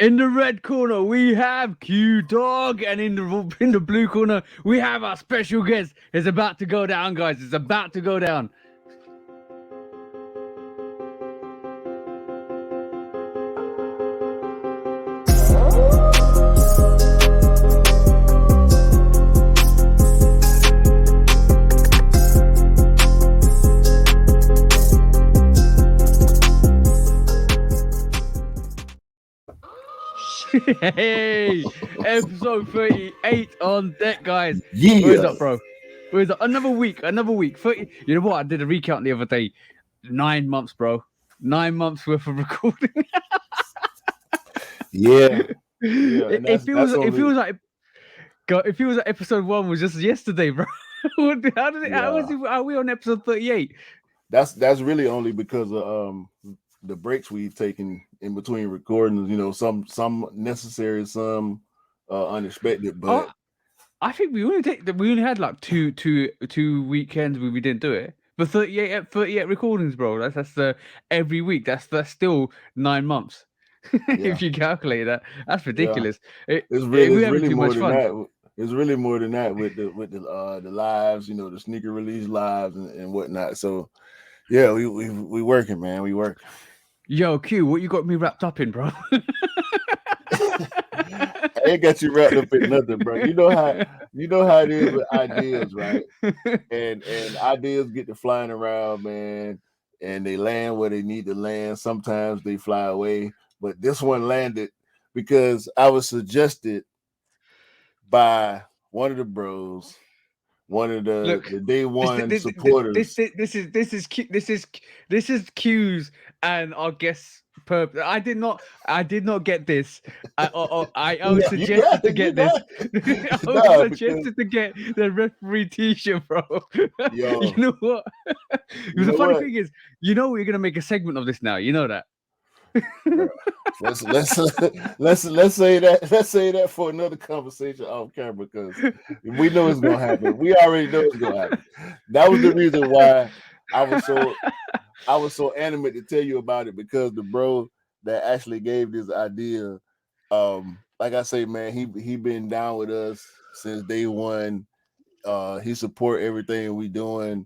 In the red corner, we have Q Dog, and in the blue corner, we have our special guest. It's about to go down, guys. It's about to go down. Hey, episode 38 on deck, guys. Yeah. Where's up, bro? Where's up? Another week. 30. You know what? I did a recount the other day. 9 months, bro. 9 months worth of recording. Yeah. It feels like episode 1 was just yesterday, bro. How are we on episode 38? That's really only because of the breaks we've taken in between recordings. You know, some necessary, some unexpected. But I think we only had like two weekends where we didn't do it. But 38 recordings, bro. That's every week. That's still 9 months. If you calculate that, that's ridiculous. It's really more than that. It's really more than that with the lives, you know, the sneaker release lives and whatnot. So yeah, we working, man. We work. Yo, Q, what you got me wrapped up in, bro? I ain't got you wrapped up in nothing, bro. You know how it is with ideas, right? And ideas get to flying around, man, and they land where they need to land. Sometimes they fly away, but this one landed because I was suggested by one of the bros, one of the day one supporters. This is Q's and our guest's purpose. I did not get this. I was suggested to get this. I was suggested to get the referee t-shirt, bro. Yo, you know what? The funny thing is, you know we're gonna make a segment of this now. You know that. let's say that for another conversation off camera because we know it's gonna happen. We already know it's gonna happen. That was the reason why I was so animate to tell you about it, because the bro that actually gave this idea, like I say, man, he been down with us since day one. He support everything we doing.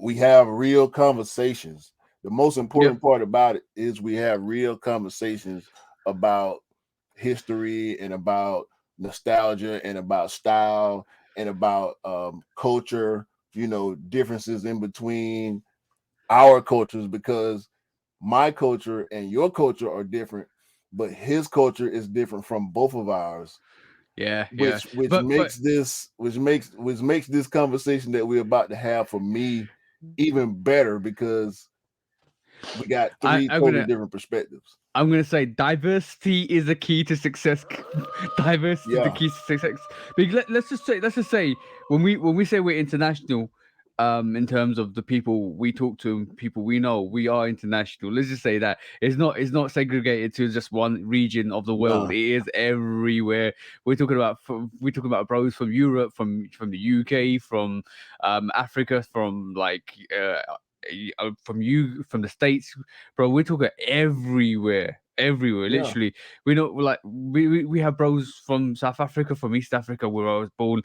We have real conversations. The most important part about it is we have real conversations about history and about nostalgia and about style and about culture, you know, differences in between our cultures, because my culture and your culture are different, but his culture is different from both of ours. Which makes this conversation that we're about to have for me even better, because we got three totally different perspectives. I'm gonna say diversity is the key to success. Diversity is the key to success. Because let's just say when we say we're international, in terms of the people we talk to, people we know, we are international. Let's just say that it's not segregated to just one region of the world. It is everywhere. We're talking about bros from Europe, from the UK, from Africa, from from the States, bro. We're talking everywhere, literally. We know, like, we have bros from South Africa, from East Africa, where I was born,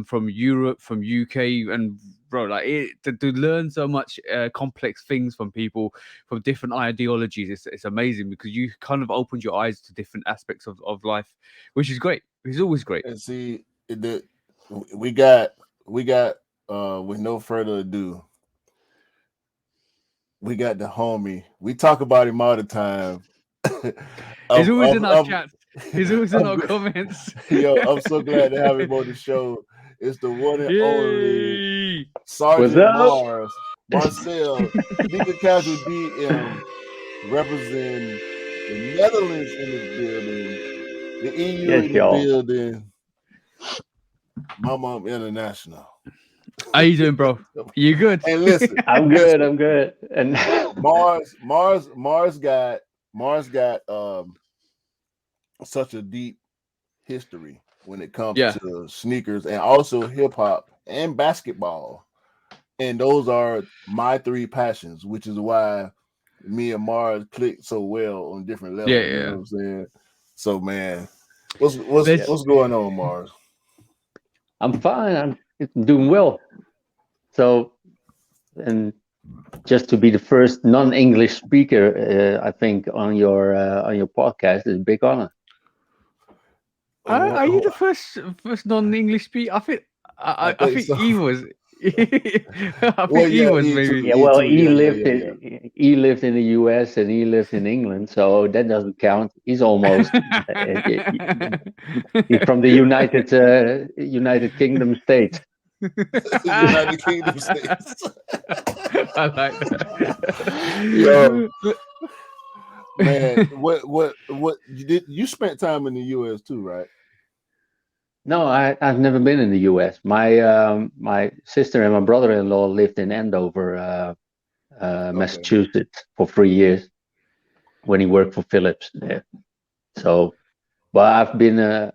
from Europe, from UK, and bro, like, to learn so much complex things from people from different ideologies, it's amazing, because you kind of opened your eyes to different aspects of life, which is great. It's always great. And see, we got with no further ado, we got the homie. We talk about him all the time. He's always in our chats. He's always in our comments. Yo, I'm so glad to have him on the show. It's the one and only Sergeant Mars, Marcel, Legal Casual DM, representing the Netherlands in the building, the EU in the building, Mama International. How you doing, bro? You good? And listen, I'm good. And Mars got such a deep history when it comes to sneakers and also hip hop and basketball. And those are my three passions, which is why me and Mars clicked so well on different levels. You know what I'm saying? So man, Let's what's going on, Mars? I'm fine. I'm doing well. So, and just to be the first non-English speaker, I think on your podcast is a big honor. are you the Oh, first non-English speaker? I I think think so. E was. I Well, think E yeah, was E two, maybe. Yeah, E well, two, yeah. He lived in the U.S. and he lived in England, so that doesn't count. He's almost he's from the United Kingdom states. United Kingdom states. I like Yo, that. man, what you spent time in the U.S. too, right? No, I've never been in the U.S. My sister and my brother-in-law lived in Andover, Okay. Massachusetts, for 3 years when he worked for Philips there. So, but I've been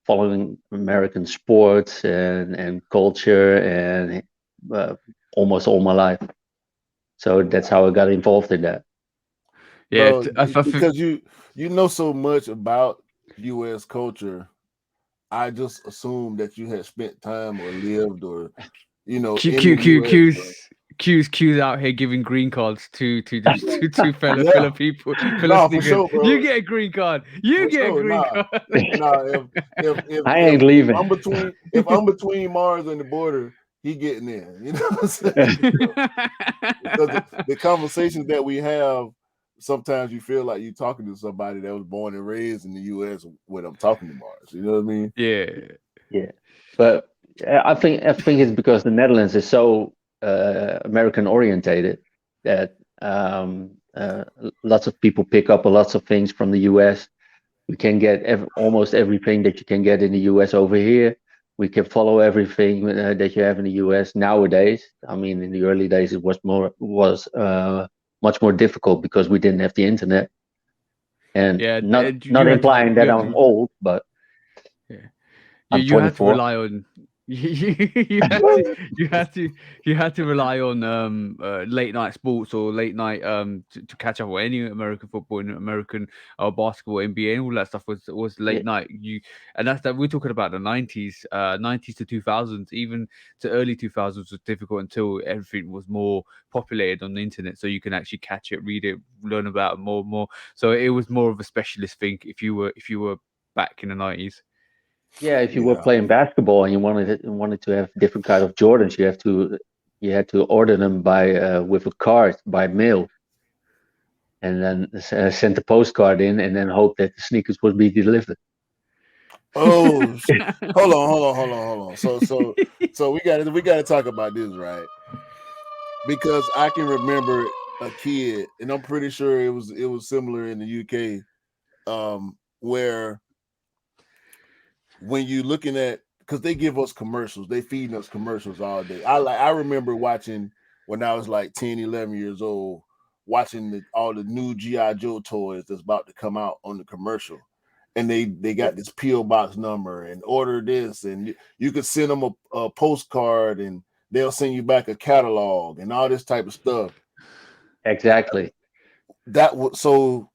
following American sports and culture and uh, almost all my life. So that's how I got involved in that. Yeah, Bro, because you know so much about U.S. culture, I just assumed that you had spent time or lived or in the U.S., bro. Q's out here giving green cards to just to fellow Yeah, people, fellow no, for sneakers. sure, bro. You get a green card. You For get a sure, green nah, card. nah. I ain't leaving. If I'm between Mars and the border, he getting in. You know what I'm saying? Because the conversations that we have, sometimes you feel like you're talking to somebody that was born and raised in the U.S. when I'm talking to Mars. You know what I mean? Yeah. Yeah, but I think it's because the Netherlands is so American orientated that lots of people pick up lots of things from the US. We can get almost everything that you can get in the US over here. We can follow everything that you have in the US nowadays. I mean, in the early days, it was much more difficult because we didn't have the internet. And Yeah. not implying that I'm old, but Yeah. I'm You had to 24. rely on you had to you had to rely on late night sports or late night to catch up with any American football and American basketball, NBA, and all that stuff was Yeah, late night. And that's that we're talking about the 90s, 90s to 2000s, even to early 2000s was difficult until everything was more populated on the internet, so you can actually catch it, read it, learn about it more and more. So it was more of a specialist thing if you were back in the 90s. yeah, if you were Yeah. playing basketball and you wanted to have different kind of Jordans, you had to order them by with a card by mail, and then send the postcard in, and then hope that the sneakers would be delivered. Oh, hold on. So we got to talk about this, right? Because I can remember a kid, and I'm pretty sure it was similar in the UK, where when you looking at, because they give us commercials, they feeding us commercials all day. I remember watching when I was like 10, 11 years old, watching all the new GI Joe toys that's about to come out on the commercial, and they got this PO box number and order this, and you could send them a postcard, and they'll send you back a catalog and all this type of stuff. Exactly. That was so.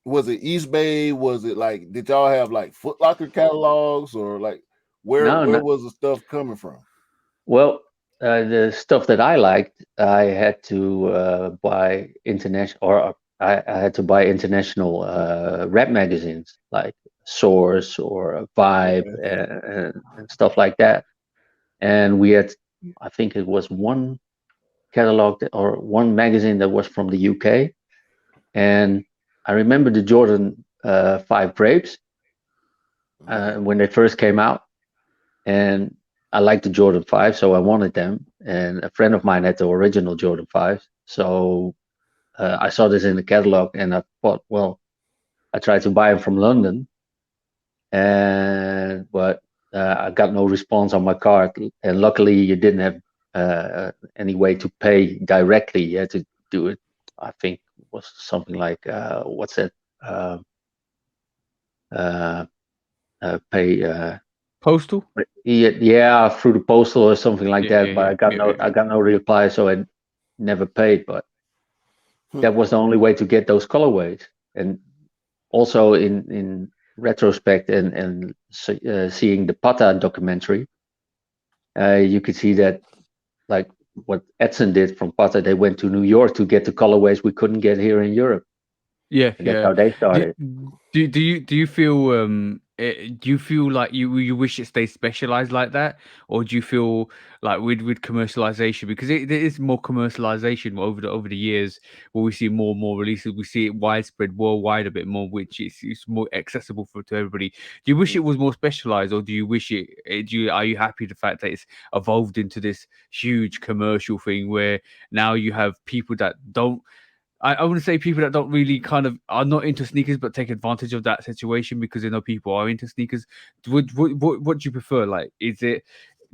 Was it East Bay? Was it like, did y'all have like Foot Locker catalogs, or like where No, where no. was the stuff coming from? Well, the stuff that I liked, I had to buy international, or I had to buy international rap magazines like Source or Vibe Okay. and stuff like that. And we had, I think it was one catalog or one magazine that was from the UK. And I remember the Jordan 5 Grapes Mhm. when they first came out. And I liked the Jordan 5, so I wanted them. And a friend of mine had the original Jordan 5s. So I saw this in the catalog and I thought, well, I tried to buy them from London, but I got no response on my card. And luckily, you didn't have any way to pay directly. You had to do it. I think it was something like what's that? Uh, uh, Pay. Postal. Yeah, through the postal or something like that. But Yeah. I got no reply, so I never paid. But Hmm. that was the only way to get those colorways. And also in retrospect and seeing the Pata documentary, you could see that like what Edson did from Pata, they went to New York to get the colorways we couldn't get here in Europe, Yeah, and that's yeah. how they Do started. do you feel do you feel like you wish it stayed specialized like that, or do you feel like with commercialization, because there is more commercialization over the years, where we see more and more releases, we see it widespread worldwide a bit more, which is it's more accessible for to everybody. Do you wish it Mm. was more specialized, or do you wish do you are you happy the fact that it's evolved into this huge commercial thing where now you have people that don't, I wouldn't say people that don't really kind of are not into sneakers, but take advantage of that situation because they know people are into sneakers. What do you prefer? Like, is it,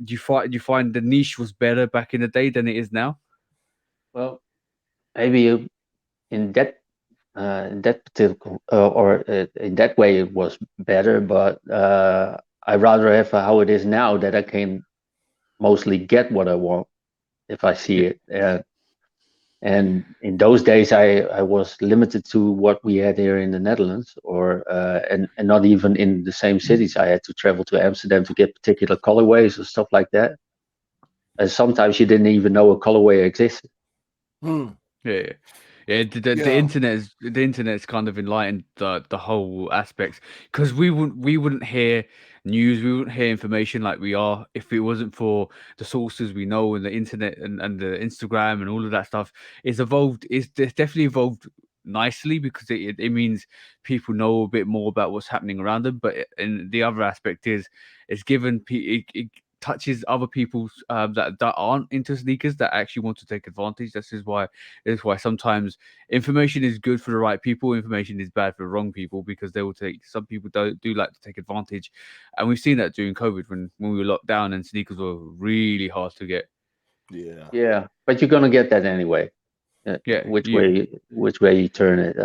do you find the niche was better back in the day than it is now? Well, maybe in that particular in that way it was better, but I rather have how it is now that I can mostly get what I want if I see Yeah. it. And in those days, I was limited to what we had here in the Netherlands, or and not even in the same cities. I had to travel to Amsterdam to get particular colorways or stuff like that. And sometimes you didn't even know a colorway existed. Hmm. Yeah, yeah. The Yeah. internet is the internet's kind of enlightened the whole aspects, because we wouldn't hear news, we wouldn't hear information like we are if it wasn't for the sources we know, and the internet and the Instagram and all of that stuff. It's evolved. It's definitely evolved nicely, because it means people know a bit more about what's happening around them. But and the other aspect is it's given it touches other people that aren't into sneakers, that actually want to take advantage. This is why sometimes information is good for the right people, information is bad for the wrong people, because they will take, some people do like to take advantage. And we've seen that during COVID, when we were locked down and sneakers were really hard to get. Yeah. Yeah, but you're gonna get that anyway. Yeah, Which way you turn it,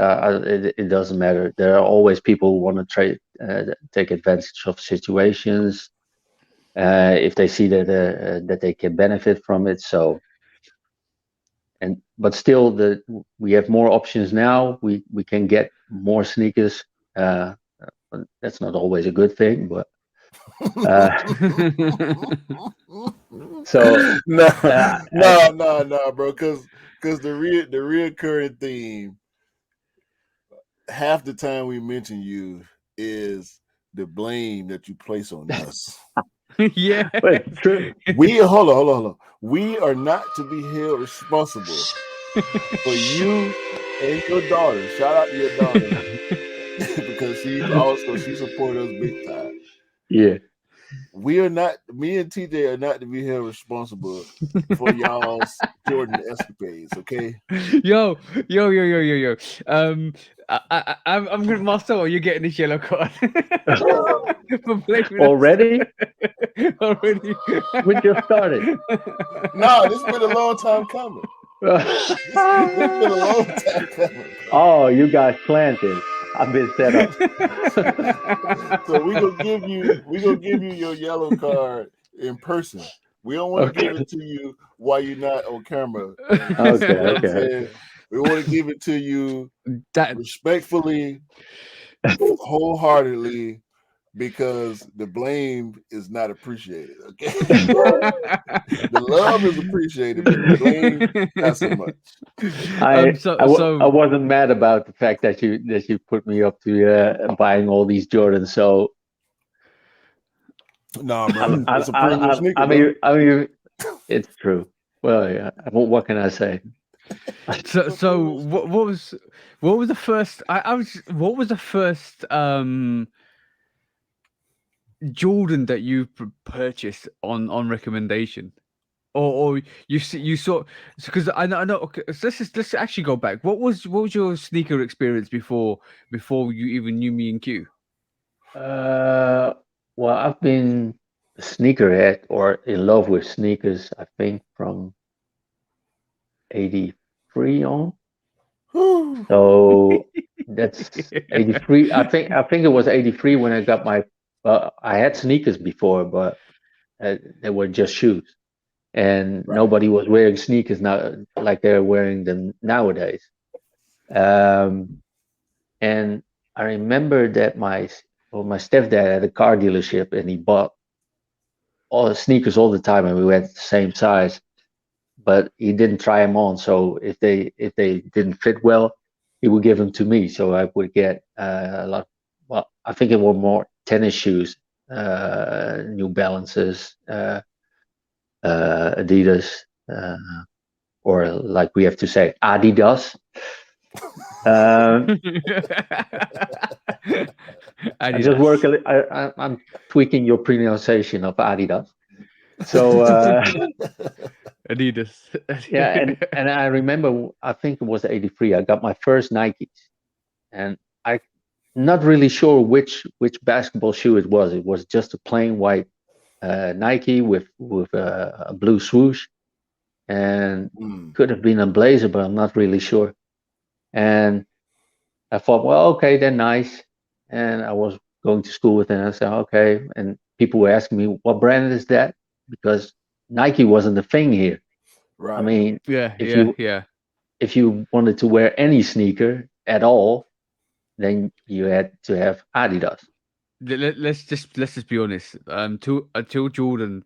it doesn't matter. There are always people who want to take advantage of situations if they see that they can benefit from it. So, and but still, we have more options now. We can get more sneakers. Uh, that's not always a good thing, but uh, so No, uh, I, no, bro. Because the reoccurring theme half the time we mention you is the blame that you place on us. yeah. but it's true. We hold on. We are not to be held responsible for you and your daughter. Shout out to your daughter because she support us big time. Yeah. We are not. Me and TJ are not to be held responsible for y'all's Jordan escapades. Okay. Yo, yo. Um, I'm gonna, Marcel, you're getting this yellow card for blaming us Already, already. we just started. No, this has been a long time coming. This been a long time coming, bro. Oh, you guys planned this. I've been set up. So we gonna give you your yellow card in person. We don't want to give Okay. it to you while you're not on camera. Okay. You know what I'm Okay. saying? We want to give it to you that respectfully, wholeheartedly, because the blame is not appreciated. Okay, the love is appreciated, but the blame not so much. I wasn't mad about the fact that you put me up to buying all these Jordans. So Nah, bro, it's a premium sneaker, I bro. mean, it's true. Well, yeah. What can I say? It's a so premium sneaker. what was the first, I was what was the first Jordan that you purchased on recommendation? Or you saw, because I know. Okay, so let's actually go back. What was your sneaker experience before you even knew me and Q? Uh, well, I've been a sneakerhead or in love with sneakers, I think, from '83 on. Whew. So that's '83. I think it was '83 when I got my. I had sneakers before, but they were just shoes, and Right. nobody was wearing sneakers now like they're wearing them nowadays. Um, and I remember that well, my stepdad had a car dealership, and he bought all the sneakers all the time, and we had the same size. But he didn't try them on. So if they didn't fit well, he would give them to me. So I would get a lot. Well, I think it were more tennis shoes, New Balances, Adidas, or like we have to say, Adidas. Um, I just work. Adidas. I'm tweaking your pronunciation of Adidas. So Adidas. yeah, and I remember, I think it was '83. I got my first Nikes, and I not really sure which basketball shoe it was. It was just a plain white Nike with a blue swoosh, and could have been a blazer, but I'm not really sure. And I thought, well, okay, they're nice. And I was going to school with them. I said, okay. And people were asking me, what brand is that? Because Nike wasn't a thing here. I Right. mean, Yeah, if yeah, you yeah. if you wanted to wear any sneaker at all, then you had to have Adidas. Let's just be honest. Until Jordan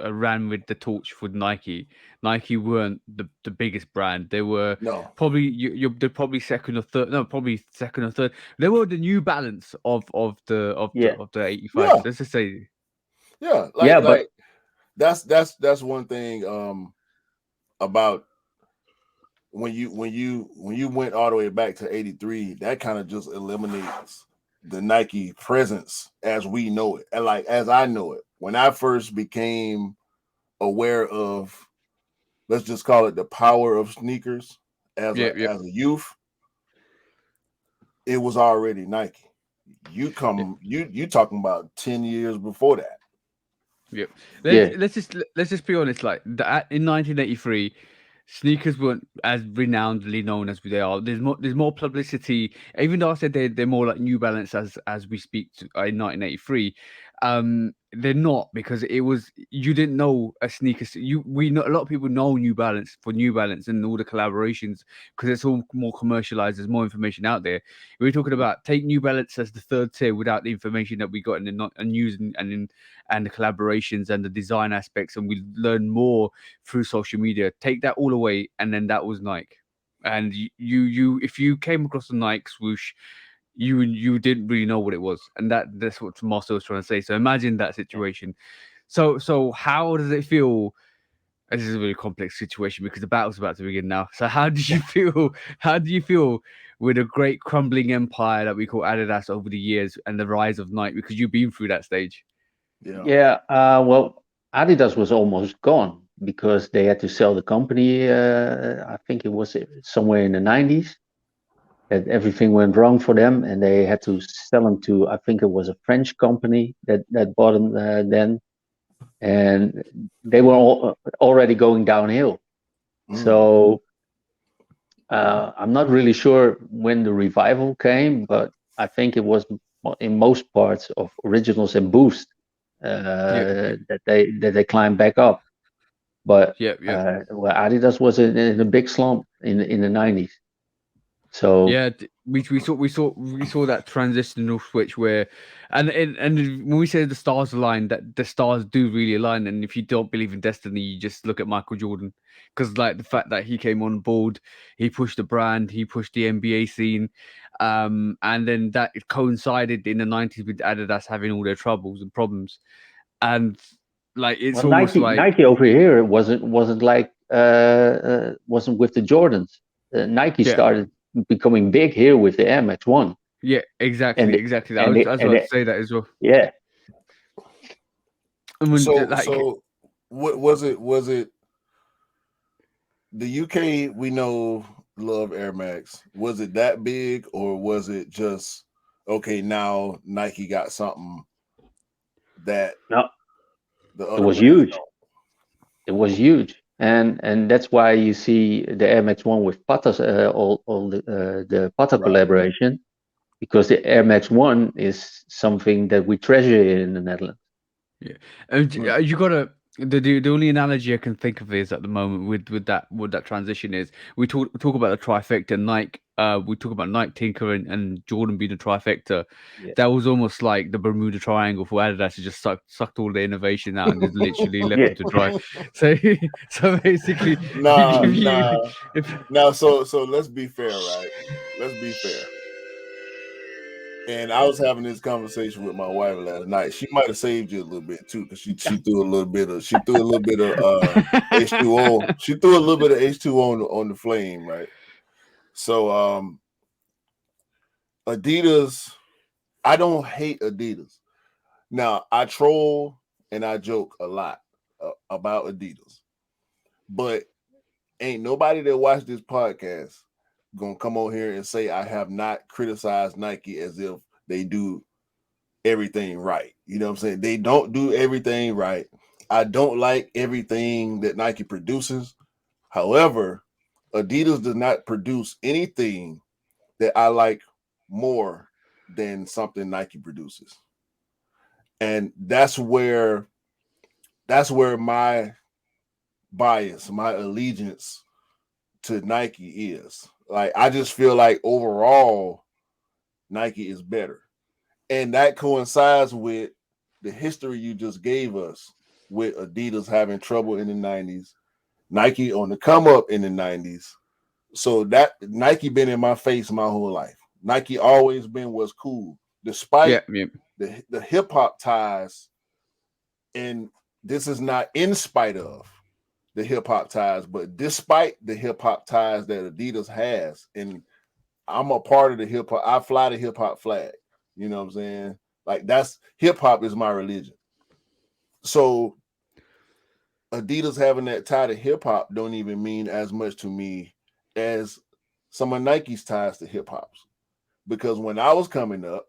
ran with the torch for Nike. Nike weren't the biggest brand. They were No. probably they're probably second or third. No, probably second or third. They were the New Balance Yeah, of the 85. Yeah. Let's just say, Yeah. yeah, but Like that's one thing about when you went all the way back to 83, that kind of just eliminates the Nike presence as we know it. And like as I know it. When I first became aware of, let's just call it the power of sneakers as yeah, a yeah, as a youth, it was already Nike. yeah. You talking about 10 years before that. Yep. yeah, Let's just be honest. Like in 1983, sneakers weren't as renownedly known as they are. There's more publicity. Even though I said they're more like New Balance as we speak in 1983, they're not, because it was, you didn't know a sneaker. We know a lot of people know New Balance for New Balance and all the collaborations, because it's all more commercialized. There's more information out there. We're talking about take New Balance as the third tier without the information that we got in the news and the collaborations and the design aspects, and we learn more through social media. Take that all away, and then that was Nike. And you if you came across a Nike swoosh, you didn't really know what it was, and that's what Marcel was trying to say. So imagine that situation. So how does it feel? This is a really complex situation because the battle's about to begin now. So how do you feel? How do you feel with a great crumbling empire that we call Adidas over the years and the rise of Nike? Because you've been through that stage. Yeah. yeah. Well, Adidas was almost gone because they had to sell the company. I think it was somewhere in the '90s that everything went wrong for them, and they had to sell them to, I think it was a French company that bought them then, and they were already going downhill. Mm. So I'm not really sure when the revival came, but I think it was in most parts of Originals and Boost Yeah, yeah, that they climbed back up. But yeah, yeah. well, Adidas was in a big slump in the '90s. So Yeah, we saw that transitional switch where, and when we say the stars align, that the stars do really align. And if you don't believe in destiny, you just look at Michael Jordan, because like the fact that he came on board, he pushed the brand, he pushed the NBA scene, and then that coincided in the '90s with Adidas having all their troubles and problems, and like it's well, almost like Nike over here wasn't like wasn't with the Jordans. Nike yeah, started becoming big here with the Air Max One, yeah, exactly, and exactly. That. and I was and about to say that as well. yeah. I mean, like So what was it the UK we know love Air Max? Was it that big, or was it just okay, now Nike got something that No, the it other was brands huge. don't? It was huge, and that's why you see the Air Max One with Pata's all the Pata Right. collaboration, because the Air Max One is something that we treasure in the Netherlands. yeah, and Mm. you gotta. the only analogy I can think of is at the moment with that transition is we talk about the trifecta Nike. We talk about Nike, Tinker, and Jordan being the trifecta. Yeah. That was almost like the Bermuda Triangle for Adidas. It just sucked all the innovation out and just literally left Yeah. them to dry. So so basically, Nah, if you nah. if Now, so let's be fair, right? Let's be fair. And I was having this conversation with my wife last night. She might have saved you a little bit too, because she threw a little bit of H2O. She threw a little bit of H2O on the flame, right? So Adidas, I don't hate Adidas. Now I troll and I joke a lot about Adidas, but ain't nobody that watched this podcast gonna come on here and say I have not criticized Nike as if they do everything right. You know what I'm saying? They don't do everything right. I don't like everything that Nike produces. However, Adidas does not produce anything that I like more than something Nike produces. And that's where my bias, my allegiance to Nike is. Like I just feel like overall Nike is better. And that coincides with the history you just gave us with Adidas having trouble in the 90s, Nike on the come up in the 90s. So that Nike been in my face my whole life. Nike always been what's cool, yeah, despite yeah. the hip hop ties. And this is not in spite of the hip hop ties, but despite the hip hop ties that Adidas has, and I'm a part of the hip hop. I fly the hip hop flag. You know what I'm saying? Like that's hip hop is my religion. So Adidas having that tie to hip hop don't even mean as much to me as some of Nike's ties to hip hops. Because when I was coming up,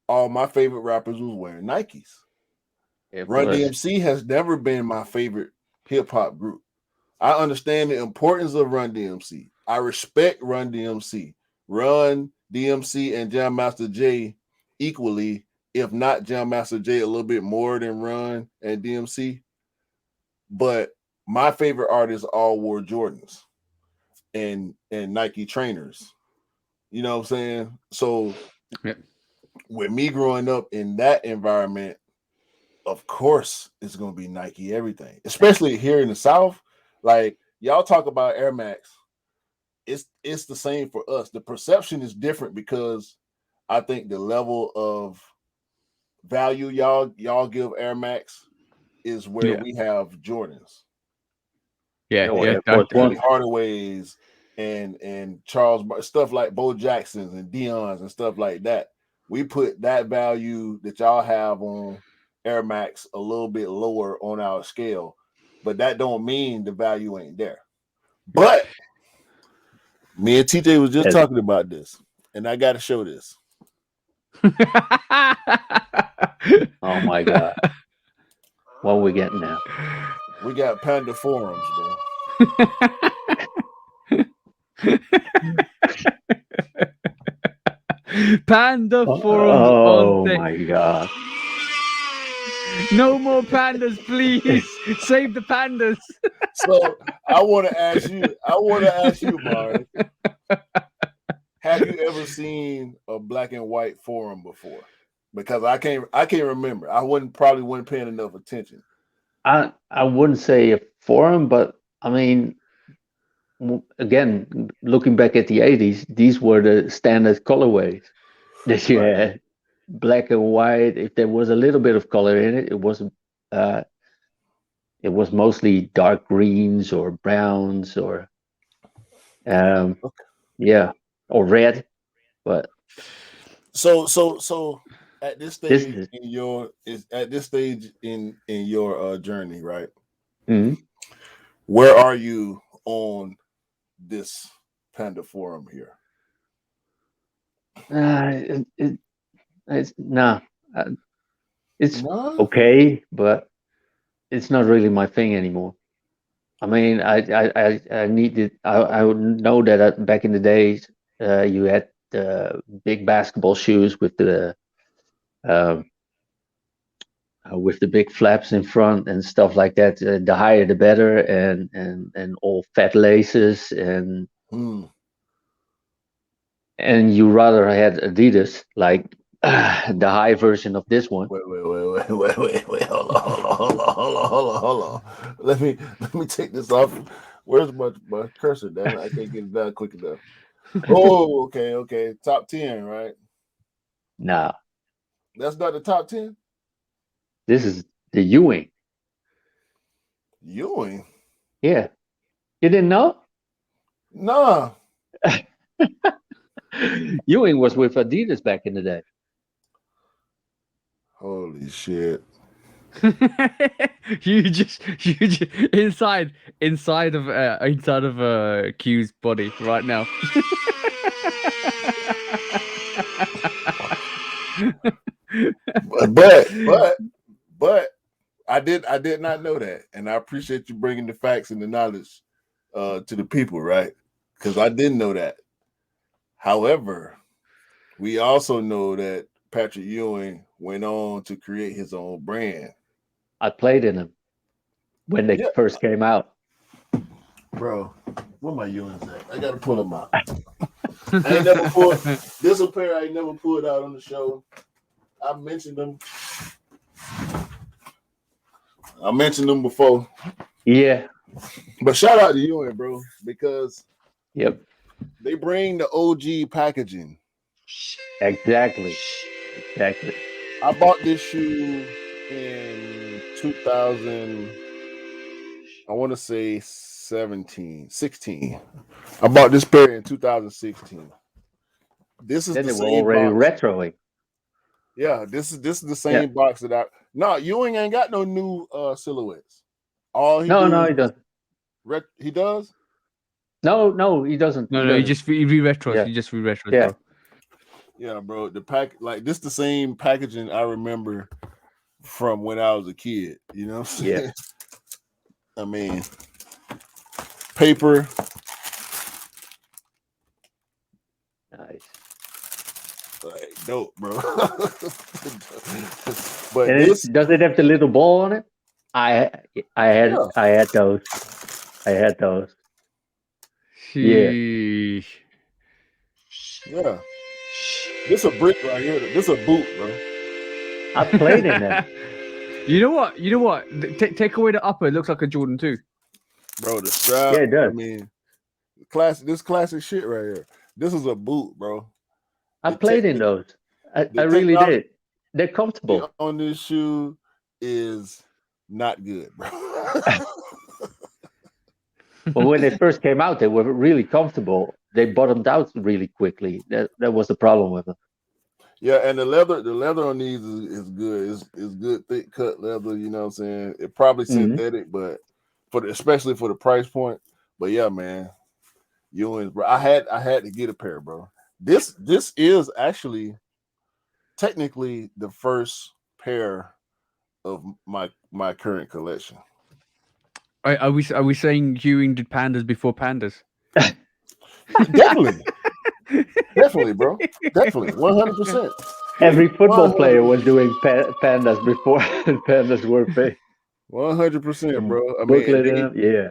all my favorite rappers was wearing Nikes. It Run was. DMC has never been my favorite hip hop group. I understand the importance of Run DMC. I respect Run DMC. Run DMC and Jam Master Jay equally, if not Jam Master Jay a little bit more than Run and DMC. But my favorite artists all wore Jordans and Nike trainers. You know what I'm saying? So Yeah. with me growing up in that environment, of course it's gonna be Nike everything, especially here in the South. Like y'all talk about Air Max, it's the same for us. The perception is different because I think the level of value y'all give Air Max is where Yeah. we have Jordans Yeah, Oh, yeah, and Air Force Penny One. Hardaway's and stuff like Bo Jacksons and Dion's and stuff like that. We put that value that y'all have on Air Max a little bit lower on our scale, but that don't mean the value ain't there. yeah. But me and TJ was just Yes. talking about this, and I got to show this. Oh my God. What are we getting now? We got Panda Forums, bro. Panda forums on Oh deck. my God. No more pandas, please. Save the pandas. So I want to ask you, Mari, have you ever seen a black and white forum before? Because I can't remember. I probably wasn't paying enough attention. I wouldn't say a forum, but I mean, again, looking back at the 80s, these were the standard colorways that you Right. had. Black and white. If there was a little bit of color in it, uh, it was mostly dark greens or browns or um, Okay. yeah, or red. But So at this this stage is in your is at this stage in your journey, right? mhm. Where are you on this Panda forum here? It's nah, uh, it's No. okay, but it's not really my thing anymore. I mean, I needed. I would know that back in the days, you had the big basketball shoes with the um, with the big flaps in front and stuff like that. The higher the better, and all fat laces, Hmm. and you rather had Adidas, like the high version of this one. Wait. Hold on. Let me take this off. Where's my cursor? Damn it, I can't get it down quick enough. Oh, okay. Top 10, right? Now, That's not the top 10. this is the Ewing. Ewing. Yeah, you didn't know? Nah. Ewing was with Adidas back in the day. Holy shit. you just inside of Q's body right now. But I did not know that, and I appreciate you bringing the facts and the knowledge to the people, right? Because I didn't know that. However, we also know that Patrick Ewing went on to create his own brand. I played in them when they Yeah, first came out. bro. Where my Ewings at? I gotta pull them out. I ain't never pulled this a pair. I ain't never pulled out on the show. I mentioned them. I mentioned them before. Yeah. But shout out to Ewing, bro, because Yep. they bring the OG packaging. Exactly. I bought this shoe in 2000. I want to say 16. I bought this pair in 2016. This is Then the they were same already box. retroing. Yeah, this is the same box that I. No, Ewing ain't got no new silhouettes. All he No, do he doesn't. he does. No, he doesn't. No, he you doesn't. just re-retros. Yeah. You just re-retros, Yeah. bro. Yeah, bro. The pack like this the same packaging I remember from when I was a kid. You know what I'm saying? Yeah. I mean, paper. Nice. Like, dope, bro. But And this, does it have the little ball on it? I had yeah, I had those. Yeah. Sheesh. yeah. This a brick right here. This a boot, bro. I played in them. You know what? Take away the upper. It looks like a Jordan 2. Bro, the strap. Yeah, it does. I mean, this classic shit right here. This is a boot, bro. I The played in technique, those. I the really technology did. They're comfortable. on this shoe is not good, bro. But when they first came out, they were really comfortable. They bottomed out really quickly. That was the problem with them. Yeah, and the leather on these is good. It's good thick cut leather, you know what I'm saying? It probably Mhm. synthetic, but especially for the price point. But yeah, man. Ewing's, bro. I had to get a pair, bro. This is actually technically the first pair of my current collection. Are we saying Ewing did pandas before pandas? Definitely. Definitely, bro. Definitely. 100%. Every football player 100%. was doing pandas before pandas were big. 100%, bro. I mean, Booklet and in them. Yeah.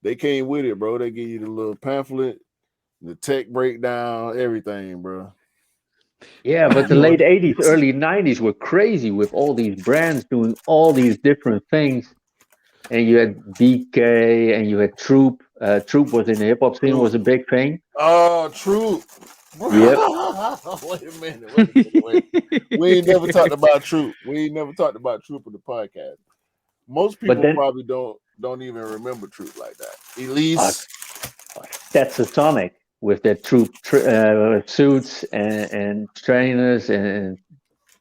they came with it, bro. They give you the little pamphlet, the tech breakdown, everything, bro. Yeah, but the late 80s, early 90s were crazy with all these brands doing all these different things. And you had BK and you had Troop. Troop was in the hip hop scene, was a big thing. Oh, true. Yep. Wait a minute. We ain't never talked about Troop. We ain't never talked about Troop in the podcast. Most But people then probably don't even remember Troop like that. Elise. that's a Sonic with their Troop suits and trainers, and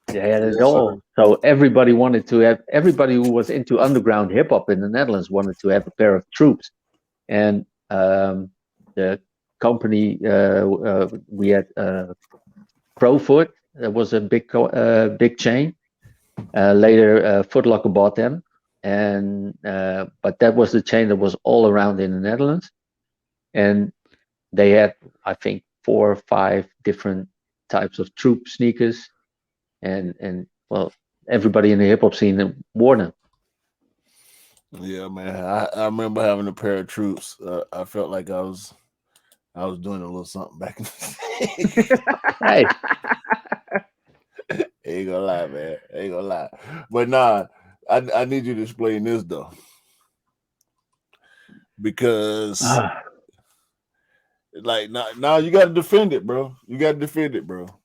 they had it Yes, sir. all. So everybody wanted to have, everybody who was into underground hip hop in the Netherlands wanted to have a pair of Troops. And the company, we had Profoot, that was a big chain. Later, Foot Locker bought them, and but that was the chain that was all around in the Netherlands, and they had, I think, 4 or 5 different types of Troop sneakers, and well, everybody in the hip hop scene wore them. Yeah, man. I remember having a pair of troops. I felt like I was doing a little something back in the day. Hey, Ain't gonna lie, man. Ain't gonna lie. But nah, I need you to explain this though. Because like now you gotta defend it, bro. You gotta defend it, bro. This is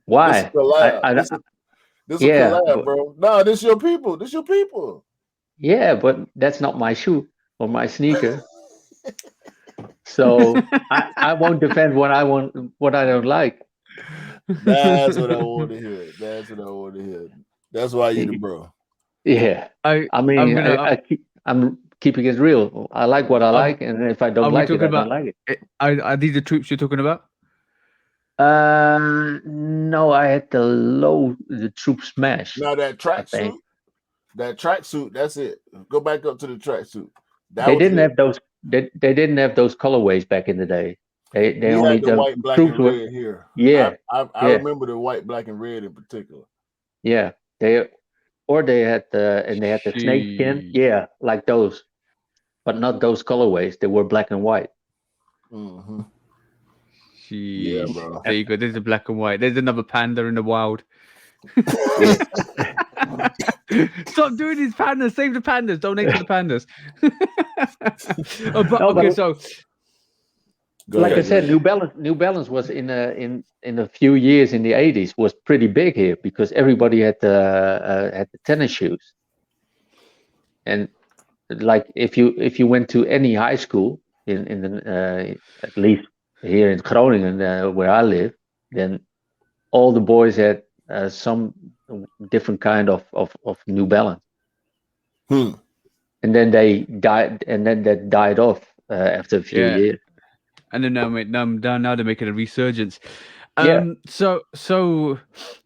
why? collab. This a Yeah, collab, bro. Nah, this your people. This your people. yeah, but that's not my shoe or my sneaker. So I won't defend what I don't like. That's what I want to hear. That's what I want to hear. That's why you the bro. Yeah, I I I'm mean, gonna. I'm keeping it real. I like what I Are, like, and if I don't are we like it, talking I don't about? like it. Are these the troops you're talking about? No, I had the Troop Smash, Now that I think. tracksuit, that's it. Go back up to the tracksuit. That They was didn't it. have those. They didn't have those colorways back in the day. They We only had the the white, black, troops and were. red here. Yeah, I yeah, remember the white, black, and red in particular. yeah. They had the snake skin. She. Yeah, like those, but not those colorways. They were black and white. Mm-hmm. Yeah, Sheesh. bro. There you go. There's a black and white. There's another panda in the wild. Yeah. Stop doing these pandas. Save the pandas. Donate to the pandas. But No, okay, but so Go like I ahead. said, New Balance was in a few years in the 80s was pretty big here because everybody had the tennis shoes. And like if you went to any high school in the at least here in Groningen where I live, then all the boys had some different kind of New Balance, Hmm. and then they died, and then that died off after a few yeah, years. and then now they're making a resurgence. Yeah. So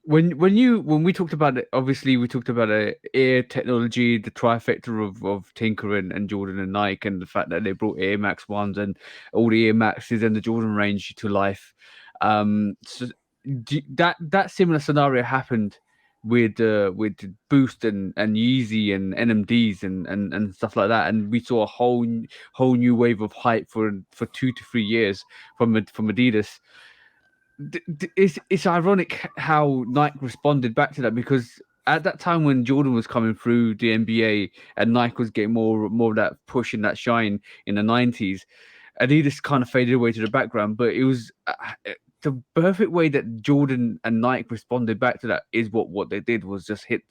when we talked about it, obviously we talked about Air technology, the trifecta of Tinker and Jordan and Nike, and the fact that they brought Air Max ones and all the Air Maxes and the Jordan range to life. So that similar scenario happened with Boost and Yeezy and NMDs and stuff like that, and we saw a whole new wave of hype for 2 to 3 years from Adidas. It's ironic how Nike responded back to that, because at that time when Jordan was coming through the NBA and Nike was getting more of that push and that shine in the 90s, Adidas kind of faded away to the background. But it was the perfect way that Jordan and Nike responded back to that is what they did was just hit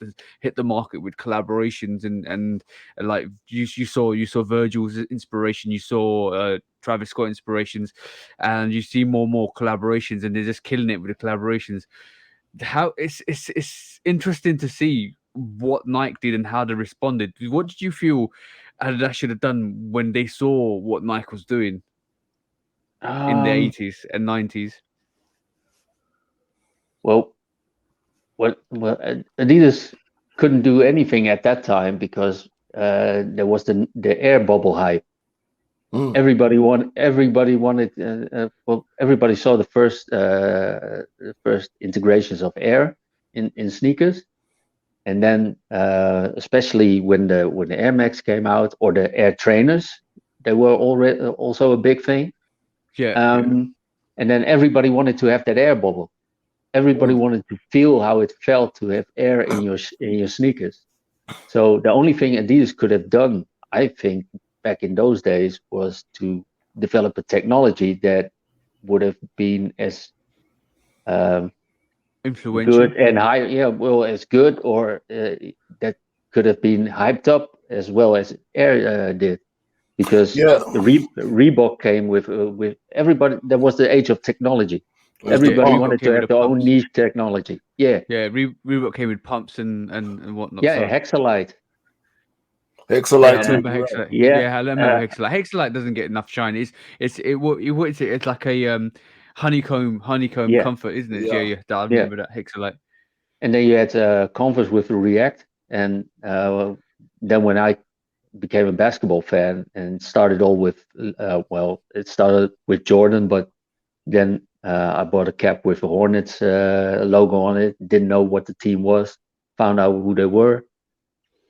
the market with collaborations and like you saw Virgil's inspiration, you saw Travis Scott inspirations, and you see more collaborations, and they're just killing it with the collaborations. How it's interesting to see what Nike did and how they responded. What did you feel Adidas should have done when they saw what Nike was doing in the Um. 80s and 90s? Well, Adidas couldn't do anything at that time because there was the air bubble hype. Hmm. Everybody wanted. Well, everybody saw the first integrations of air in sneakers, and then especially when the Air Max came out or the Air Trainers, they were already also a big thing. Yeah. And then everybody wanted to have that air bubble. Everybody Hmm. wanted to feel how it felt to have air in your sneakers. So the only thing Adidas could have done, I think, back in those days, was to develop a technology that would have been as um, Influential. good and high, yeah, well, as good or that could have been hyped up as well as Air did, because Yeah. Reebok came with everybody. That was the age of technology. It's the Yeah, Everybody pump. Reebok wanted to came with have the their own pumps. niche technology. Yeah, Yeah, Reebok came with pumps and whatnot. yeah, So Hexalite. yeah, Hexalite I too. Uh, remember You're right. Hexalite. yeah, Yeah, I remember uh, Hexalite. Hexalite doesn't get enough shine. What is it? It's like a honeycomb yeah, comfort, isn't it? Yeah, Yeah. yeah. I yeah. remember that Hexalite. And then you had Converse with the React, and then when I became a basketball fan and started all with, well, it started with Jordan, but then I bought a cap with a Hornets logo on it. Didn't know what the team was. found out who they were.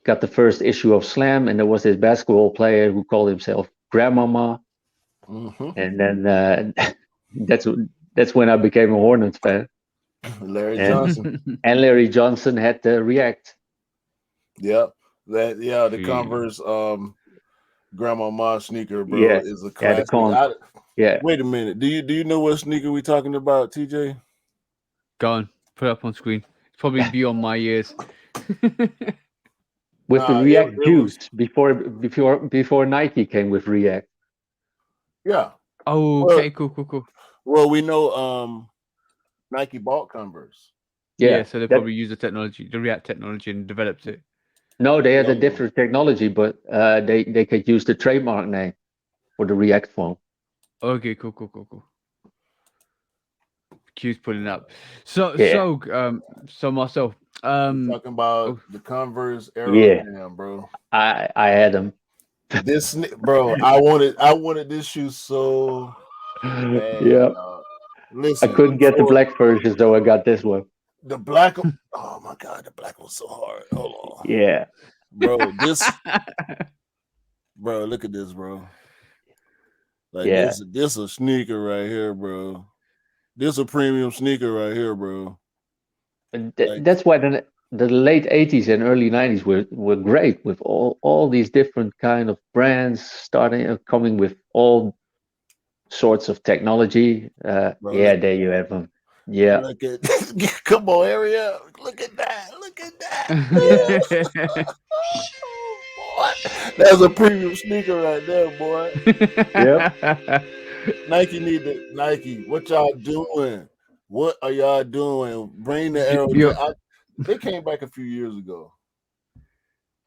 Got the first issue of Slam, and there was this basketball player who called himself Grandmama, and then that's that's when I became a Hornets fan. Larry And Johnson. and Larry Johnson had the React. Yep. The Converse Grandmama sneaker, bro, Yeah, is a the classic. Conk. Yeah. Wait a minute. Do you know what sneaker we talking about, TJ? Go on, put it up on screen. It's probably beyond my years. With the Nah, React it was juice before Nike came with React. yeah. Oh, okay, cool. Well, we know Nike bought Converse. Yeah, so they that probably used the technology, the React technology, and developed it. no, they had a No. different technology, but they could use the trademark name for the React phone. Okay, cool. Q's pulling up. So Marcel, We're talking about oh, the Converse Yeah, Aerodynam, bro. I had them. Bro, I wanted this shoe so bad. Yeah, I Listen, couldn't get the black version, so I got this one. the black. Oh my god, the black was so hard. Hold on, Yeah, bro. Bro, look at this, bro. Like yeah. this a sneaker right here, bro. This a premium sneaker right here, bro. Like, That's why the late 80s and early 90s were great with all these different kind of brands starting coming with all sorts of technology. bro, Yeah, there you have them. Yeah, look at come on, area. Look at that. Look at that. yeah, Boy, that's a premium sneaker right there, boy. yep. Nike. What y'all doing? What are y'all doing? Bring the arrow. Yo, They came back a few years ago.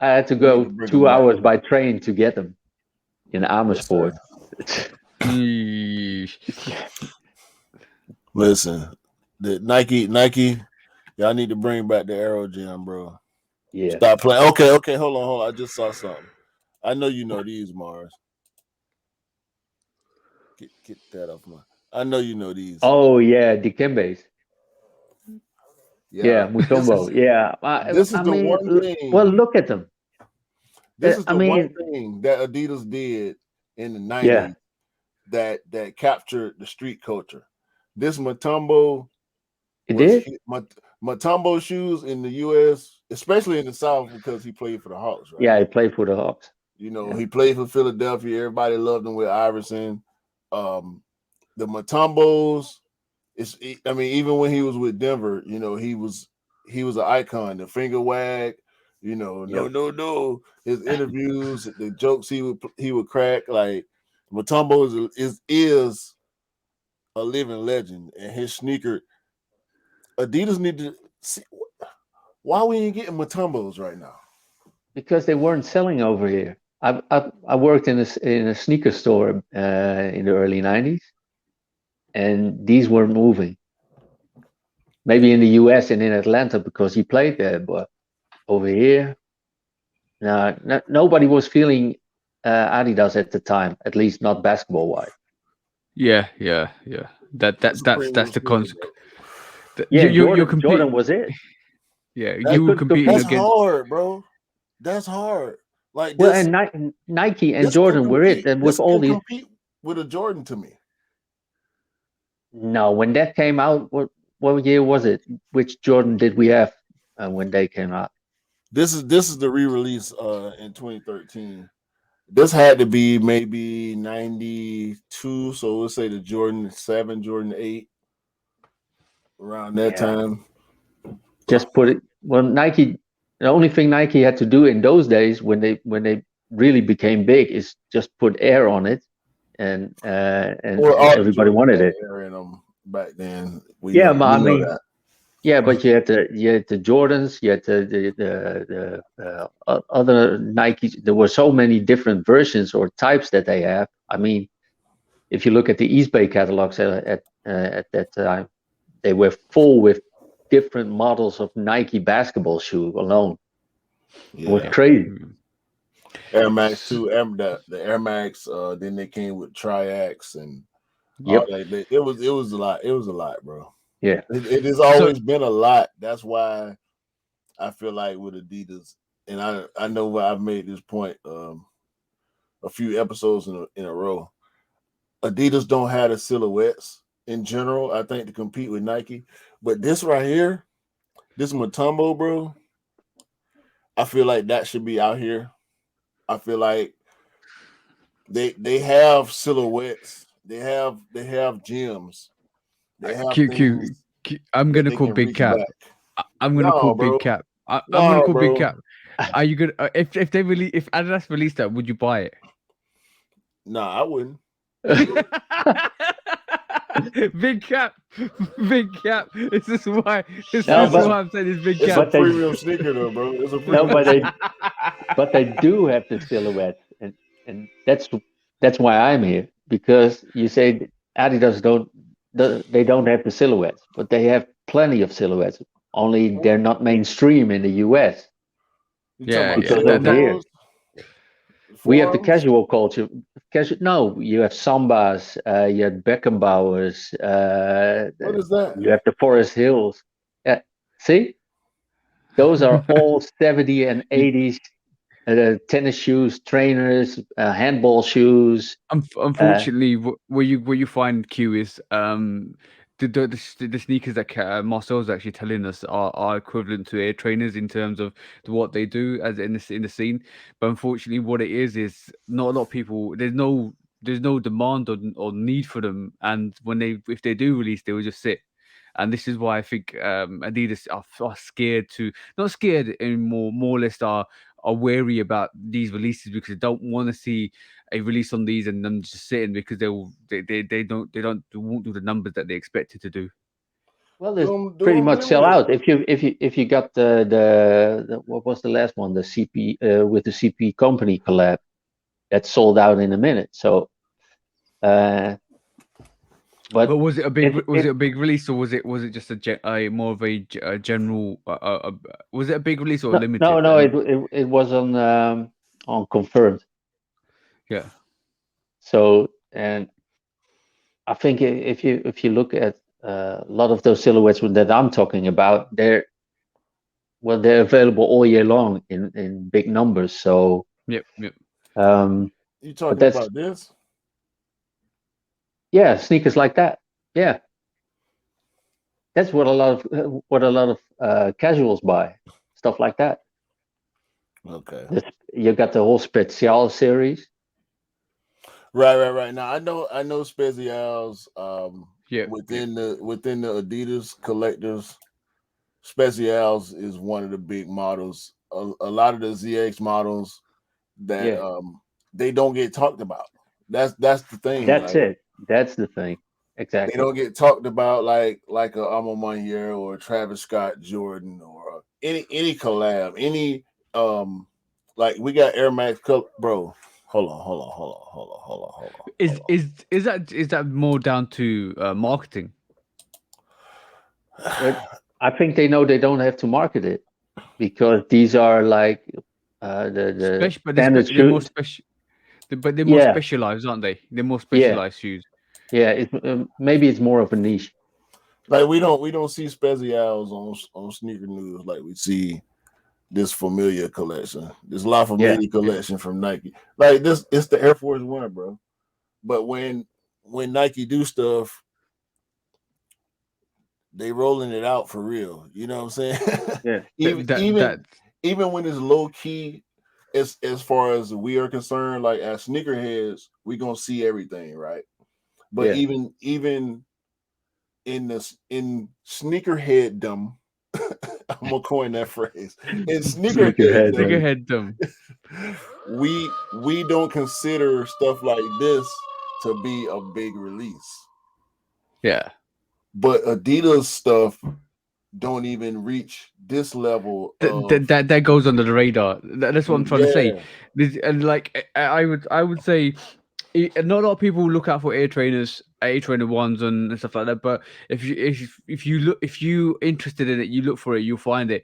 I had to They need go to bring them 2 back. hours by train to get them in Yes, sir. Amersfoort. Listen, the Nike, y'all need to bring back the Aero Jam, bro. Yeah. Stop playing. Okay, hold on. I just saw something. I know you know these, Mars. Get that off my. I know you know these. Oh yeah, Dikembe's. Yeah, Mutombo. Yeah, This is I the mean, one thing. well, look at them. This is I the one mean, thing that Adidas did in the 90s yeah, that captured the street culture. This Mutombo it was did. Mutombo shoes in the US, especially in the South, because he played for the Hawks, right? Yeah, he played for the Hawks. You know, he played for Philadelphia. Everybody loved him with Iverson. The Mutombos, even when he was with Denver, you know, he was an icon. The finger wag, you know, Yep. no. His interviews, the jokes he would crack. Like Mutombo is a living legend, and his sneaker. Adidas need to see why we ain't getting Mutombos right now. Because they weren't selling over here. I worked in a sneaker store in the early 90s, and these were moving. Maybe in the US and in Atlanta because he played there, but over here, no, nobody was feeling Adidas at the time, at least not basketball wise. yeah. That's the consequence. Yeah, You're Jordan was it. Yeah, You you were couldn't competing That's compete. against. hard, bro. That's hard. Like Well, this. and Nike and This could Jordan were it, compete. and This with all can these. compete with a Jordan to me. No, when that came out, what year was it? Which Jordan did we have when they came out? This is the re-release in 2013. This had to be maybe 92, so let's say the Jordan 7, Jordan 8 around that time. Just put it. Well, Nike. The only thing Nike had to do in those days when they really became big is just put air on it, and everybody wanted it. Air in them back then. We Yeah, know that. Yeah, but you had the Jordans, you had the other Nikes. There were so many different versions or types that they have. I mean, if you look at the East Bay catalogs at that time, they were full with different models of Nike basketball shoe alone. It was crazy. Air Max 2, the Air Max. Then they came with Triax and Yep. It was a lot. It was a lot, bro. Yeah. It has always been a lot. That's why I feel like with Adidas, and I know why I've made this point a few episodes in a row. Adidas don't have the silhouettes in general, I think, to compete with Nike. But this right here, this Matumbo, bro, I feel like that should be out here. I feel like they have silhouettes. They have gems. They have Q, Q, things Q, I'm that gonna they call can Big reach Cap. back. I'm gonna call No, Big bro. Cap. I'm gonna No, call Big bro. Cap. Are you gonna if they release if Adidas released that, would you buy it? Nah, I wouldn't. Big Cap, Big Cap. This is why. This No, is It's why but I'm saying it's Big it's a Cap. but they premium sneaker though, bro. It's a no, premium sneaker. but they do have the silhouette, and that's why I'm here because you say Adidas they don't have the silhouettes, but they have plenty of silhouettes. Only they're not mainstream in the US You talking Yeah, about yeah. because trail over That here fours, we have the forearms? casual culture. No, you have Sambas, you have Beckenbauers, What is that? you have the Forest Hills. See, those are all 70 and you, 80s tennis shoes, trainers, handball shoes. Uh, unfortunately, where you find Q is the sneakers that Marcel's actually telling us are equivalent to air trainers in terms of what they do as in the scene. But unfortunately, what it is not a lot of people. There's no demand or need for them, and when they if they do release, they will just sit. And this is why I think Adidas are scared to not scared anymore, more or less are wary about these releases because they don't want to see a release on these and them just sitting because they won't do the numbers that they expected to do. well, Do they them pretty much sell limited. out. If you got the what was the last one, the CP with the CP company collab that sold out in a minute. So, uh, But but was it it a big release or was it just a more of a general was it a big release or limited? no, And it was on confirmed. yeah, So, and I think if you look at a lot of those silhouettes that I'm talking about, they're available all year long in big numbers. So, yep, yep. um, You but talking that's about this? yeah, sneakers like that. Yeah, that's what a lot of casuals buy, stuff like that. Okay. You got the whole Special series. Right. Now I know Spezials Yep, yep. within the Adidas collectors. Spezials is one of the big models. A lot of the ZX models that Yeah, they don't get talked about. That's the thing. that's Like it. That's the thing. they Exactly. don't get talked about like a Alma Mater or a Travis Scott Jordan or any collab, any like we got Air Max bro. Hold Is that more down to marketing? But on. I think they know they don't have to market it because these are like the Special, but standard they're more shoes. special. But they're more Yeah, specialized, aren't they? They're more yeah, specialized shoes. yeah. Maybe it's more of a niche. Like we don't see Spezials on sneaker news like we see this Familiar collection, this La Yeah, Familia Yeah. collection from Nike. Like this, it's the Air Force One, bro. But when Nike do stuff, they rolling it out for real. You know what I'm saying? yeah. even That even even when it's low key, as far as we are concerned, like as sneakerheads, we gonna see everything, right? But Yeah. even in sneakerheaddom, I'm gonna coin that phrase. In Sneakerhead. sneakerheaddom, Sneakerhead them. we don't consider stuff like this to be a big release. Yeah. But Adidas stuff don't even reach this level of That goes under the radar. That's what I'm trying to say. yeah. And like I would say, not a lot of people look out for air trainer ones and stuff like that. But if you interested in it, you look for it, you'll find it.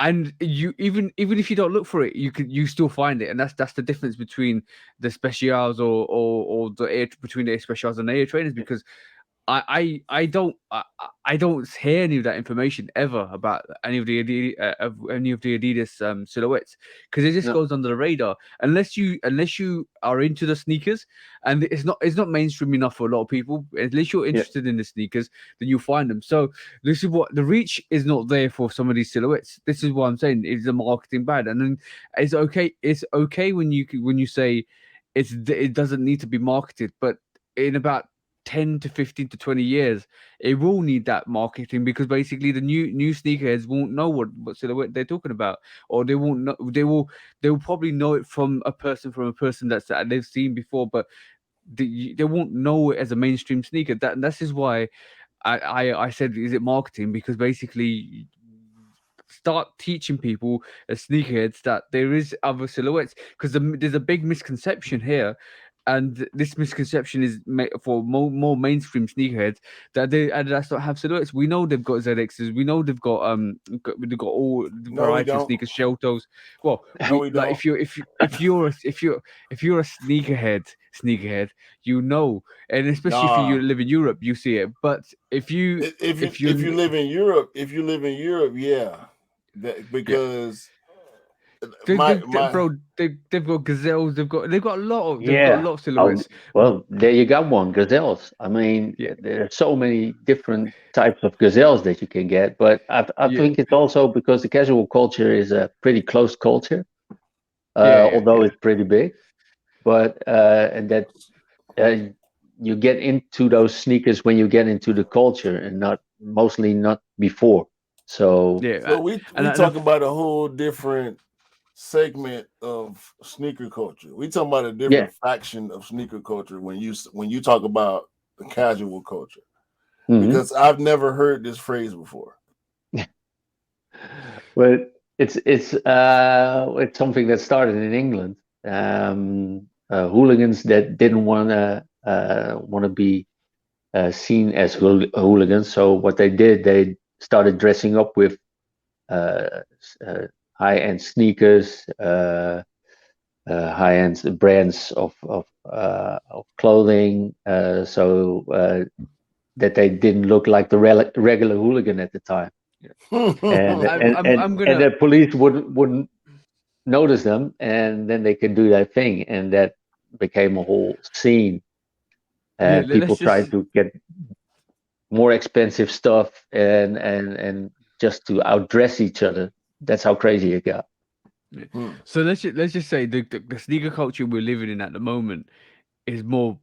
And you even if you don't look for it, you still find it. And that's the difference between the specials or the air between the air specials and air trainers because I don't hear any of that information ever about any of the Adidas silhouettes, because it just No. goes under the radar unless you are into the sneakers, and it's not mainstream enough for a lot of people. Unless you're Yeah. interested in the sneakers, then you'll find them. So this is what the reach is not there for some of these silhouettes. This is what I'm saying. Is the marketing bad? And then it's okay. It's okay when you say it doesn't need to be marketed, but in about 10 to 15 to 20 years it will need that marketing, because basically the new sneakerheads won't know what silhouette they're talking about, or they won't know, they will probably know it from a person that they've seen before, but they won't know it as a mainstream sneaker. That's is why I said, is it marketing? Because basically start teaching people as sneakerheads that there is other silhouettes, because there's a big misconception here, and this misconception is for more mainstream sneakerheads, that they Adidas don't have silhouettes. We know they've got ZXs. We know they've got all the No, we variety of don't. sneakers, shell toes. Well, No, we we like don't. if you're a sneakerhead, you know, and especially if you Nah. live in Europe, you see it. But If you live in Europe, yeah, that yeah. because my Bro, they've got gazelles. They've got a Yeah. lot of Oh, silhouettes. well, there you got one, gazelles. I mean, Yeah, there are so many different types of gazelles that you can get, but I yeah, think it's also because the casual culture is a pretty closed culture, although yeah. it's pretty big. But and that uh, you get into those sneakers when you get into the culture, and not mostly not before. So Yeah, so we and talk about a whole different segment of sneaker culture. We talk about a yeah. different faction of sneaker culture when you talk about the casual culture, Hmm. because I've never heard this phrase before. But it's something that started in England. Hooligans that didn't want to be seen as hooligans. So what they did, they started dressing up with high-end sneakers, high-end brands of clothing, so that they didn't look like the regular hooligan at the time, and I'm and I'm and I'm and gonna the police wouldn't notice them, and then they could do their thing, and that became a whole scene. yeah. People Let's tried just to get more expensive stuff and just to outdress each other. That's how crazy it got. yeah. Hmm. So let's just say the sneaker culture we're living in at the moment is more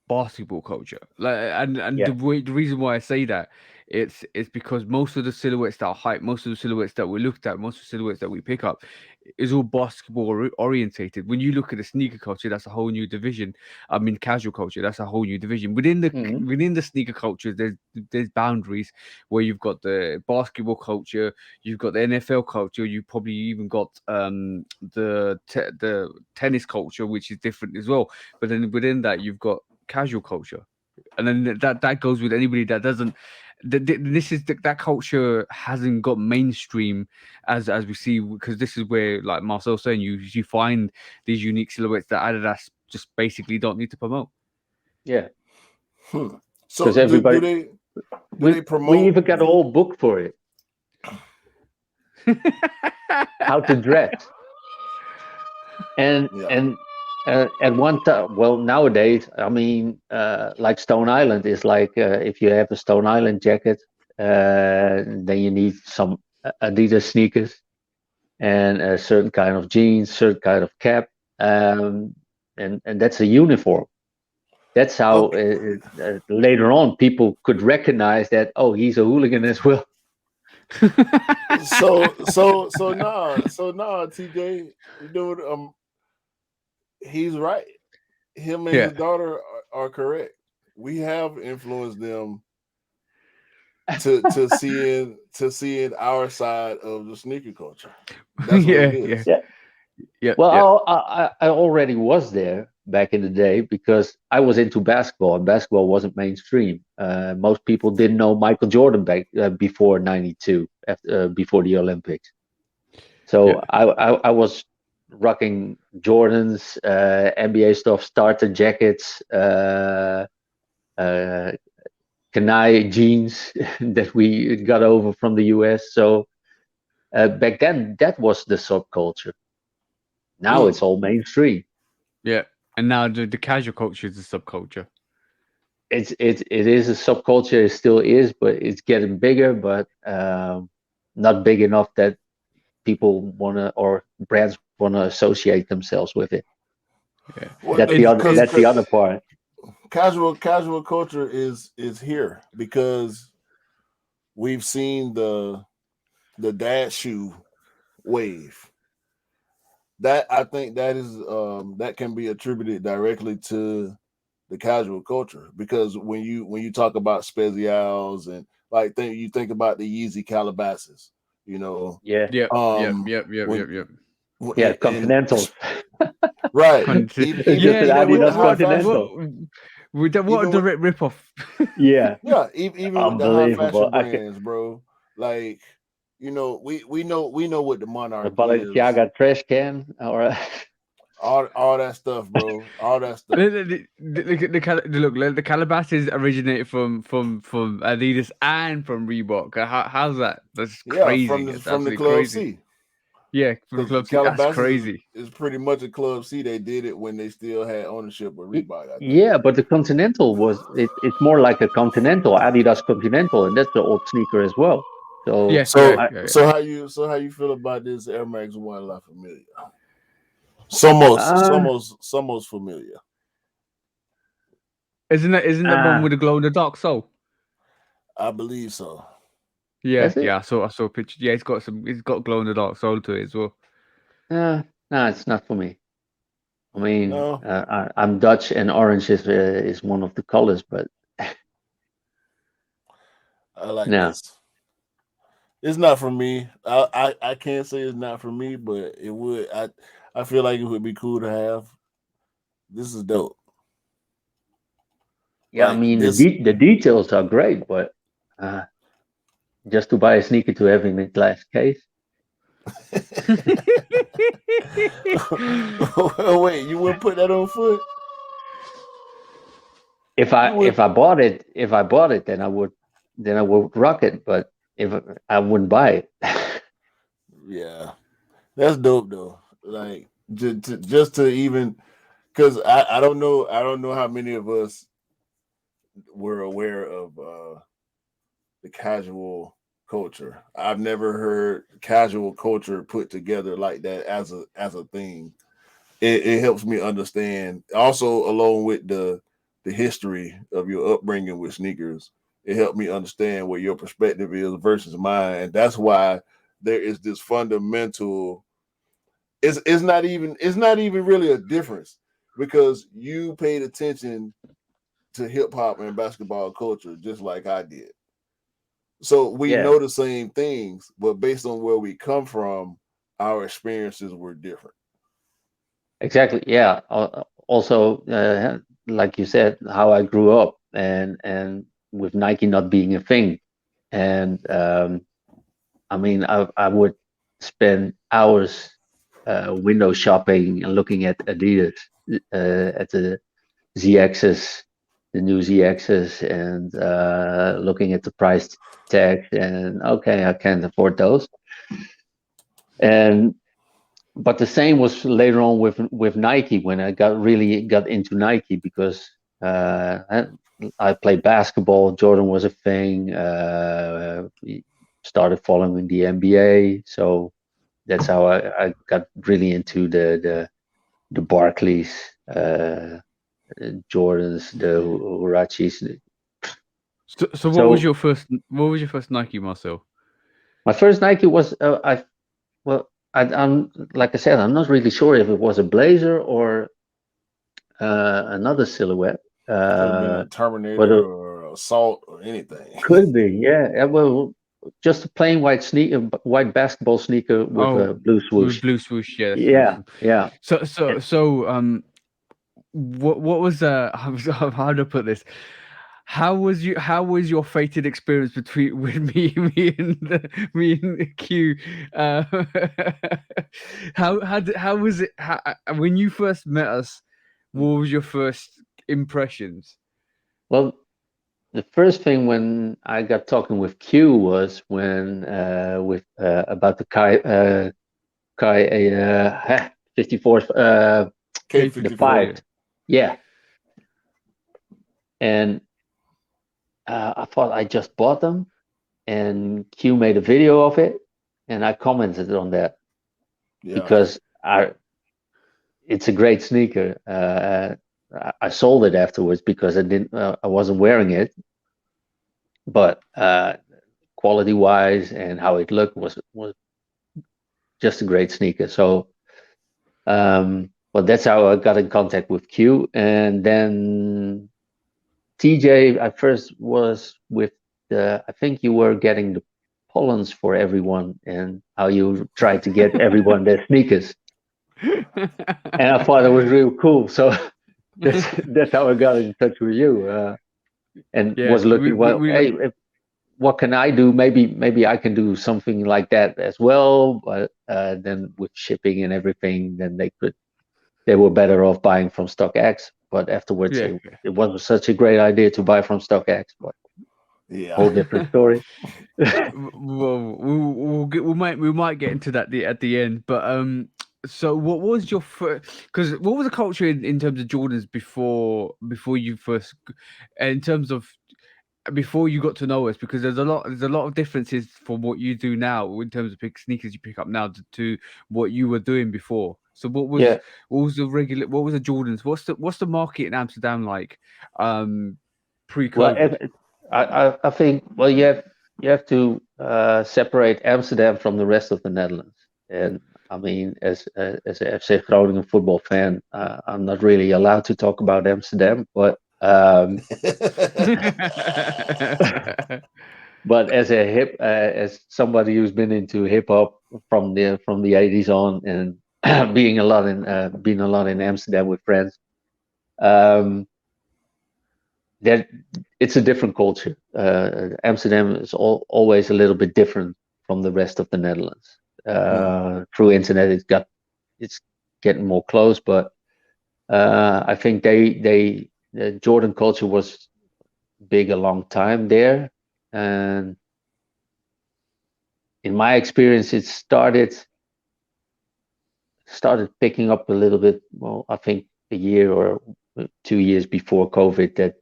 basketball culture. Like, and Yeah. the reason why I say that, it's because most of the silhouettes that are hype, most of the silhouettes that we looked at, most of the silhouettes that we pick up is all basketball orientated. When you look at the sneaker culture, that's a whole new division. I mean, casual culture, that's a whole new division. Hmm. Within the sneaker culture, there's boundaries where you've got the basketball culture, you've got the NFL culture, you probably even got the tennis culture, which is different as well. But then within that, you've got casual culture, and then that goes with anybody that doesn't. This is that culture hasn't got mainstream as we see, because this is where, like Marcel's saying, you find these unique silhouettes that Adidas just basically don't need to promote. Yeah. Hmm. Because So everybody, do they we promote? even got a whole book for it, how to dress. and Yeah. and at one time, well, nowadays, I mean, like Stone Island is like, if you have a Stone Island jacket, then you need some Adidas sneakers and a certain kind of jeans, certain kind of cap, um, and that's a uniform. That's how Okay. later on people could recognize that, oh, he's a hooligan as well. So TJ, you know what? He's right. Him and Yeah. his daughter are correct. We have influenced them to seeing our side of the sneaker culture. That's what it Yeah, yeah, is. Yeah. yeah, yeah. Well, I already was there back in the day because I was into basketball, and basketball wasn't mainstream. Most people didn't know Michael Jordan back before '92, before the Olympics. Yeah. So I was rocking Jordans, NBA stuff, starter jackets, uh, Kanai jeans that we got over from the US. So back then, that was the subculture. Now it's all mainstream. Yeah, and now the casual culture is a subculture. It is a subculture. It still is, but it's getting bigger. But not big enough that people wanna or brands wanna associate themselves with it. Yeah, Well, That's the other part. casual culture is here because we've seen the dad shoe wave. That I think that is that can be attributed directly to the casual culture because when you talk about specials and like you think about the Yeezy Calabasas, you know, Yeah, yep, yep, um yep, yep, when yep, yep. yeah, and Continentals. right, Just Yeah, an even with the Adidas high Continental. fashion, what a even with direct rip off. Yeah, yeah, even with the high unbelievable. fashion brands, bro. Like, we know what the The Monarch is, Balenciaga trash can, or all that stuff, bro. All that stuff. The Calabasas originated from Adidas and from Reebok. How's that? That's Yeah, crazy. That's from the absolutely Club crazy. C. Yeah, from Because Club C. That's Calabasas crazy. is pretty much a Club C. They did it when they still had ownership of Reebok, I think. yeah, but the Continental it's more like a Continental, Adidas Continental, and that's the old sneaker as well. So Yeah, yeah, I yeah, yeah. So how you feel about this Air Max One La Familia? Somos familiar. Isn't that one uh, with the glow in the dark soul? I believe so. Yeah, that's it. yeah. I saw a picture. Yeah, it's got glow in the dark soul to it as well. No, it's not for me. I mean, No, I'm Dutch, and orange is one of the colors, but I like no. this. It's not for me. I can't say it's not for me, but it would. I feel like it would be cool to have. This is dope. Yeah, I Like mean this. the details are great, but uh, just to buy a sneaker to have in a glass case. Wait, you wouldn't put that on foot? You would? If I bought it, then I would rock it. But if I wouldn't buy it. Yeah, that's dope though. Like just to even because I don't know how many of us were aware of the casual culture. I've never heard casual culture put together like that as a thing. It helps me understand. Also, along with the history of your upbringing with sneakers, it helped me understand what your perspective is versus mine. And that's why there is this fundamental. It's not even really a difference because you paid attention to hip hop and basketball culture just like I did. So we Yeah, know the same things, but based on where we come from, our experiences were different. exactly. Yeah. Also, like you said, how I grew up, and with Nike not being a thing, and I mean, I would spend hours window shopping and looking at Adidas, at the ZXs, the new ZXs, and looking at the price tag, and okay, I can't afford those. And but the same was later on with Nike when I got into Nike because I played basketball. Jordan was a thing. We started following the NBA, so that's how I got really into the Barclays, Jordans, the Huaraches. So So what was your first Nike, Marcel? my first Nike was well I'm like I said, I'm not really sure if it was a blazer or another silhouette. Could have been Uh, a but Terminator or Assault or anything. could be, yeah. Well, just a plain white sneaker, white basketball sneaker with Oh, a blue with swoosh. blue swoosh. Yeah, that's Yeah, awesome. yeah. So what was how to put this? How was your fated experience between with me and Q? Uh, how was it? When you first met us, what was your first impressions? Well, the first thing when I got talking with Q was when with about the Kai 54 the K54. five, yeah, and I thought I just bought them, and Q made a video of it, and I commented on that Yeah. because it's a great sneaker. I sold it afterwards because I wasn't wearing it, but quality wise and how it looked was just a great sneaker. So, well, that's how I got in contact with Q, and then TJ. I first was with I think you were getting the pollens for everyone, and how you tried to get everyone their sneakers, and I thought it was real cool. So that's how I got in touch with you, and Yeah, was looking, well, we hey, what can I do? Maybe I can do something like that as well. But then with shipping and everything, then they were better off buying from StockX. But afterwards, yeah. it wasn't such a great idea to buy from StockX. But Yeah. whole different story. Well, we might get into that at the end, but so what was your first? Because what was the culture in terms of Jordans before you first, in terms of before you got to know us? Because there's a lot of differences from what you do now in terms of sneakers you pick up now to what you were doing before. So Yeah. what was the regular, what was the Jordans? What's the market in Amsterdam like, um, Well, pre-COVID? I think, well, you have to separate Amsterdam from the rest of the Netherlands. And I mean, as a FC Groningen football fan, I'm not really allowed to talk about Amsterdam, but but as a as somebody who's been into hip hop from the 80s on, and being a lot in Amsterdam with friends, um, that it's a different culture. Amsterdam is always a little bit different from the rest of the Netherlands. Mm. Through internet, it's getting more close, but I think the Jordan culture was big a long time there, and in my experience, it started picking up a little bit. Well, I think a year or 2 years before COVID, that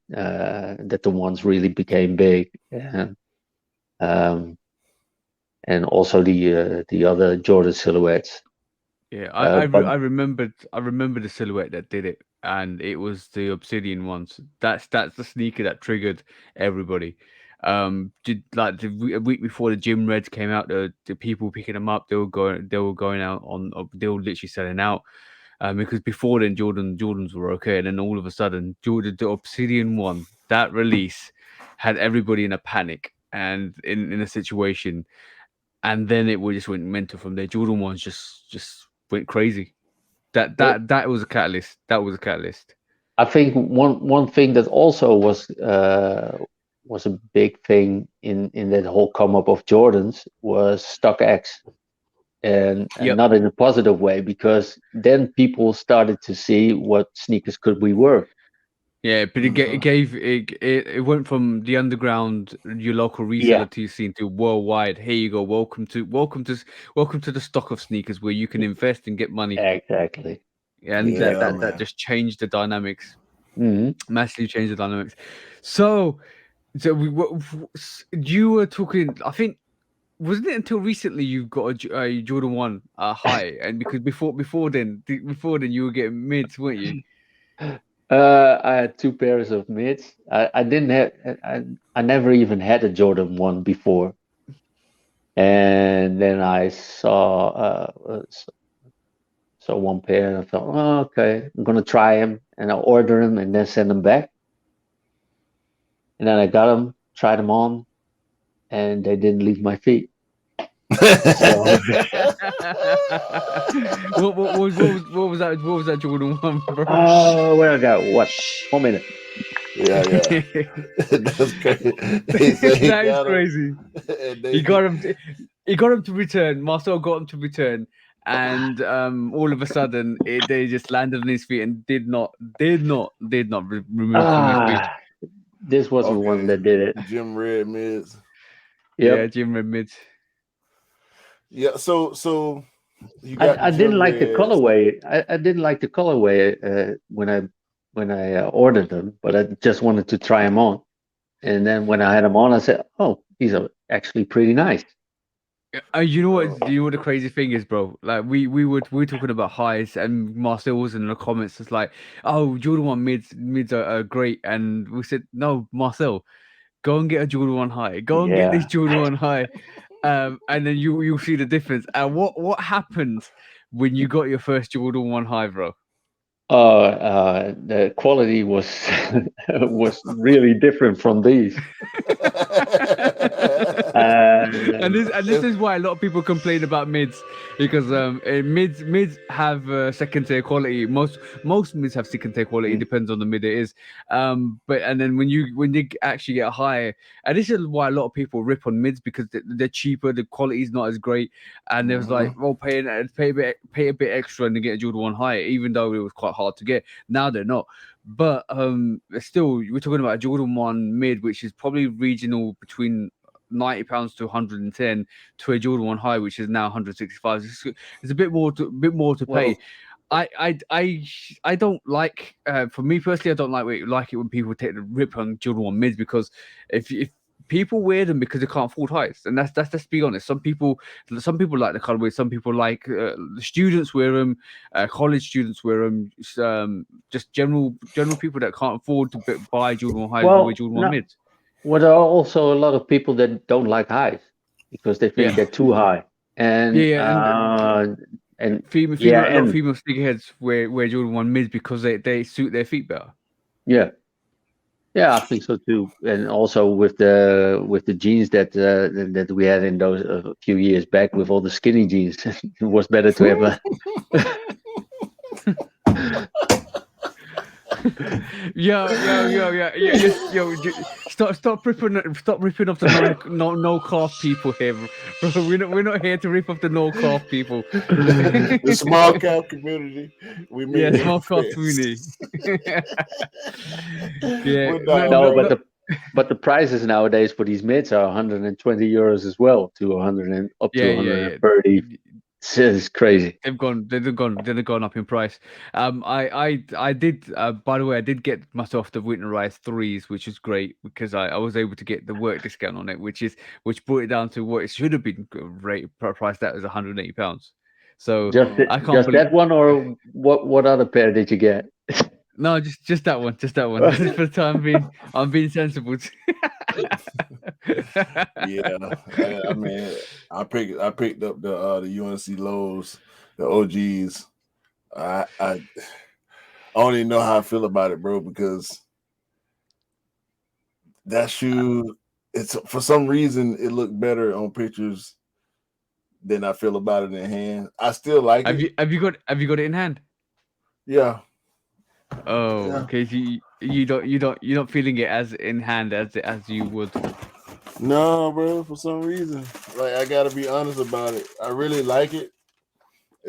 the ones really became big, um, and also the other Jordan silhouettes. Yeah, But I remembered the silhouette that did it, and it was the Obsidian ones. That's the sneaker that triggered everybody. Did like a week before the Gym Reds came out, the people picking them up, they were going out on, they were literally selling out. Because before then Jordans were okay, and then all of a sudden the Obsidian one, that release had everybody in a panic and in a situation, and then it just went mental from there. Jordan ones just went crazy. That was a catalyst. That was a catalyst. I think one thing that also was a big thing in that whole come up of Jordans was StockX, and Yep. not in a positive way, because then people started to see what sneakers could be worth. Yeah, but it Mhm. gave it went from the underground, your local Yeah, reseller scene to worldwide. Here you go. Welcome to the stock of sneakers where you can invest and get money. exactly. And Yeah, that man. just changed the dynamics. Hmm. Massively changed the dynamics. So you were talking. I think wasn't it until recently you got a Jordan One high, and because before then you were getting mids, weren't you? I had two pairs of mids. I didn't have. I never even had a Jordan 1 before, and then I saw one pair, and I thought, oh, okay, I'm gonna try them, and I order them, and then send them back. And then I got them, tried them on, and they didn't leave my feet. So, What was that? What was that Jordan One, bro? oh, where I got what? 1 minute. Yeah, yeah. That's crazy. He said he That is got him, crazy. and He they got him. He got him to return. Marcel got him to return, and all of a sudden, they just landed on his feet and did not remove from his feet. Ah, This was the one Okay, that did it. Jim Red mids. Yeah, Yep. Jim Red mids. Yeah, so you got the I didn't Jim like the Reds. colorway. I didn't like the colorway when I ordered them, but I just wanted to try them on. And then when I had them on, I said, "Oh, these are actually pretty nice." You know what? Oh, You know what the crazy thing is, bro? Like we were talking about highs, and Marcel was in the comments. It's like, oh, Jordan One mids are great, and we said, no, Marcel, go and get a Jordan One high. Go and get this Yeah. Jordan One high, and then you'll see the difference. And what happened when you got your first Jordan One high, bro? The quality was was really different from these. And this is why a lot of people complain about mids, because mids have second tier quality. Most mids have second tier quality. Mm, Depends on the mid it is. But and then when you actually get higher, and this is why a lot of people rip on mids, because they're cheaper, the quality is not as great, and there's like, Mhm. well, pay a bit extra and to get a Jordan One higher, even though it was quite hard to get. Now they're not. But still, we're talking about a Jordan One mid, which is probably regional between £90 to 110, to a Jordan One high, which is now 165. It's a bit more to pay. well, I don't like, for me personally, I don't like it when people take the rip on Jordan One mids, because if people wear them because they can't afford highs, and that's let's be honest. Some people like the colorway. Some people like, the students wear them. College students wear them. Just general people that can't afford to buy Jordan One highs will wear well, Jordan One no. mids. Well, there are also a lot of people that don't like highs because they think Yeah, they're too high, yeah, and yeah, yeah, a lot of and female sneakerheads wear Jordan One mids because they suit their feet better. yeah, yeah, I think so too. And also with the jeans that we had in those a few years back with all the skinny jeans, it was better to have a Yeah. Yes, stop ripping off the no calf people here, bro. We're not here to rip off the no calf people. The small cap community, we Yeah, mean no small calf offense. community. Yeah, But no, nah, no, no, bro. no. but the prices nowadays for these mids are 120 euros as well, to 100 and up to Yeah. 130. It's crazy. They've gone up in price. I did. By the way, I did get myself the winterized threes, which is great, because I was able to get the work discount on it, which brought it down to what it should have been priced at, as £180. So I can't Just believe. that one, or what other pair did you get? No, just that one, just that one. For the time being, I'm being sensible. Yeah, I mean, I picked up the UNC lows, the OGs. I don't even know how I feel about it, bro, because that shoe, it's for some reason it looked better on pictures than I feel about it in hand. I still like Have it. you got it in hand? Yeah, Oh, yeah. okay. So you're not feeling it as in hand as you would. No, bro, for some reason, like I gotta be honest about it. I really like it.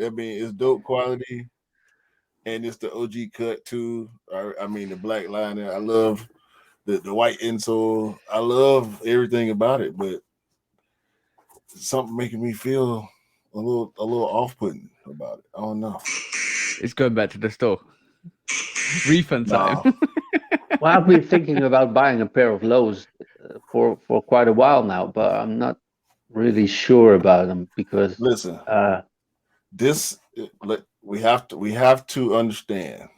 I mean, it's dope quality, and it's the OG cut too. I mean, the black liner. I love the white insole. I love everything about it, but something making me feel a little off putting about it. I don't know. It's going back to the store. Refund time. No, Well, I've been thinking about buying a pair of lows for quite a while now, but I'm not really sure about them because listen. uh, This we have to understand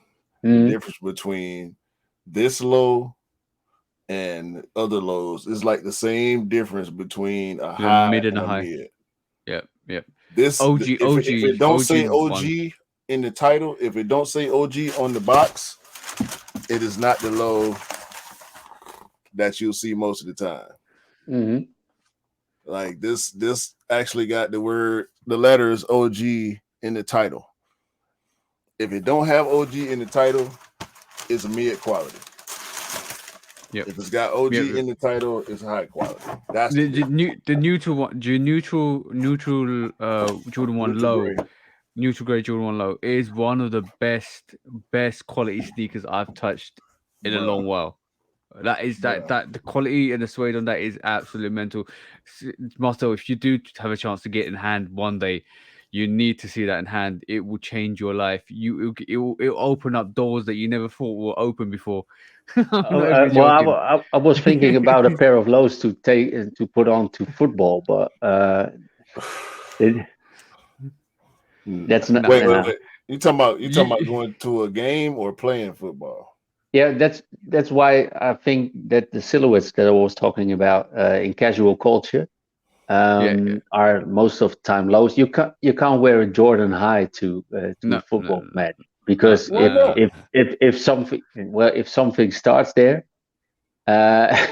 the mm, difference between this low and other lows. It's like the same difference between a The high mid and and a a high. mid. Yep. This OG, if it OG, don't OG say one. OG in the title, if it don't say OG on the box, it is not the low that you'll see most of the time. mhm. Like this actually got the letters OG in the title. If it don't have OG in the title, it's a mid quality. Yep. If it's got OG Yep. in the title, it's high quality. That's the The neutral one, the neutral Jordan One neutral low, gray. neutral grade Jordan One low is one of the best quality sneakers I've touched in a Bruh. long while. That is Yeah. that the quality and the suede on that is absolutely mental. Marcel, if you do have a chance to get in hand one day, you need to see that in hand. It will change your life. It'll open up doors that you never thought were open before. I'm not even Well, joking. I was thinking about a pair of lows to take to put on to football, but it, that's not. Wait, wait, No, wait. You talking about you, going to a game or playing football? Yeah, that's why I think that the silhouettes that I was talking about in casual culture yeah, yeah. are most of the time lows. You can't wear a Jordan high to a No, no, football no, match no, because Why if no. not? if if if something if something starts there, uh,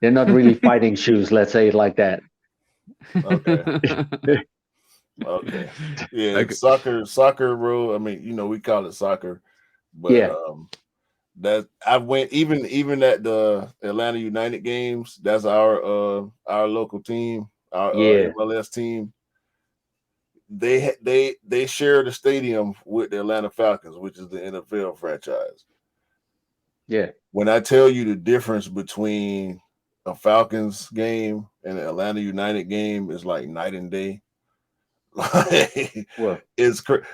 they're not really fighting shoes. Let's say it like that. Okay, okay. Yeah, Okay. soccer rule. I mean, we call it soccer, but Yeah, that I went even at the Atlanta United games. That's our local team, our yeah, MLS team. They share the stadium with the Atlanta Falcons, which is the NFL franchise. yeah, When I tell you the difference between a Falcons game and an Atlanta United game is like night and day. Like, well,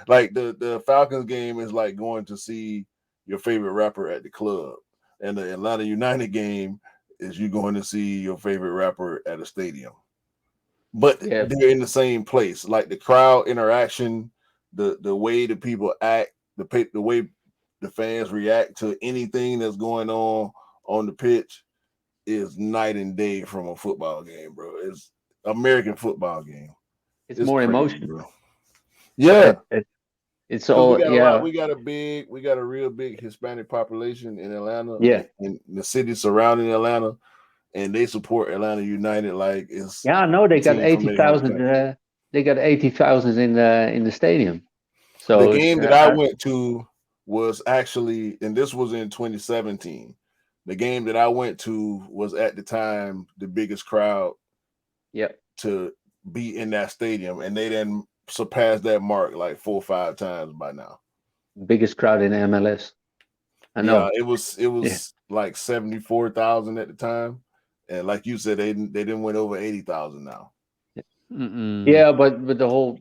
like the Falcons game is like going to see your favorite rapper at the club, and the Atlanta United game is you going to see your favorite rapper at a stadium. But yeah, they're in the same place. Like the crowd interaction, the way the people act, the way the fans react to anything that's going on the pitch is night and day from a football game, bro. It's American football game. it's It's more crazy, emotion. bro. Yeah, It's because we all got a lot. yeah, We got a real big Hispanic population in Atlanta yeah. and the cities surrounding Atlanta, and they support Atlanta United like it's Yeah, I know a team from their home country. They got 80,000 in the stadium. The So game that I went to was actually, and this was in 2017. The game that I went to was at the time the biggest crowd yeah, to be in that stadium, and they didn't surpass that mark like 4 or 5 times by now. biggest crowd in MLS. I Yeah, know. it Yeah. was like 74,000 at the time, and like you said, they didn't win over 80,000 now. Mm-mm. Yeah, but the whole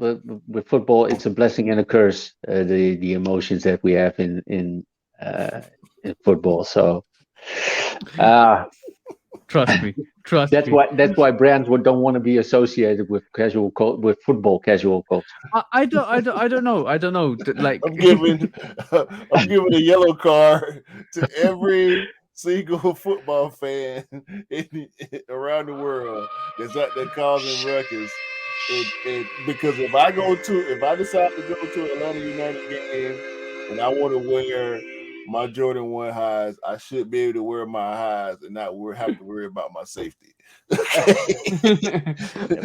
with football, it's a blessing and a curse. The emotions that we have uh, in football. So uh, Trust me. Trust that's me. why brands don't want to be associated with with football casual culture. I don't know. I don't know. Like, I'm giving I'm giving a yellow card to every single football fan around the world that's out there causing ruckus. Because if I decide to go to an Atlanta United game and I want to wear my Jordan 1 highs, I should be able to wear my highs and not have to worry about my safety.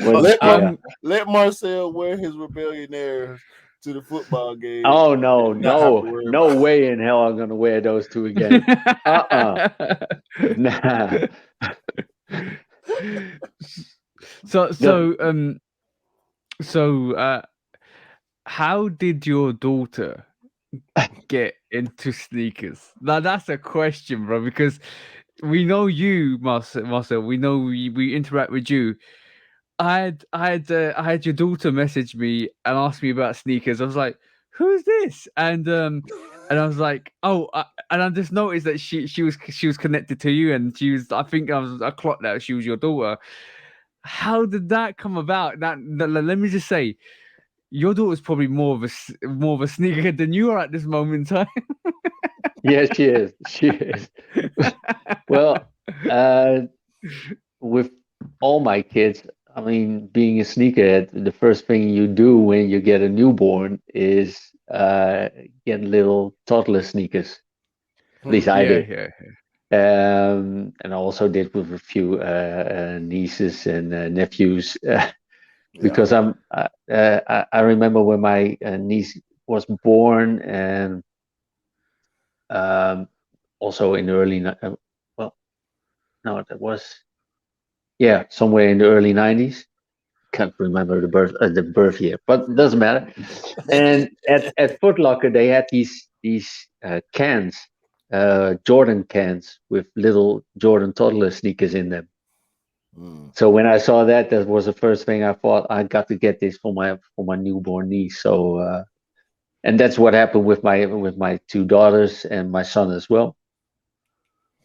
Well, let Mar- yeah. um, let Marcel wear his rebellionaires to the football game Oh no, and not have to no, worry no about. way in hell I'm gonna wear those two again. Uh-uh. Nah. so The, so um so how did your daughter get into sneakers? Now that's a question, bro, because we know you, Marcel. We know we interact with you. I had your daughter message me and ask me about sneakers. I was like, "Who's this?" And I was like, "Oh," and I just noticed that she was connected to you, and she was. I think I clocked that she was your daughter. How did that come about? Let me just say, your daughter's probably more of a sneaker than you are at this moment in time. yeah, she is. She is. Well, uh, with all my kids, I mean, being a sneakerhead, the first thing you do when you get a newborn is get little toddler sneakers. At least I Yeah, did. yeah. And I also did with a few nieces and nephews Yeah, because I remember when my niece was born and um, also in the well, no, that was yeah, somewhere in the early 90s. Can't remember the birth year, but it doesn't matter. And at Foot Locker they had these cans Jordan cans with little Jordan toddler sneakers in them. Mm. So when I saw that, that was the first thing I thought I got to get this for my newborn niece. So and that's what happened with my two daughters and my son as well.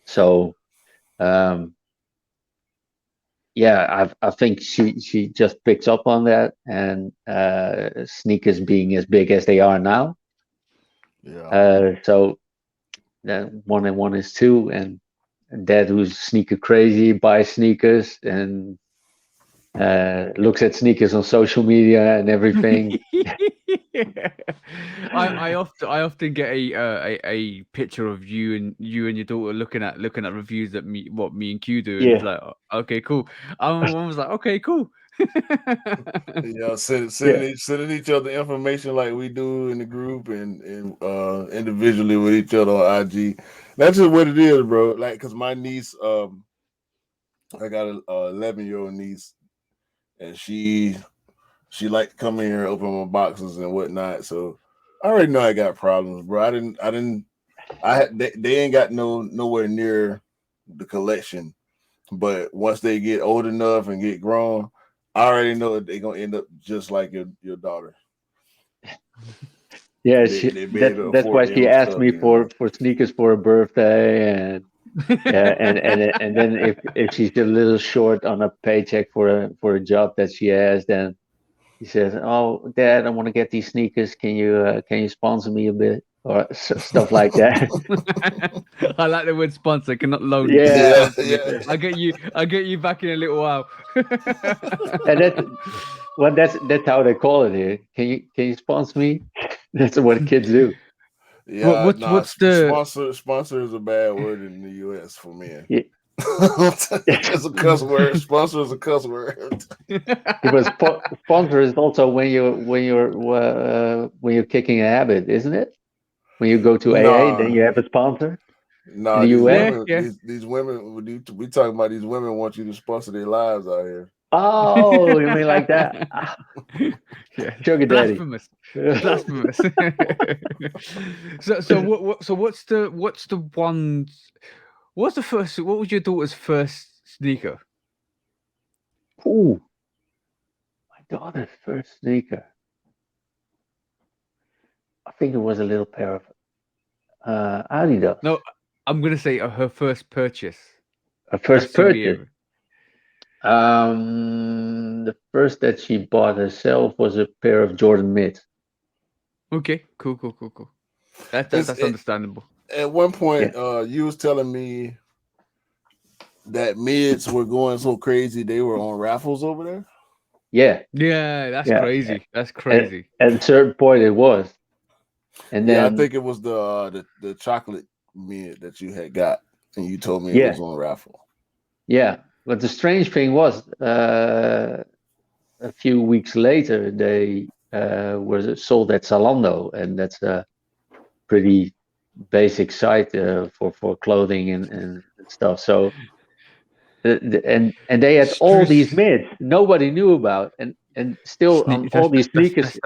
So um, yeah, I think she just picks up on that, and sneakers being as big as they are now. Yeah. So that one and one is two, and dad who's sneaker crazy buys sneakers and looks at sneakers on social media and everything. I often get a picture of you and your daughter looking at reviews that me and Q do, and it's Yeah, like, okay, cool. I was like, okay, cool. Yeah, yeah, sending each other information like we do in the group and individually with each other on IG. That's just what it is, bro. Like, because my niece, I got a 11-year-old niece, and she like to come in here and open my boxes and whatnot. So I already know I got problems, bro. They ain't got nowhere near the collection. But once they get old enough and get grown, I already know that they're gonna end up just like your daughter. yeah. They be able to That's why afford their she own asked stuff, me you know. for sneakers for her birthday, and yeah, and then if she's a little short on a paycheck for a job that she has, then he says, "Oh, Dad, I want to get these sneakers. Can you sponsor me a bit or stuff like that?" I like the word sponsor. Cannot loan. You can Yeah, Yeah, sponsor me. yeah. I'll get you back in a little while. and that's how they call it here. Can you sponsor me? That's what kids do. what, Yeah, what's nah, what's the sponsor is a bad word in the US for men. Yeah. It's a cuss word. Sponsor is a cuss word. Because sponsor is also when you're kicking a habit, isn't it? When you go to AA, then Nah, you have a sponsor in nah, the these US. yeah, women, yeah. these women, we talking about these women want you to sponsor their lives out here. Oh, you mean like that? Ah, Yeah, sugar daddy. blasphemous, blasphemous. What was your daughter's first sneaker? Ooh, my daughter's first sneaker. I think it was a little pair of Adidas. No, I'm gonna say her first purchase. Her Has first to be purchase. The first that she bought herself was a pair of Jordan mids. okay. Cool. It's That's understandable. at one Yeah, point, you was telling me that mids were going so crazy they were on raffles over there. yeah, Yeah, that's yeah. crazy. That's At, crazy. at a certain point, it was, and Yeah, I then think it was the chocolate mid that you had got, and you told me it yeah, was on raffle. yeah. But the strange thing was, a few weeks later, they were sold at Zalando, and that's a pretty basic site for clothing and stuff. So and they had all these Stress. myths nobody knew about, and still on Sneak. all these sneakers.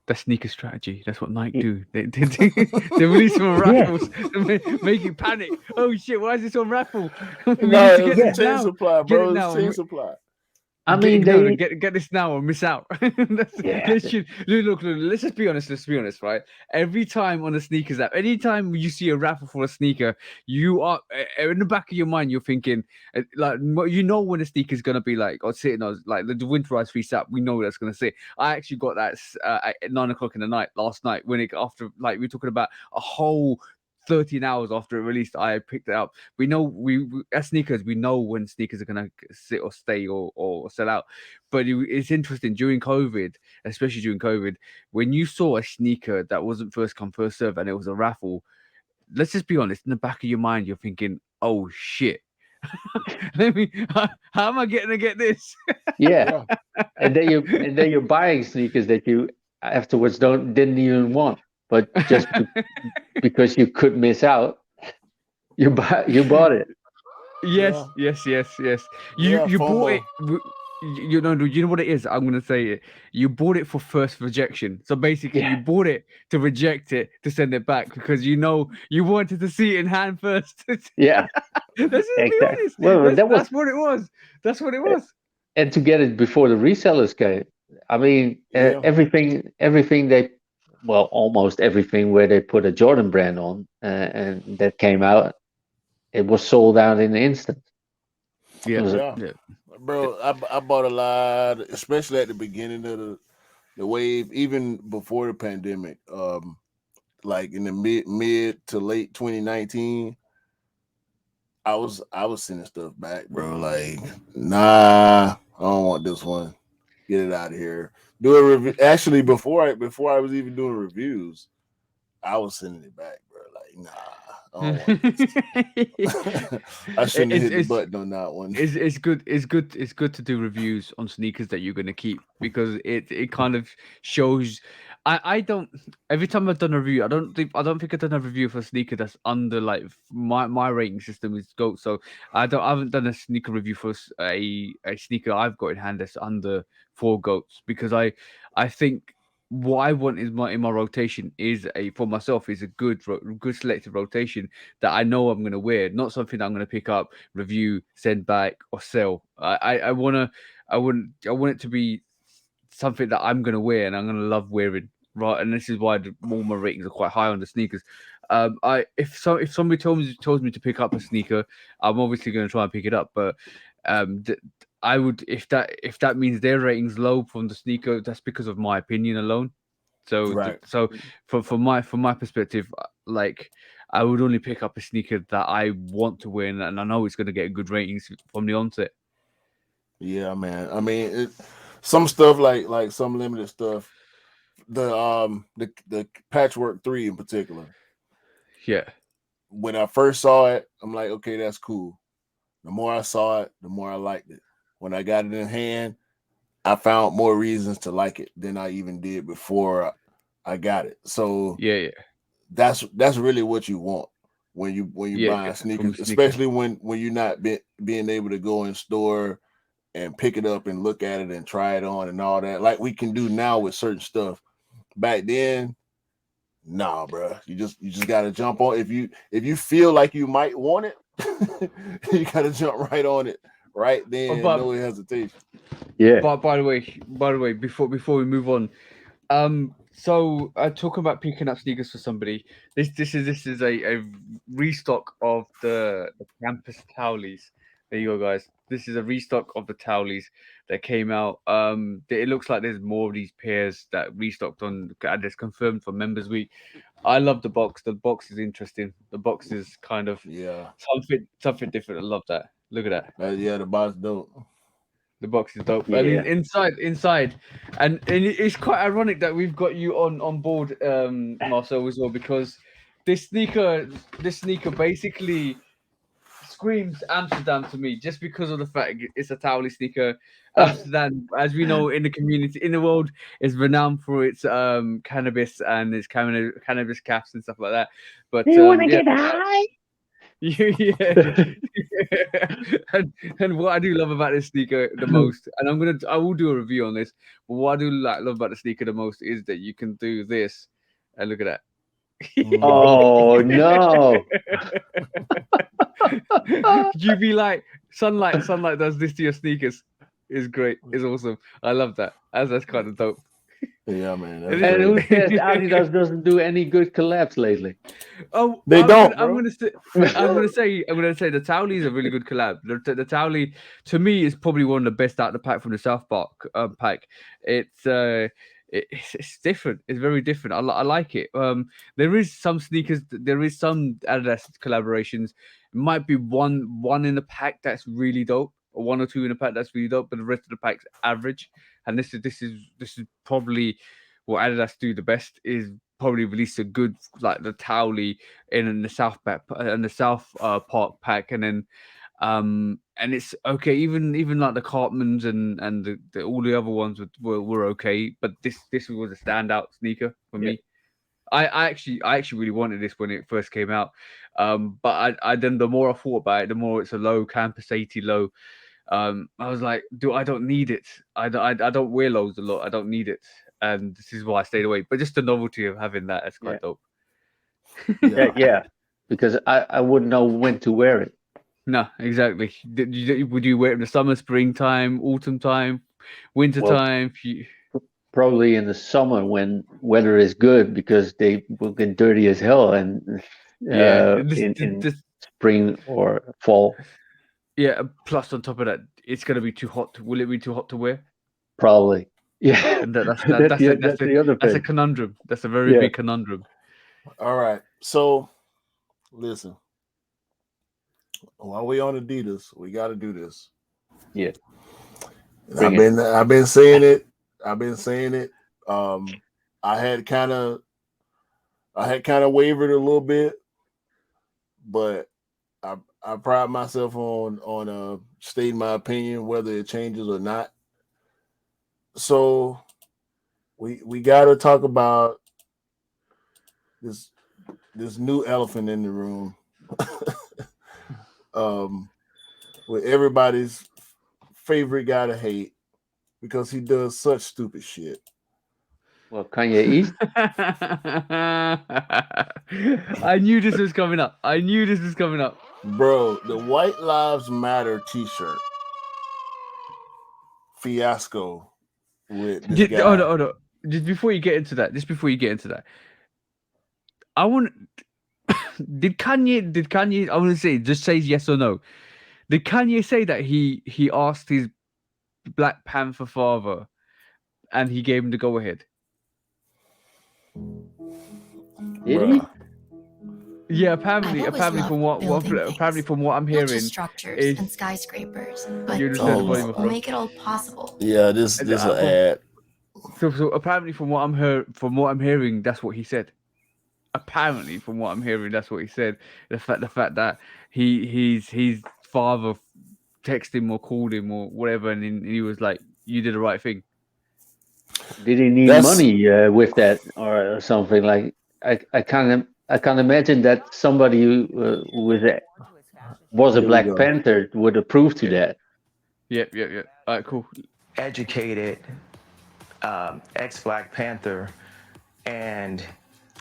That's sneaker strategy. That's what Nike do. They release them on Yeah, raffles and make you panic. Oh shit! Why is this on raffle? We No, need to it get was a this yeah. chain now. supply, Get it bro. It was now. chain supply. I mean they Get this now or miss out. yeah Look, let's just be honest. Let's be honest, right? Every time on a sneakers app, anytime you see a raffle for a sneaker, you are in the back of your mind, you're thinking like you know when a sneaker's gonna be like or sitting on like the winterized free app. We know that's gonna sit. I actually got that at 9 o'clock in the night last night when it after like we were talking about a whole 13 hours after it released. I picked it up. We know we as sneakers, we know when sneakers are gonna sit or stay or sell out. But it's interesting during COVID, especially during COVID, when you saw a sneaker that wasn't first come first serve and it was a raffle. Let's just be honest. In the back of your mind, you're thinking, "Oh shit, let me. How am I getting to get this?" yeah Yeah, and then you're buying sneakers that you afterwards didn't even want, but just because you could miss out, you bought it. Yes, yeah, yes. You yeah. you bought it. FOMO. you know what it is. I'm gonna say it. You bought it for first rejection. So basically, you Yeah, bought it to reject it to send it back because you know you wanted to see it in hand first. Let's yeah, just be exactly. honest. Well, that was That's what it was. That's what it uh, was. and to get it before the resellers came. I mean, Yeah, everything they, well, almost everything where they put a Jordan brand on, and that came out, it was sold out in an instant. It Yeah, was, yeah, yeah, bro. I bought a lot, especially at the beginning of the wave, even before the pandemic. Like in the mid to late 2019, I was sending stuff back, bro. Like, nah, I don't want this one. Get it out of here. Do a review. Actually, before I was even doing reviews, I was sending it back, bro. Like, nah, I don't want this. I shouldn't have hit the it's button on that one. it's good. It's good to do reviews on sneakers that you're gonna keep because it kind of shows. I don't. Every time I've done a review, I don't think I've done a review for a sneaker that's under like my rating system is GOAT. So I haven't done a sneaker review for a sneaker I've got in hand that's under four GOATs because I think what I want is my in my rotation is a for myself is a good selective rotation that I know I'm gonna wear, not something that I'm gonna pick up, review, send back, or sell. I want it to be something that I'm gonna wear and I'm gonna love wearing. Right, and this is why all my ratings are quite high on the sneakers. I if somebody tells me to pick up a sneaker, I'm obviously gonna try and pick it up. But I would if that means their ratings low from the sneaker, that's because of my opinion alone. So Right. from my perspective, like I would only pick up a sneaker that I want to win, and I know it's going to get good ratings from the onset. Yeah, man. I mean, some stuff like some limited stuff. The patchwork 3 in particular. Yeah, When I first saw it, I'm like, okay, that's cool. The more I saw it, the more I liked it. When I got it in hand, I found more reasons to like it than I even did before I got it. So yeah, yeah, that's really what you want when you yeah, buying yeah. From sneakers, a sneaker. especially when you're not being able to go in store and pick it up and look at it and try it on and all that, like we can do now with certain stuff. Back then, nah, bro. You just gotta jump on. If you feel like you might want it, you gotta jump right on it right Oh, then, no hesitation. yeah. by the way, before we move on, so talking about picking up sneakers for somebody. This is a restock of the campus towelies. There you go, guys. This is a restock of the towelies that came out. It looks like there's more of these pairs that restocked on and it's confirmed for Members Week. I love the box. The box is interesting. The box is kind of Yeah, something different. I love that. Look at that. yeah. The box dope. The box is dope. And Yeah. inside, and it's quite ironic that we've got you on board, Marcel, as well, because this sneaker, this sneaker basically screams Amsterdam to me, just because of the fact it's a Towley sneaker. Amsterdam, as we know in the community, in the world, is renowned for its cannabis and its cannabis caps and stuff like that. Do But you want to yeah, get high? yeah. And what I do love about this sneaker the most, and I will do a review on this, but what I do love about the sneaker the most is that you can do this. And look at Mhm. Oh no. that. UV light, sunlight does this to your sneakers. Is great. It's awesome. I love that. That's kind of dope. Yeah, man, that's And great. who says Adidas doesn't do any good collabs lately? Oh, They don't, bro. I'm gonna say the Towley is a really good collab. The Towley to me is probably one of the best out of the pack from the South Park pack. It's it's different. It's very different. I like it. There is some sneakers. There is some Adidas collaborations. It might be one in the pack that's really dope, or one or two in the pack that's really dope, but the rest of the pack's average. And this is probably what Adidas do the best is probably release a good like the Towley in the South pack and the South Park pack, and it's okay. Even like the Cartmans and all the other ones were okay, but this was a standout sneaker for Yeah. me. I actually really wanted this when it first came out, but I then the more I thought about it, the more it's a low campus 80 low. I was like, I don't need it. I don't wear loads a lot. I don't need it, and this is why I stayed away. But just the novelty of having that's Yeah. quite dope. Yeah, because I wouldn't know when to wear it. No, exactly. Would you wear it in the summer, springtime, autumn time, winter Well, time? probably in the summer when weather is good because they will get dirty as hell, and Yeah, in spring or fall, yeah. Plus, on top of that, it's gonna be too hot. Will it be too hot to wear? probably. Yeah, And that's that's the other that's a thing. conundrum. That's a very Yeah, big conundrum. All right. So listen, while we on Adidas, we got to do this. yeah. And Bring it. I've been saying it. I've been saying it. Um, I had kind of wavered a little bit, but I pride myself on stating my opinion, whether it changes or not. So we got to talk about this new elephant in the room, with everybody's favorite guy to hate because he does such stupid shit. Well, Kanye East. I knew this was coming up. I knew this was coming up. Bro, the White Lives Matter t-shirt fiasco with this guy. Hold on. Just before you get into that, I want. Did Kanye? I want to say, just say yes or no. Did Kanye say that he asked his Black Panther father, and he gave him the go ahead? Did he? Yeah, apparently from apparently from what I'm not hearing, just structures is and skyscrapers, but you just turn the volume things up, will bro. make it all possible. Yeah, this And, an from, ad. so apparently from what I'm hearing, that's what he said. Apparently from what I'm hearing, that's what he said. The fact that his father texted him or called him or whatever, and he was like, "You did the right thing." Did he need That's money with that or something? Like I can't imagine that somebody who was a here we Black go. Panther would approve to that. Yep. All right, cool. Educated ex-Black Panther, and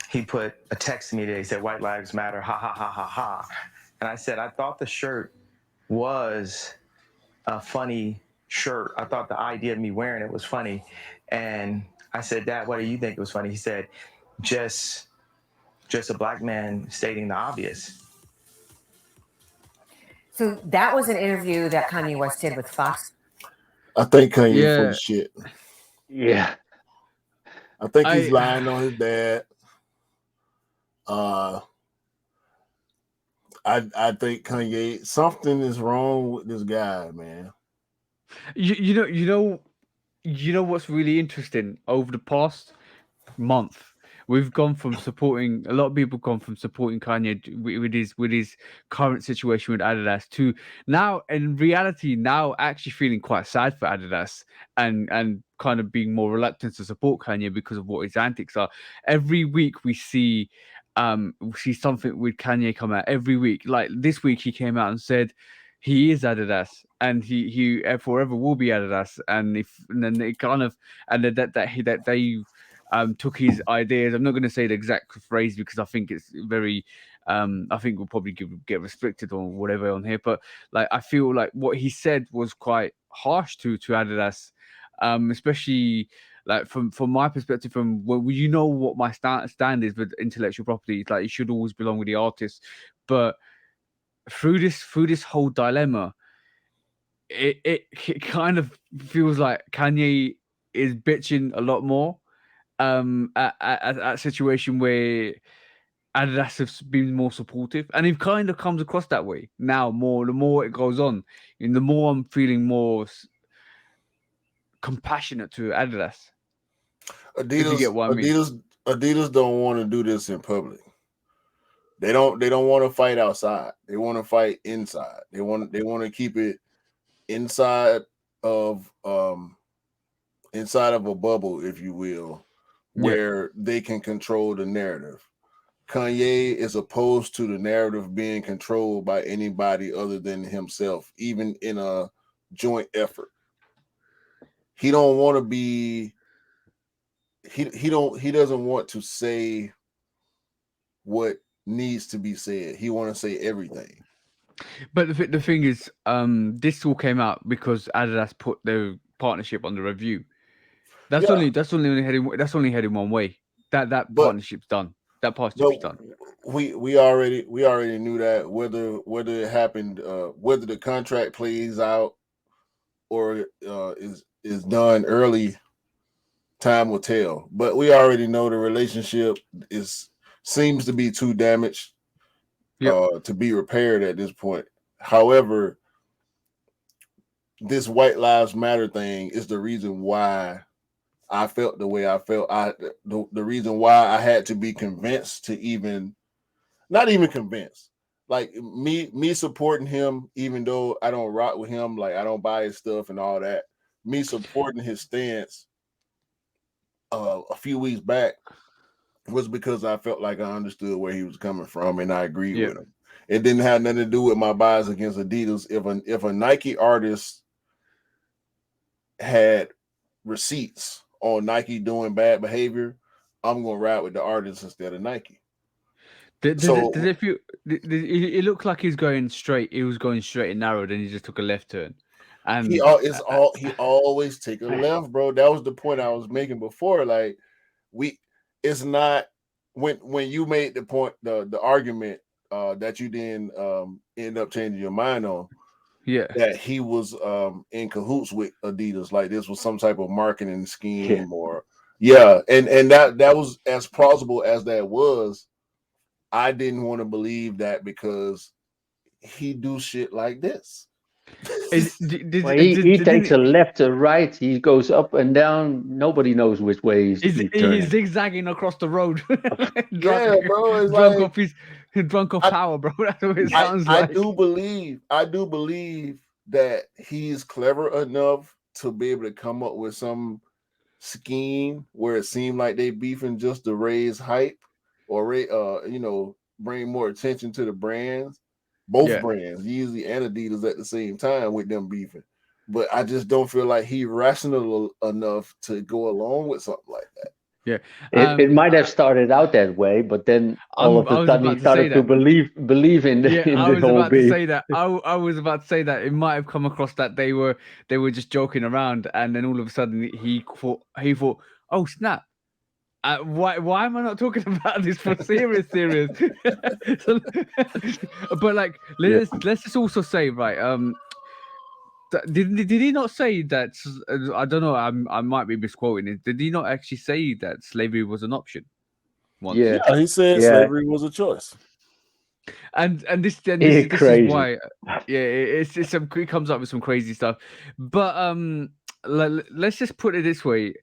he put a text to me that he said, "White Lives Matter, ha ha ha ha ha." And I said, I thought the shirt was a funny shirt. I thought the idea of me wearing it was funny. And I said, "Dad, what do you think it was funny?" He said, just a Black man stating the obvious. So that was an interview that Kanye West did with Fox. I think Kanye full of shit. Yeah. I think he's lying on his dad. I think Kanye, something is wrong with this guy, man. You know what's really interesting? Over the past month, we've gone from supporting a lot of people gone from supporting Kanye with his current situation with Adidas to now, in reality, now actually feeling quite sad for Adidas and kind of being more reluctant to support Kanye because of what his antics are. Every week we see something with Kanye come out every week. Like this week, he came out and said he is Adidas and he forever will be Adidas. And then it kind of and that they took his ideas. I'm not going to say the exact phrase because I think it's very. I think we'll probably get restricted or whatever on here. But like, I feel like what he said was quite harsh to Adidas, especially like from my perspective. From well, you know what my stand is with intellectual property. It's like it should always belong with the artist. But through this whole dilemma, it kind of feels like Kanye is bitching a lot more at situation where Adidas have been more supportive, and it kind of comes across that way now. The more it goes on, and the more I'm feeling more compassionate to Adidas. If you get what I mean. Adidas don't want to do this in public. They don't want to fight outside. They want to fight inside. They want to keep it inside of a bubble, if you will, where they can control the narrative. Kanye is opposed to the narrative being controlled by anybody other than himself, even in a joint effort. He don't want to be. He doesn't want to say what needs to be said. He want to say everything. But the thing is, this all came out because Adidas put their partnership on the review. That's Yeah. that's only heading one way. That But partnership's done. That partnership's done. we already knew that whether it happened, whether the contract plays out or is done early, time will tell. But we already know the relationship seems to be too damaged to be repaired at this point. However, this White Lives Matter thing is the reason why I felt the way I felt. The reason why I had to be convinced to even, not even convinced, like me supporting him, even though I don't rock with him, like I don't buy his stuff and all that. Me supporting his stance a few weeks back was because I felt like I understood where he was coming from and I agreed with him. It didn't have nothing to do with my bias against Adidas. If a Nike artist had receipts on Nike doing bad behavior, I'm gonna ride with the artist instead of Nike. Does it feel? It looked like he was going straight. He was going straight and narrow, then he just took a left turn. And he always take a left, bro. That was the point I was making before. Like it's not when you made the point, the argument that you didn't end up changing your mind on. Yeah, that he was in cahoots with Adidas, like this was some type of marketing scheme or and that was as plausible as that was. I didn't want to believe that because he do shit like this. He takes a left or right. He goes up and down. Nobody knows which way he's turning. He's zigzagging across the road. Yeah, bro. It's drunk off power, bro. That's what it sounds like. I do believe that he's clever enough to be able to come up with some scheme where it seemed like they beefing just to raise hype or bring more attention to the brands, both brands, Yeezy and Adidas at the same time with them beefing. But I just don't feel like he's rational enough to go along with something like that. Yeah, it might have started out that way, but then all of a sudden he started to believe in the I was whole about beef. to say that. I was about to say that it might have come across that they were just joking around, and then all of a sudden he thought, oh snap. Why am I not talking about this for serious? But like, let's just also say, right? Did he not say that? I don't know. I might be misquoting it. Did he not actually say that slavery was an option? Once? Yeah, he said slavery was a choice. And this is why. It comes up with some crazy stuff. But let's just put it this way.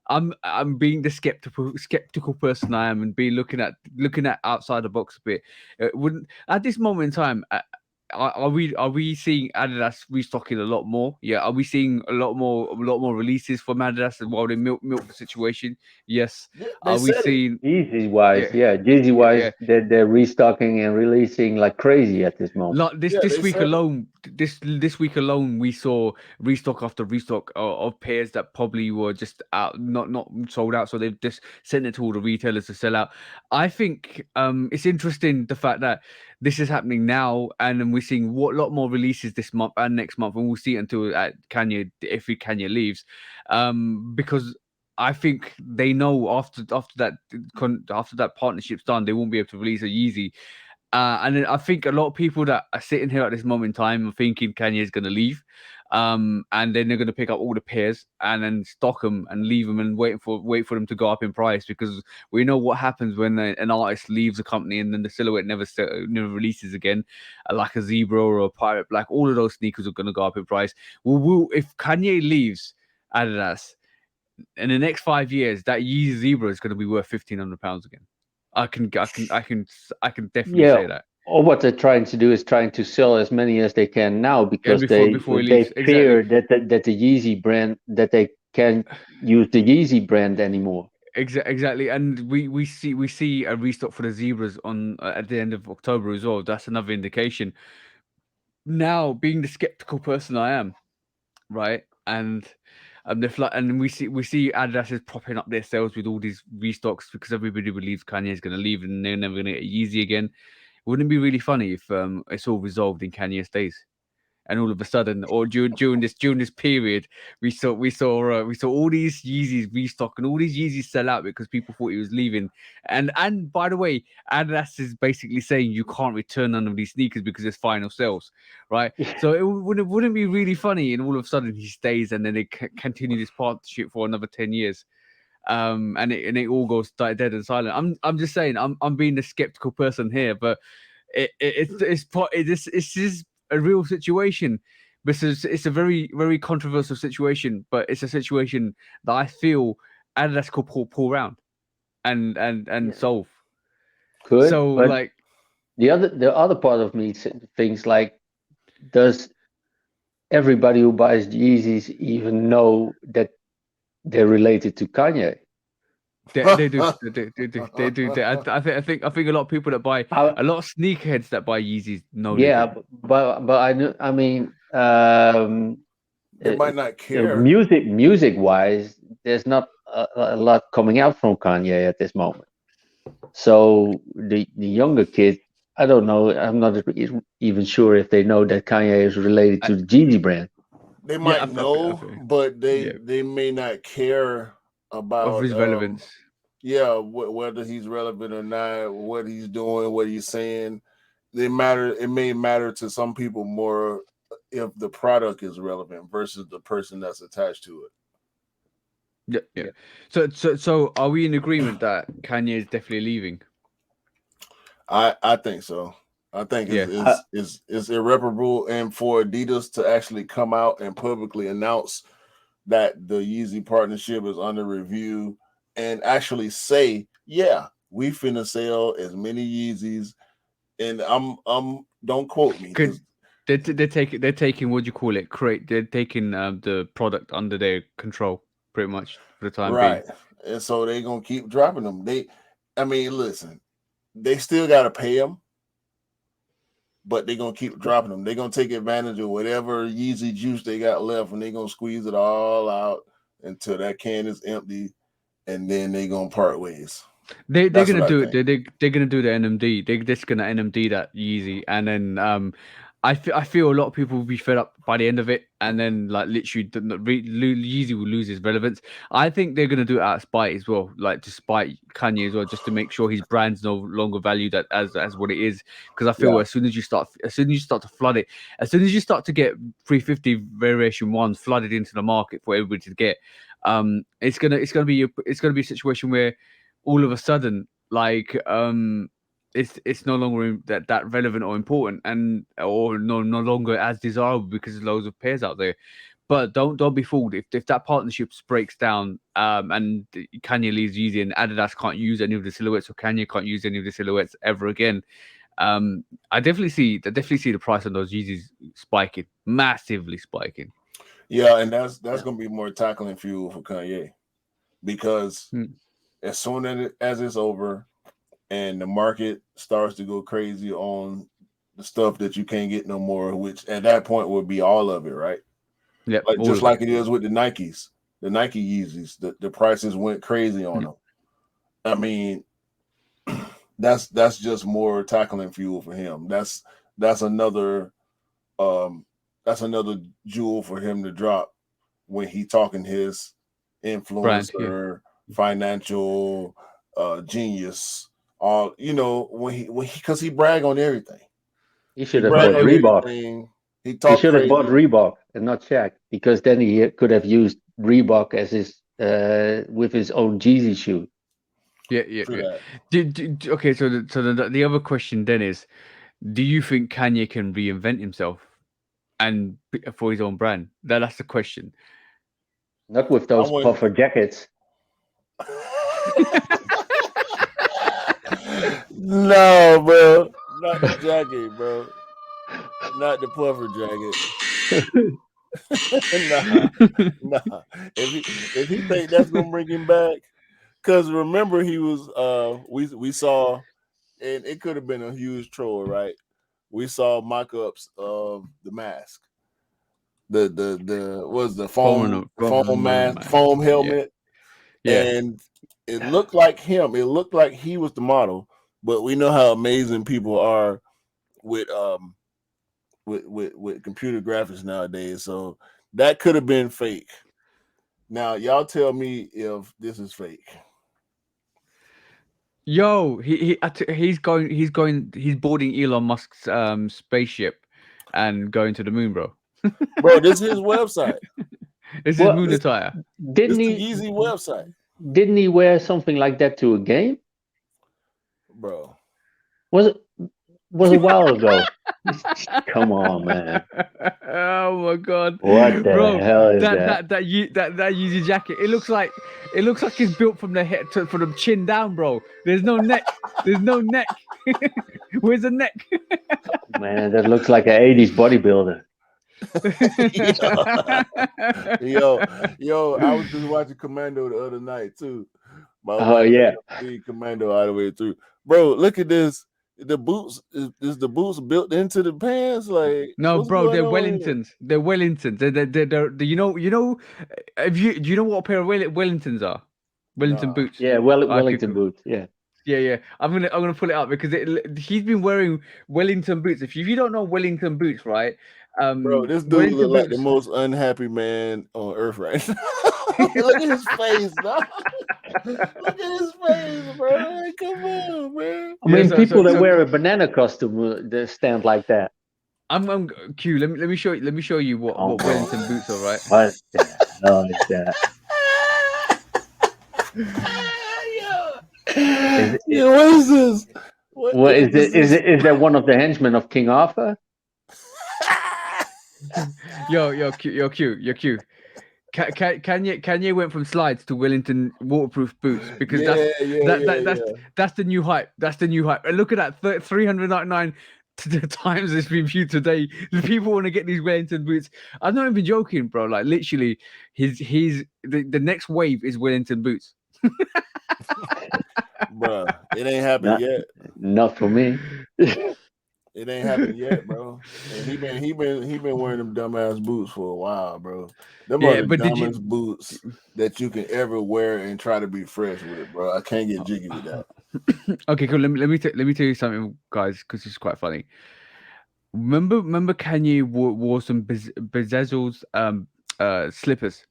I'm being the skeptical person I am, and be looking at outside the box a bit. Wouldn't at this moment in time, are we seeing Adidas restocking a lot more? Yeah, are we seeing a lot more releases from Adidas while they milk the situation? Yes. Are we seeing Yeezy wise? Yeah, Yeezy wise, they're restocking and releasing like crazy at this moment. Like this week alone, this week alone, we saw restock after restock of pairs that probably were just out, not sold out. So they've just sent it to all the retailers to sell out. I think it's interesting the fact that this is happening now, and then we're seeing a lot more releases this month and next month, and we'll see it until Kanye, if Kanye leaves, because I think they know after that partnership's done, they won't be able to release a Yeezy. And then I think a lot of people that are sitting here at this moment in time are thinking Kanye is going to leave, and then they're going to pick up all the pairs and then stock them and leave them and wait for them to go up in price, because we know what happens when an artist leaves a company and then the silhouette never releases again, like a Zebra or a Pirate Black. All of those sneakers are going to go up in price. If Kanye leaves Adidas in the next 5 years, that Yeezy Zebra is going to be worth £1,500 again. I can definitely say that. Or what they're trying to do is trying to sell as many as they can now, because they fear that the Yeezy brand, that they can't use the Yeezy brand anymore. Exactly, and we see a restock for the Zebras on at the end of October as well. That's another indication. Now, being the skeptical person I am, right? And and we see Adidas is propping up their sales with all these restocks because everybody believes Kanye is going to leave and they're never going to get Yeezy again. Wouldn't it be really funny if it's all resolved in Kanye's days? And all of a sudden, or during this period, we saw all these Yeezys restock and all these Yeezys sell out because people thought he was leaving. And by the way, Adidas is basically saying you can't return none of these sneakers because it's final sales, right? So it wouldn't be really funny, and all of a sudden he stays, and then they continue this partnership for another 10 years. And it all goes dead and silent. I'm just saying, I'm being the skeptical person here, but it's just a real situation. Because it's a very, very controversial situation, but it's a situation that I feel Adidas could pull around and solve. Could, So but like the other part of me thinks like, does everybody who buys Yeezys even know that they're related to Kanye? they do. I think a lot of people that buy I, a lot of sneakerheads that buy Yeezys know they yeah, do. but I mean, They might not you know, care. music wise, there's not a lot coming out from Kanye at this moment. So the younger kids, I don't know. I'm not even sure if they know that Kanye is related I, to the Jeezy brand. They yeah, might know, but yeah, they may not care of about his relevance. whether he's relevant or not, what he's doing, what he's saying. It may matter to some people more if the product is relevant versus the person that's attached to it. Yeah. So are we in agreement that Kanye is definitely leaving? I think so. I think Yeah. it's irreparable, and for Adidas to actually come out and publicly announce that the Yeezy partnership is under review and actually say, yeah, we finna sell as many Yeezys, and I'm don't quote me because They're taking what do you call it? They're taking the product under their control pretty much for the time being. right, and so they gonna keep dropping them. I mean, listen, they still gotta pay them, but they're gonna keep dropping them. They're gonna take advantage of whatever Yeezy juice they got left, and they're gonna squeeze it all out until that can is empty, and then they're gonna part ways. They're That's gonna what I do it. think. They're gonna do the NMD. They're just gonna NMD that Yeezy, and then I feel a lot of people will be fed up by the end of it, and then like literally Yeezy will lose his relevance. I think they're gonna do it out of spite as well, like to spite Kanye as well, just to make sure his brand's no longer valued as what it is. Because I feel Yeah, as soon as you start to flood it, as soon as you start to get 350 variation ones flooded into the market for everybody to get, it's gonna be a situation where all of a sudden, like it's no longer that relevant or important, and or no longer as desirable because there's loads of pairs out there. But don't be fooled if that partnership breaks down, and Kanye leaves Yeezy and Adidas can't use any of the silhouettes, or Kanye can't use any of the silhouettes ever again. I definitely see the price on those Yeezys spiking, massively spiking. yeah, and that's gonna be more tackling fuel for Kanye because Mm. as soon as it's over and the market starts to go crazy on the stuff that you can't get no more, which at that point would be all of it, right? Yep, Like all just of it. like it is with the Nikes, the Nike Yeezys, the prices went crazy on Mm. them. I mean, that's just more tackling fuel for him. That's another um that's another jewel for him to drop when he talking his Brand, yeah. influencer financial genius, all when he because he brag on everything. He He should have brag bought on Reebok. everything. He He talk should have bought crazy. Reebok and not Shaq, because then he could have used Reebok as his with his own Jeezy shoe. Yeah. True that. Okay, so the other question then is, do you think Kanye can reinvent himself and for his own brand? That's the question. Not with I those wouldn't. puffer jackets. No, bro. Not the jacket, bro. Not the puffer jacket. Nah, nah. If he think that's gonna bring him back, because remember he was we saw, and it could have been a huge troll, right? We saw mock-ups of the mask. was the Foam mask, mask. foam helmet, Yeah. and it looked like him. It looked like he was the model, but we know how amazing people are with computer graphics nowadays. So that could have been fake. Now y'all tell me if this is fake. Yo, he's boarding Elon Musk's spaceship and going to the moon, bro. Bro, this is his website. This is Well, moon attire. Didn't It's the he? Yeezy website, Didn't he wear something like that to a game? bro. Was a while ago. Come on, man. Oh my god. What the Bro, hell is that Yeezy jacket. It looks like it's built from the head from the chin down, bro. There's no neck. There's no neck. Where's the neck? Man, that looks like an 80s bodybuilder. Yo, I was just watching Commando the other night too. My Oh, wife yeah. beat Commando all the way through. Bro, look at this. The boots is the boots built into the pants? Like, No, what's bro, going they're on here? Wellingtons. They're Wellingtons. They're you know, do you know what a pair of Wellingtons are? Wellington Nah. boots. Yeah, Okay, Wellington cool. boots. Yeah. Yeah. I'm gonna pull it up because he's been wearing Wellington boots. If you don't know Wellington boots, right? Bro, this dude Wellington look like the boots. most unhappy man on earth right now. Look at his face, dog. Look at his face, bro. Like, come on, man. I mean, so- people so- that wear a banana costume they stand like that. I'm Q. Let me show you what Oh, Wellington boots are, right? What the hell is that? Yo, what is this? What is it? Is that one of the henchmen of King Arthur? Yo, Q. Kanye went from slides to Wellington waterproof boots because that's the new hype. That's the new hype. And look at that, 399 times it's been viewed today. The people want to get these Wellington boots. I'm not even joking, bro. Like literally, the next wave is Wellington boots. Bro, it ain't happened yet. Not for me. It ain't happened yet, bro. And he been wearing them dumbass boots for a while, bro. Them are the dumbest boots that you can ever wear and try to be fresh with it, bro. I can't get jiggy with that. Okay, cool. Let me tell you something, guys, because it's quite funny. Remember Kanye wore some bedazzled slippers.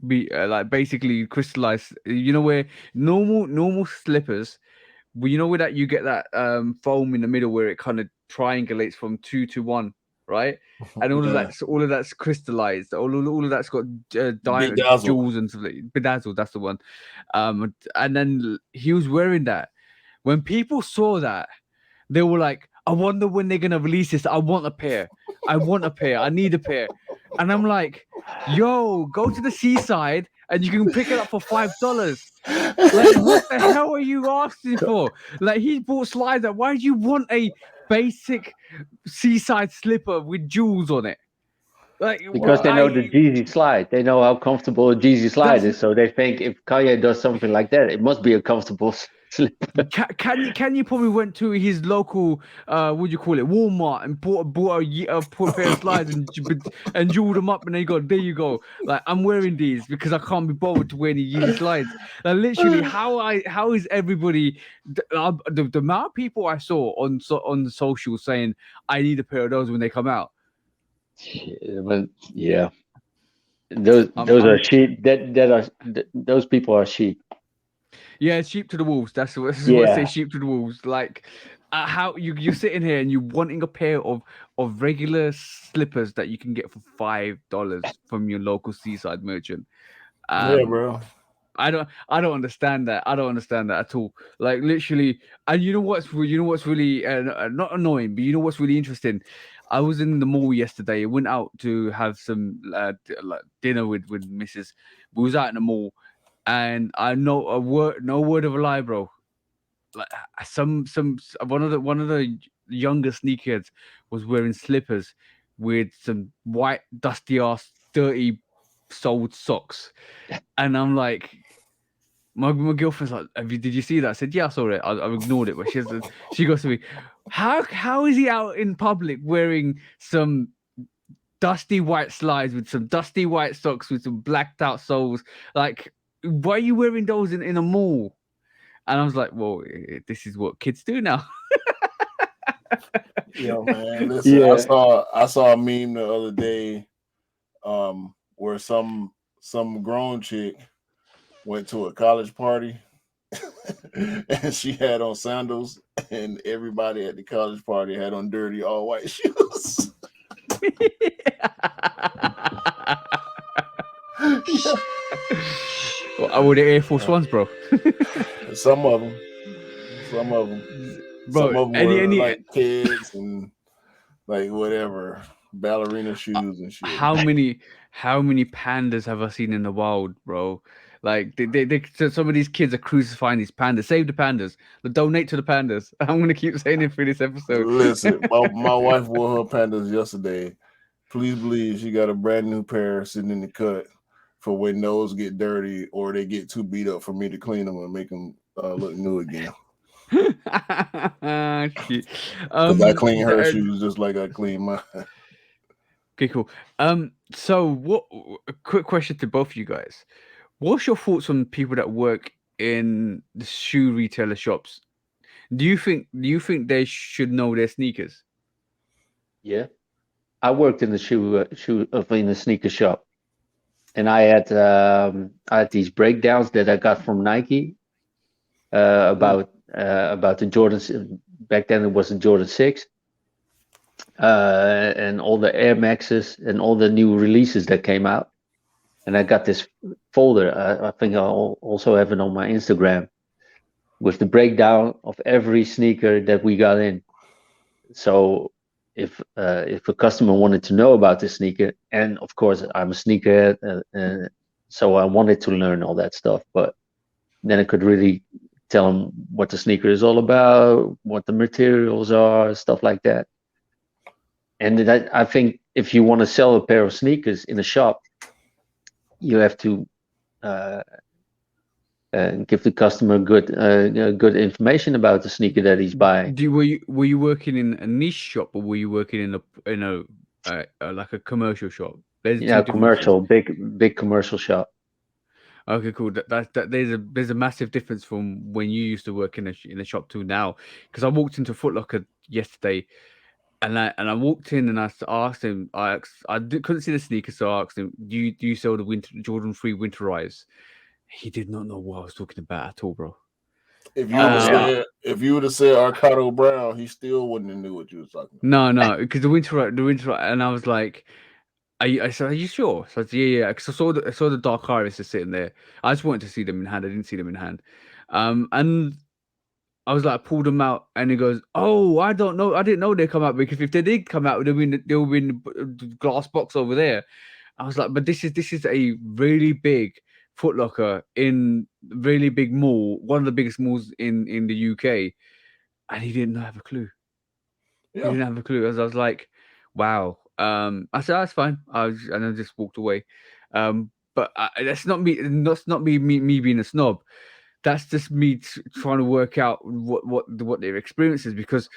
Like basically crystallized. You know where normal slippers. Well, you know where that you get that foam in the middle where it kind of triangulates from 2 to 1, right? And all of that's crystallized. All of that's got diamond jewels and stuff. Bedazzled, that's the one. And then he was wearing that. When people saw that, they were like, "I wonder when they're gonna release this. I want a pair. I need a pair." And I'm like, "Yo, go to the seaside and you can pick it up for $5." Like, what the hell are you asking for? Like, he bought slides. Why do you want a basic seaside slipper with jewels on it? Like, because they know the Jeezy slide. They know how comfortable a Jeezy slide is. So they think if Kanye does something like that, it must be a comfortable slipper. Can you probably went to his local what do you call it, Walmart, and bought a pair of slides and jeweled them up, and there you go. Like, I'm wearing these because I can't be bothered to wear any Yeezy slides. Like, literally, how is everybody the amount of people I saw on the social saying I need a pair of those when they come out. Yeah, those are sheep. Those people are sheep. Yeah, sheep to the wolves. That's what I say. Sheep to the wolves. Like, how you're sitting here and you're wanting a pair of regular slippers that you can get for $5 from your local seaside merchant. Yeah, bro. I don't understand that. I don't understand that at all. Like, literally, and you know what's really not annoying, but you know what's really interesting. I was in the mall yesterday. I went out to have some dinner with Mrs. We was out in the mall, and I know no word of a lie, bro. Like, one of the younger sneakerheads was wearing slippers with some white, dusty ass, dirty, soled socks, and I'm like. My girlfriend's like, did you see that? I said, yeah, I saw it. I've ignored it. But she goes to me, how is he out in public wearing some dusty white slides with some dusty white socks with some blacked out soles. Like, why are you wearing those in a mall? And I was like, well, this is what kids do now. Yo, man, listen, I saw a meme the other day, where some grown chick went to a college party and she had on sandals, and everybody at the college party had on dirty all white shoes. Well, I would Air Force Ones, bro. Some of them, bro. some of them were like kids and like whatever ballerina shoes and shit. How many pandas have I seen in the wild, bro? Like so some of these kids are crucifying these pandas. Save the pandas. Donate to the pandas. I'm gonna keep saying it through this episode. Listen, my wife wore her pandas yesterday. Please believe she got a brand new pair sitting in the cut for when those get dirty or they get too beat up for me to clean them and make them look new again. Shit. Because I clean her shoes just like I clean mine. Okay, cool. So a quick question to both of you guys. What's your thoughts on people that work in the shoe retailer shops? Do you think they should know their sneakers? Yeah, I worked in the in the sneaker shop, and I had these breakdowns that I got from Nike about the Jordans. Back then it was the Jordan 6, and all the Air Maxes and all the new releases that came out. And I got this folder. I think I'll also have it on my Instagram with the breakdown of every sneaker that we got in. So if a customer wanted to know about the sneaker, and of course I'm a sneakerhead, so I wanted to learn all that stuff, but then I could really tell them what the sneaker is all about, what the materials are, stuff like that. And I think if you want to sell a pair of sneakers in a shop, you have to give the customer good information about the sneaker that he's buying. Were you working in a niche shop, or were you working in a like a commercial shop? Yeah, commercial, big commercial shop. Okay, cool. There's a massive difference from when you used to work in a shop to now. Because I walked into Foot Locker yesterday, and I walked in and I asked him. Couldn't see the sneakers, so I asked him, "Do you sell the Jordan 3 Winterize?" He did not know what I was talking about at all, bro. If you would have said Arcado Brown, he still wouldn't have knew what you was talking about. No, because the winter, and I was like, I said, "Are you sure?" So I said, yeah. Because I saw the Dark Iris sitting there. I just wanted to see them in hand. I didn't see them in hand. And I was like, I pulled them out, and he goes, "Oh, I don't know. I didn't know they'd come out, because if they did come out, they'll be in the glass box over there." I was like, "But this is a really big Foot Locker in really big mall, one of the biggest malls in the UK," and he didn't have a clue. Yeah. He didn't have a clue. I was like, "Wow." I said, "That's fine." And I just walked away. But that's not me. That's not me being a snob. That's just me trying to work out what their experience is, because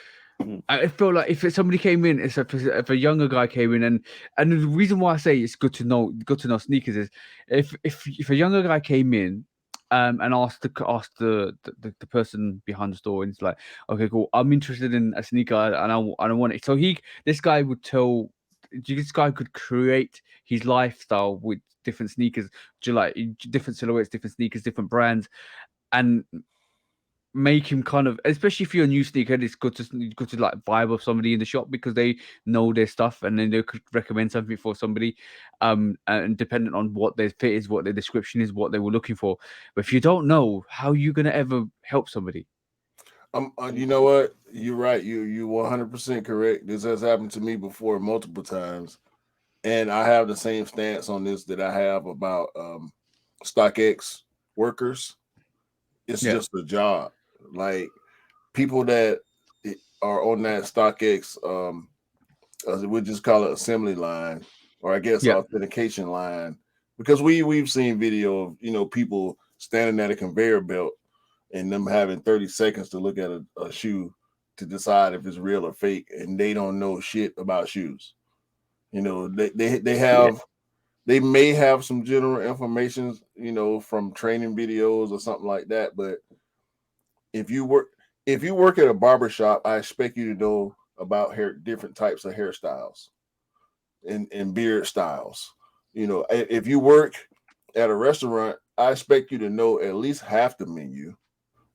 I feel like if somebody came in, if a younger guy came in, and the reason why I say it's good to know sneakers is if a younger guy came in, and asked the person behind the store, and it's like, "Okay, cool, I'm interested in a sneaker, and I want it." So this guy could create his lifestyle with different sneakers, like different silhouettes, different sneakers, different brands, and make him kind of, especially if you're a new sneakerhead, it's good to like vibe with somebody in the shop, because they know their stuff, and then they could recommend something for somebody, and depending on what their fit is, what their description is, what they were looking for. But if you don't know, how are you gonna ever help somebody? You know what? You're right. You 100% correct. This has happened to me before multiple times, and I have the same stance on this that I have about StockX workers. It's just a job. Like, people that are on that StockX, we'll just call it assembly line, or I guess authentication line, because we've seen video of people standing at a conveyor belt and them having 30 seconds to look at a shoe to decide if it's real or fake, and they don't know shit about shoes. You know, they have they may have some general information, you know, from training videos or something like that. But if you work at a barbershop, I expect you to know about different types of hairstyles and beard styles. You know, if you work at a restaurant, I expect you to know at least half the menu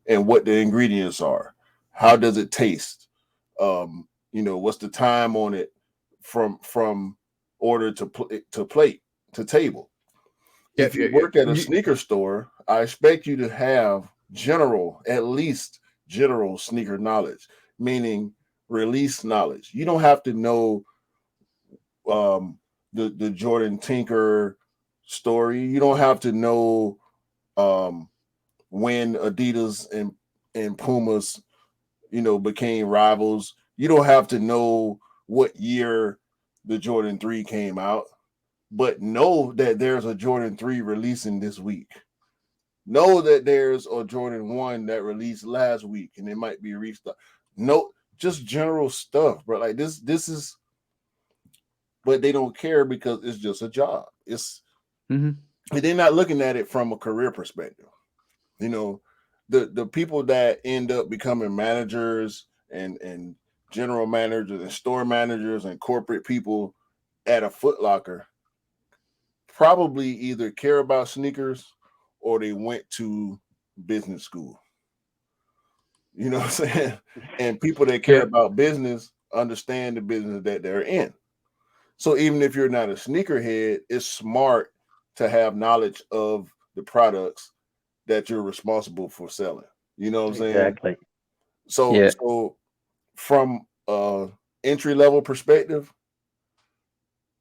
and what the ingredients are. How does it taste? You know, what's the time on it from order to plate to table? If you work at a sneaker store, I expect you to have at least general sneaker knowledge, meaning release knowledge. You don't have to know the Jordan Tinker story. You don't have to know when Adidas and Pumas, you know, became rivals. You don't have to know what year the Jordan 3 came out, but know that there's a Jordan 3 releasing this week. Know that there's a Jordan 1 that released last week and it might be restocked. No, just general stuff, bro. Like this is, but they don't care because it's just a job. It's they're not looking at it from a career perspective. You know, the people that end up becoming managers and general managers and store managers and corporate people at a Foot Locker probably either care about sneakers or they went to business school. You know what I'm saying? And people that care about business understand the business that they're in. So even if you're not a sneakerhead, it's smart to have knowledge of the products that you're responsible for selling. You know what I'm saying? Exactly. So from entry level perspective,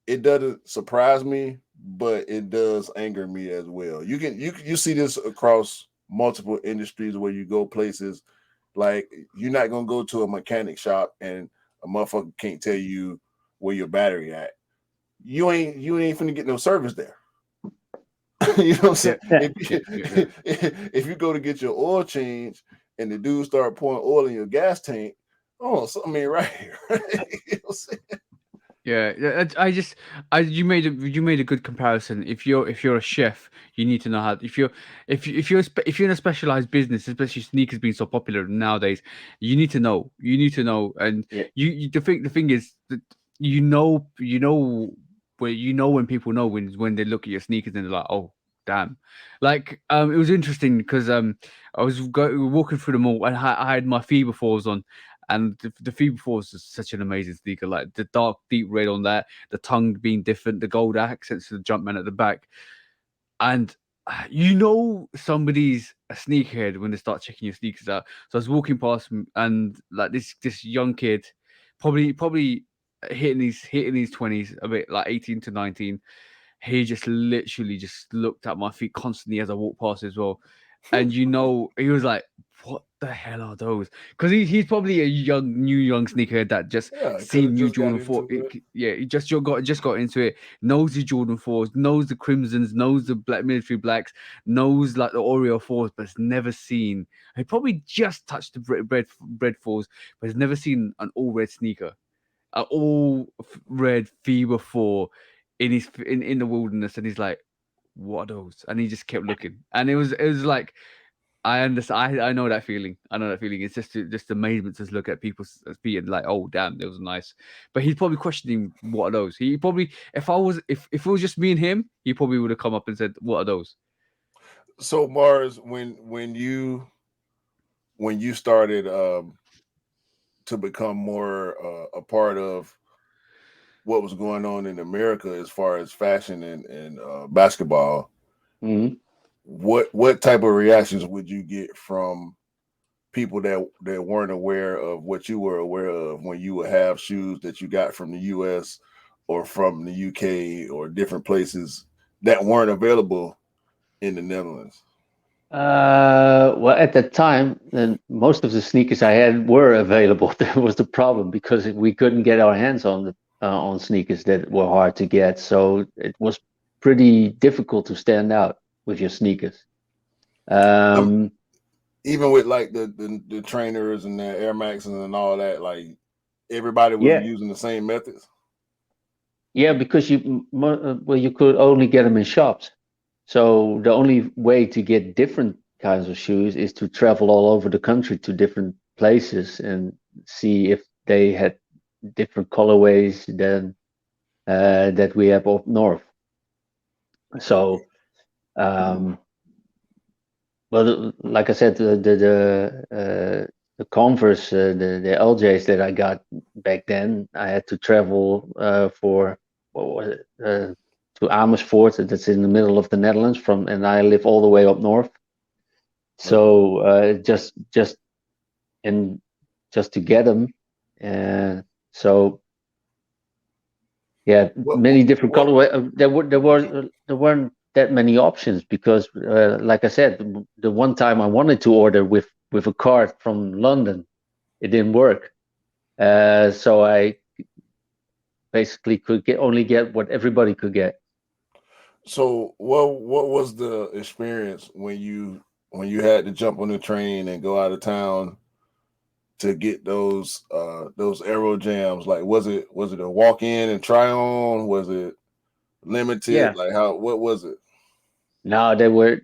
it doesn't surprise me, but it does anger me as well. You see this across multiple industries where you go places like you're not gonna go to a mechanic shop and a motherfucker can't tell you where your battery at. You ain't finna get no service there. You know what I'm saying? If you go to get your oil change and the dude start pouring oil in your gas tank, oh, something ain't right here. You know what I'm saying? Yeah, you made a good comparison. If you're a chef, you need to know how. If you're in a specialized business, especially sneakers being so popular nowadays, you need to know. And the thing is that when people know when they look at your sneakers and they're like, oh damn. Like it was interesting because I was walking through the mall and I had my Fever 4s on. And the Fever 4 is such an amazing sneaker, like the dark, deep red on that, the tongue being different, the gold accents to the Jumpman at the back. And somebody's a sneakerhead when they start checking your sneakers out. So I was walking past him and like this young kid, probably hitting his 20s, a bit like 18 to 19. He just literally just looked at my feet constantly as I walked past as well. And he was like, what the hell are those? Because he's probably a new young sneakerhead that just seen new Jordan 4. He just got into it, knows the Jordan 4s, knows the Crimsons, knows the black military blacks, knows like the Oreo 4s, but has never seen. He probably just touched the bread 4s, but has never seen an all red sneaker, an all red Fever 4 in the wilderness, and he's like, what are those? And he just kept looking, and it was like, I understand. I know that feeling. It's just amazement to look at people's feet and like, oh damn, that was nice. But he's probably questioning, what are those? He probably, if it was just me and him, he probably would have come up and said, what are those? So Mars, when you started to become more a part of what was going on in America as far as fashion and basketball, what type of reactions would you get from people that weren't aware of what you were aware of when you would have shoes that you got from the US or from the UK or different places that weren't available in the Netherlands? Well, at that time, then most of the sneakers I had were available. That was the problem because we couldn't get our hands on sneakers that were hard to get. So it was pretty difficult to stand out with your sneakers. Even with like the trainers and the Air Maxes and all that, like everybody was using the same methods. Yeah, because you could only get them in shops. So the only way to get different kinds of shoes is to travel all over the country to different places and see if they had different colorways than that we have up north. So, well, like I said, the Converse, the LJs that I got back then, I had to travel for what was it to Amersfoort, that's in the middle of the Netherlands, and I live all the way up north. So just to get them, so yeah, many different colorways. There weren't that many options because, like I said, the one time I wanted to order with a card from London, it didn't work. So I basically could only get what everybody could get. So what was the experience when you had to jump on the train and go out of town to get those Aero Jams? Like, was it a walk in and try on? Was it limited? Yeah. Like, what was it? No, that were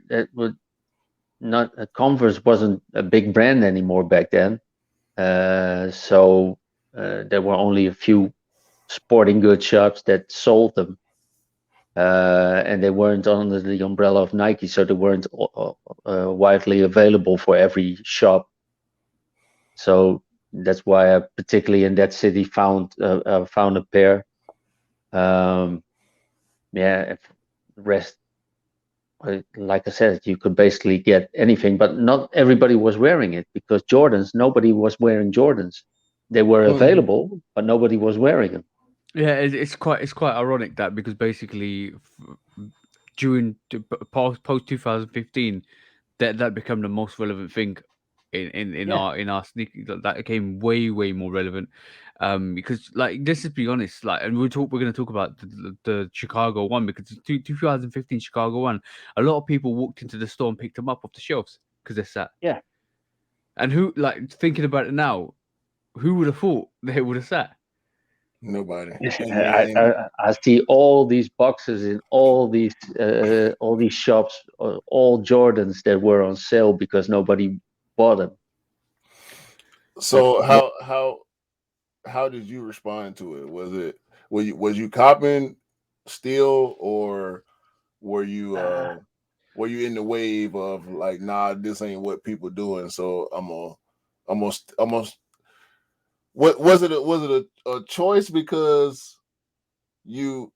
not Converse wasn't a big brand anymore back then. So there were only a few sporting goods shops that sold them. And they weren't under the umbrella of Nike, so they weren't widely available for every shop. So that's why I, particularly in that city, found a pair. Yeah, the rest, like I said, you could basically get anything, but not everybody was wearing it because nobody was wearing Jordans. They were available, but nobody was wearing them. Yeah, it's quite ironic that because basically during post 2015 that became the most relevant thing in Yeah. our sneaker that became way more relevant, because like let's just be honest, like, and we're going to talk about the Chicago one because 2015 Chicago one, a lot of people walked into the store and picked them up off the shelves because they're sat. Yeah. And who, like, thinking about it now, who would have thought they would have sat? Nobody. I see all these boxes in all these shops, all Jordans that were on sale because nobody bought them. So how did you respond to it? Was you copping still, or were you in the wave of like, nah, this ain't what people doing, so I'm gonna what was it? Was it a choice because you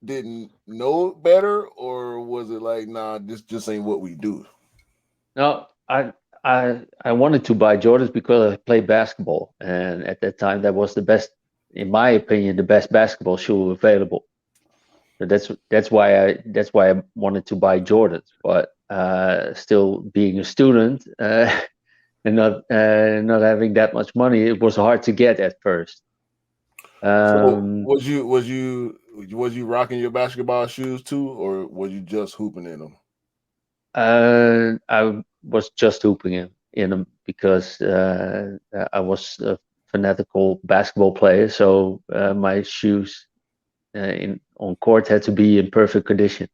didn't know better, or was it like, nah, this just ain't what we do? No, I wanted to buy Jordans because I played basketball, and at that time that was the best, in my opinion, the best basketball shoe available. So that's why I wanted to buy Jordans. But still being a student and not having that much money, it was hard to get at first. So was you rocking your basketball shoes too, or was you just hooping in them? I was just hooping in them because I was a fanatical basketball player, so my shoes on court had to be in perfect condition.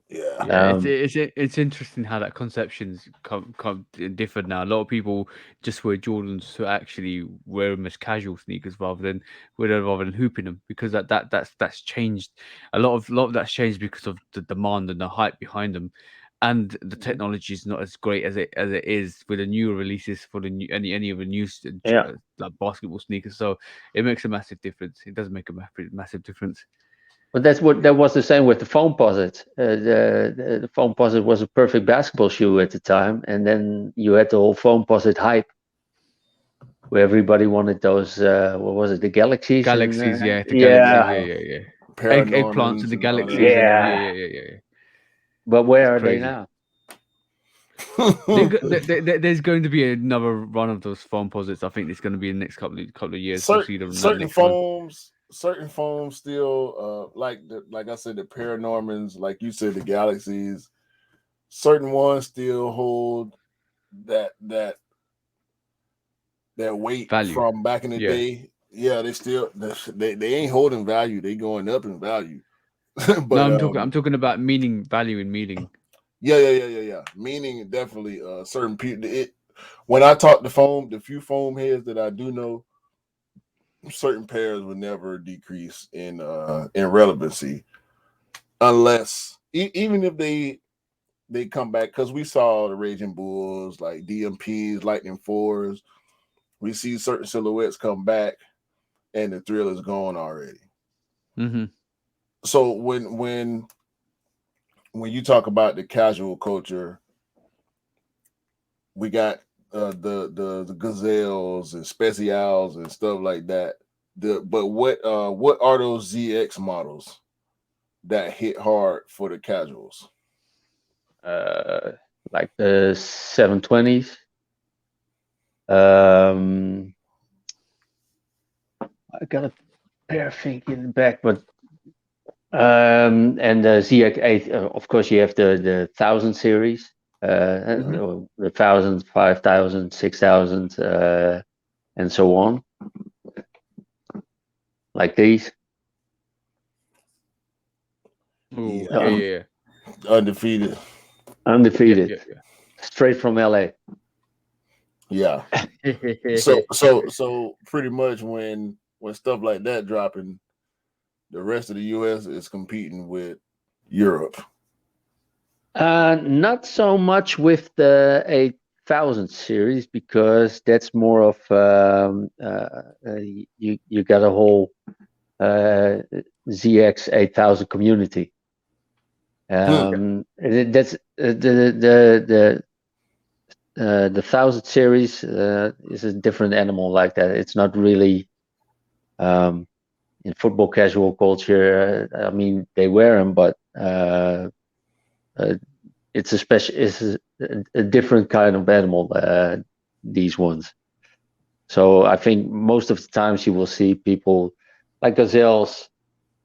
Yeah. Yeah, it's interesting how that conception's come differed now. A lot of people just wear Jordans to actually wear them as casual sneakers rather than hooping them, because that's changed. A lot of that's changed because of the demand and the hype behind them, and the technology is not as great as it is with the newer releases for the new, any of the new like basketball sneakers. So it makes a massive difference. It does make a massive difference. But that was the same with the Foamposite. The Foamposite was a perfect basketball shoe at the time, and then you had the whole Foamposite hype, where everybody wanted those. What was it? The Galaxies. Galaxies, And, yeah, the yeah. Galaxies, yeah. Eggplants Paranormals and the and all that. Galaxies, Yeah. yeah. But where It's are they crazy. now? There's going to be another run of those foam posits. I think it's going to be in the next couple of years. We'll see the certain next one. foams still like I said, the Paranormans, like you said, the Galaxies. Certain ones still hold that weight Value. from back in the day. Yeah, they ain't holding value. They going up in value. No, But I'm talking about meaning, value, and meaning. yeah. Meaning definitely certain people. When I talk to the few foam heads that I do know, certain pairs will never decrease in relevancy unless even if they come back, because we saw the Raging Bulls like DMPs, Lightning 4s. We see certain silhouettes come back, and the thrill is gone already. Mm-hmm. So when you talk about the casual culture, we got the gazelles and specials and stuff like that. But what are those ZX models that hit hard for the casuals? Like the 720s. I got a pair thing in the back, but and the ZX8. Of course, you have the 1000 series. The 1000, 5000, 6000, and so on, like these. Ooh, Yeah. yeah. Undefeated. Straight from LA. Yeah. So pretty much when stuff like that dropping, the rest of the US is competing with Europe. Not so much with the 8000 series, because that's more of you got a whole ZX 8000 community. That's the 1000 series is a different animal like that. It's not really in football casual culture. I mean, they wear them, but it's a different kind of animal. These ones. So I think most of the times you will see people like gazelles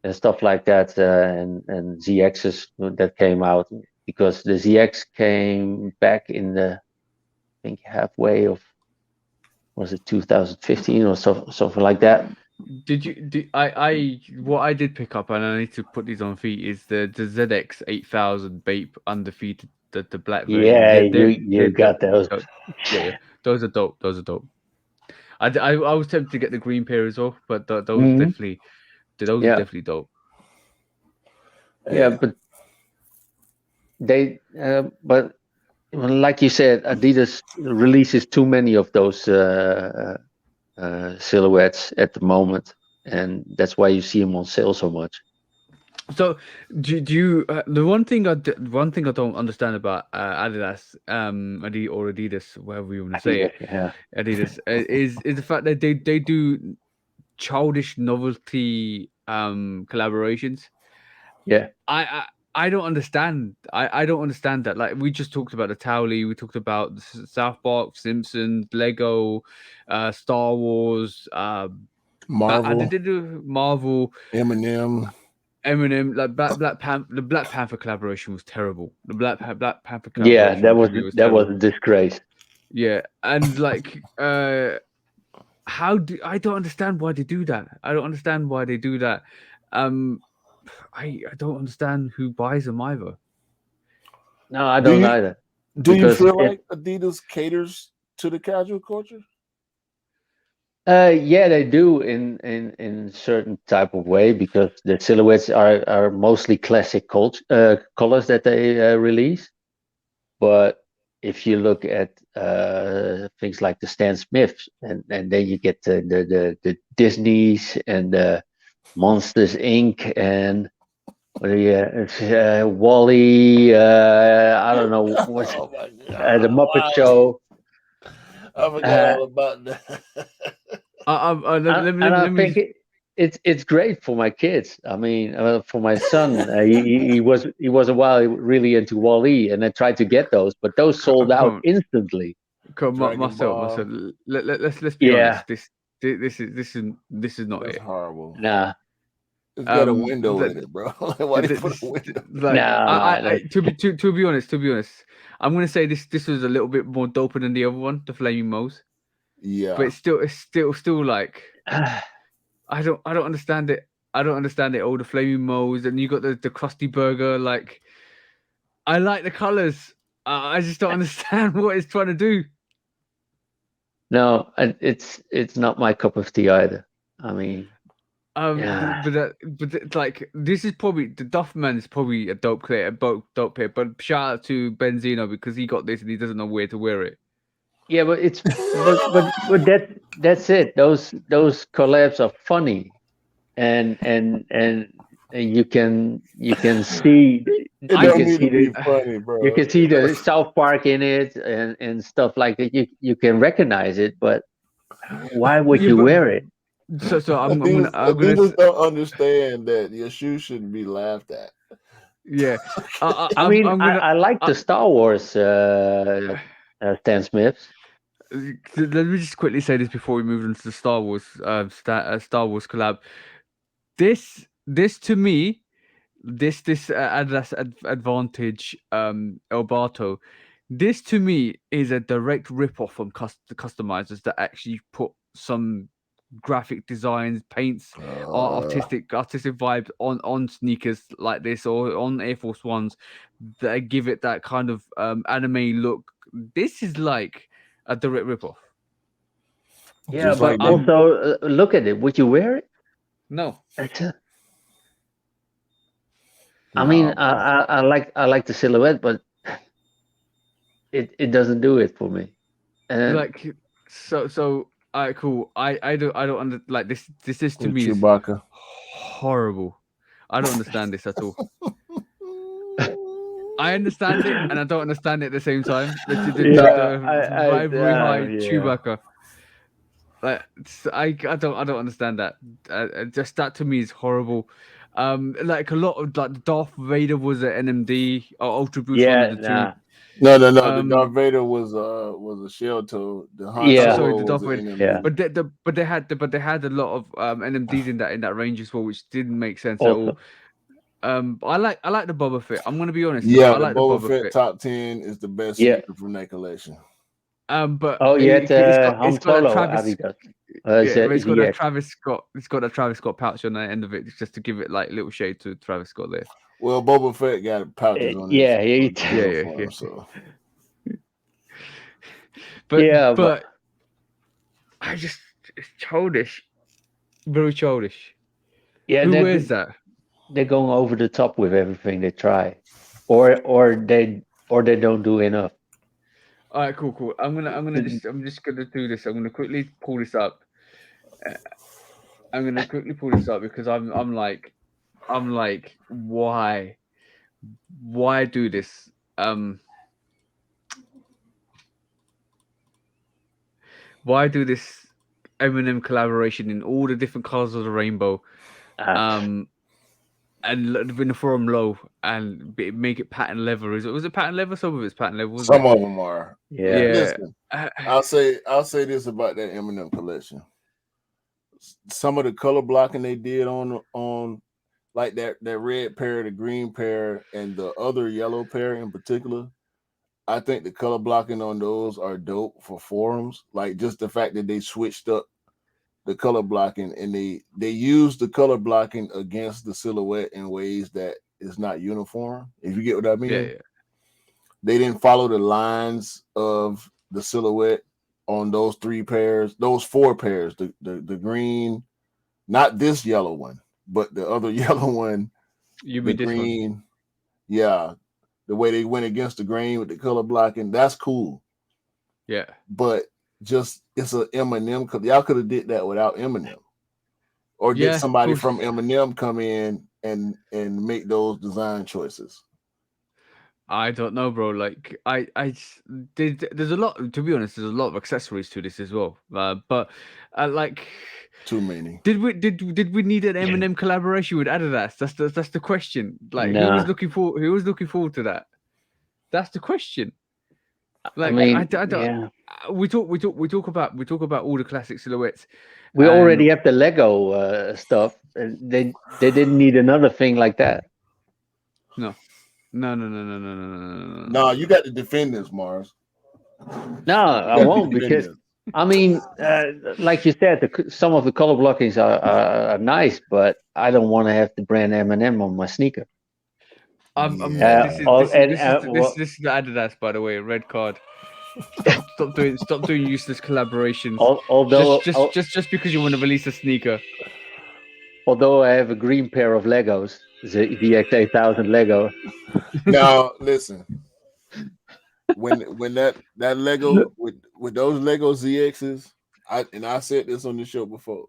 and stuff like that, and ZXs that came out, because the ZX came back in the, I think, halfway of, was it 2015 or something like that. What I did pick up, and I need to put these on feet, is the ZX 8000 Bape undefeated, the black version. Yeah, you got those. Yeah, those are dope. I was tempted to get the green pair as well, but those Mhm. are definitely dope. Yeah, but but like you said, Adidas releases too many of those silhouettes at the moment, and that's why you see them on sale so much. So, do you the one thing I don't understand about Adidas, or Adidas, whatever you want to say it, Adidas, is the fact that they do childish novelty collaborations. Yeah. I don't understand. I don't understand that. Like, we just talked about the Towley, we talked about the South Park, Simpsons, Lego, Star Wars, Marvel. Did they do Marvel, Eminem, like the Black Panther collaboration was terrible. The Black Panther Yeah, collaboration that was a disgrace. Yeah, and like I don't understand why they do that. I don't understand why they do that. I don't understand who buys them either. No, I don't either. Do you feel like Adidas caters to the casual culture? Yeah, they do in certain type of way, because the silhouettes are mostly classic colors that they release. But if you look at things like the Stan Smiths, and then you get the Disneys and the Monsters Inc. and Wally. I don't know what's the Muppet Show. I forgot all about that. I think it's great for my kids. I mean, for my son, he was a while really into Wall-E, and I tried to get those, but those sold out instantly. Come on, Marcel. Let's be honest. This is not That's it. horrible. Nah. It's got a window in it, bro. Why they put a window? Like, to be honest, I'm gonna say this was a little bit more doper than the other one, the Flaming Moles. Yeah, but it's still like I don't understand it. I don't understand it. All the flaming moles, and you got the crusty burger. Like, I like the colors. I just don't understand what it's trying to do. No, it's not my cup of tea either. I mean, yeah. But it's like this is probably the Duffman is probably a dope player, dope player. But shout out to Benzino because he got this and he doesn't know where to wear it. Yeah, but but that's it. Those collabs are funny, and you can see It don't need to be funny, bro. you can see the South Park in it and stuff like that. You can recognize it, but why would you wear it? So I'm Adidas don't understand that your shoe shouldn't be laughed at. Yeah, I mean, I like the Star Wars Stan Smiths. Let me just quickly say this before we move into the Star Wars Star Wars collab. This to me, this Adidas Advantage Elbato, this to me is a direct rip-off from the customizers that actually put some graphic designs, paints, artistic vibes on sneakers like this or on Air Force Ones that give it that kind of anime look. This is like a direct rip-off. Yeah, but also look at it. Would you wear it? No. I mean, I like the silhouette, but it doesn't do it for me. And like so. Alright, cool. I don't like this. This is to me Chewbacca. Horrible. I don't understand this at all. I understand it, and I don't understand it at the same time. Rivalry high Chewbacca. Like I don't understand that. Just that to me is horrible. Like a lot of like Darth Vader was an NMD or Ultra Boost one of the two. No. The Darth Vader was a shell toe. The Han Solo the Darth was Vader. an Yeah. But they had a lot of NMDs in that range as well, which didn't make sense at all. I like the Boba Fett. I'm gonna be honest. Yeah, I like the Boba Fett top 10 is the best sneaker from that collection. But it's got a Travis. Adidas. It's got a Travis Scott. It's got a Travis Scott pouch on the end of it, just to give it like little shade to Travis Scott there. Well, Boba Fett got pouches on it. Yeah. So. But I just it's childish, very childish. Yeah, who wears that? They're going over the top with everything they try, or they don't do enough. All right, cool. I'm just gonna do this. I'm gonna quickly pull this up. Because I'm like, why do this? Why do this Eminem collaboration in all the different colors of the rainbow? And in the forum low and make it patent leather. Was it patent leather? Some of it's patent leather. Some of them are. Yeah. Listen, I'll say this about that Eminem collection. Some of the color blocking they did on like that red pair, the green pair, and the other yellow pair in particular. I think the color blocking on those are dope for forums. Like just the fact that they switched up the color blocking and they use the color blocking against the silhouette in ways that is not uniform. If you get what I mean. Yeah. They didn't follow the lines of the silhouette on those those four pairs. The green, not this yellow one, but the other yellow one. You mean this green? One? Yeah. The way they went against the grain with the color blocking, that's cool. Yeah. But just it's an Eminem. Y'all could have did that without Eminem, or get somebody from Eminem come in and make those design choices. I don't know, bro. Like there's a lot. To be honest, there's a lot of accessories to this as well. But like too many. Did we need an Eminem collaboration with Adidas? That's the question. Like who was looking forward to that? That's the question. Like I don't. Yeah. We talk about all the classic silhouettes. We already have the Lego stuff. They didn't need another thing like that. No. No, you got to defend this, Mars. No, I won't because I mean, like you said, some of the color blockings are nice, but I don't want to have the brand M&M on my sneaker. Yeah. This is the Adidas, by the way. Red card. Stop doing useless collaborations. Although Just because you want to release a sneaker. although I have a green pair of Legos, the VX8000 Lego. Now listen, when that Lego with those Lego ZXs, I said this on the show before.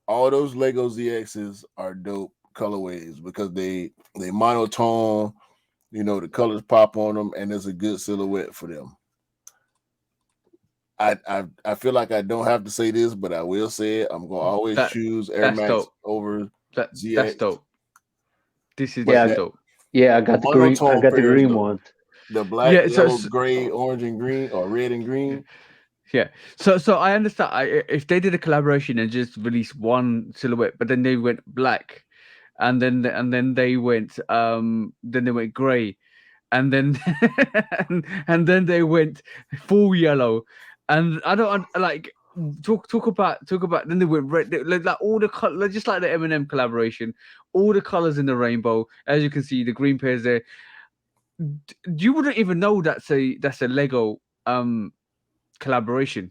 All those Lego ZXs are dope colorways because they monotone. You know, the colors pop on them, and there's a good silhouette for them. I feel like I don't have to say this, but I will say it. I'm gonna always choose Air Max dope. over ZX. That's dope. This is dope. Yeah, I got the green. I got the green ones. The black, yellow, gray, orange, and green, or red and green. Yeah. So I understand. If they did a collaboration and just released one silhouette, but then they went black, and then they went gray, and then and then they went full yellow, and I don't like talk about then they went red, like all the color, just like the M&M collaboration, all the colors in the rainbow. As you can see, the green pairs there. You wouldn't even know that's a Lego collaboration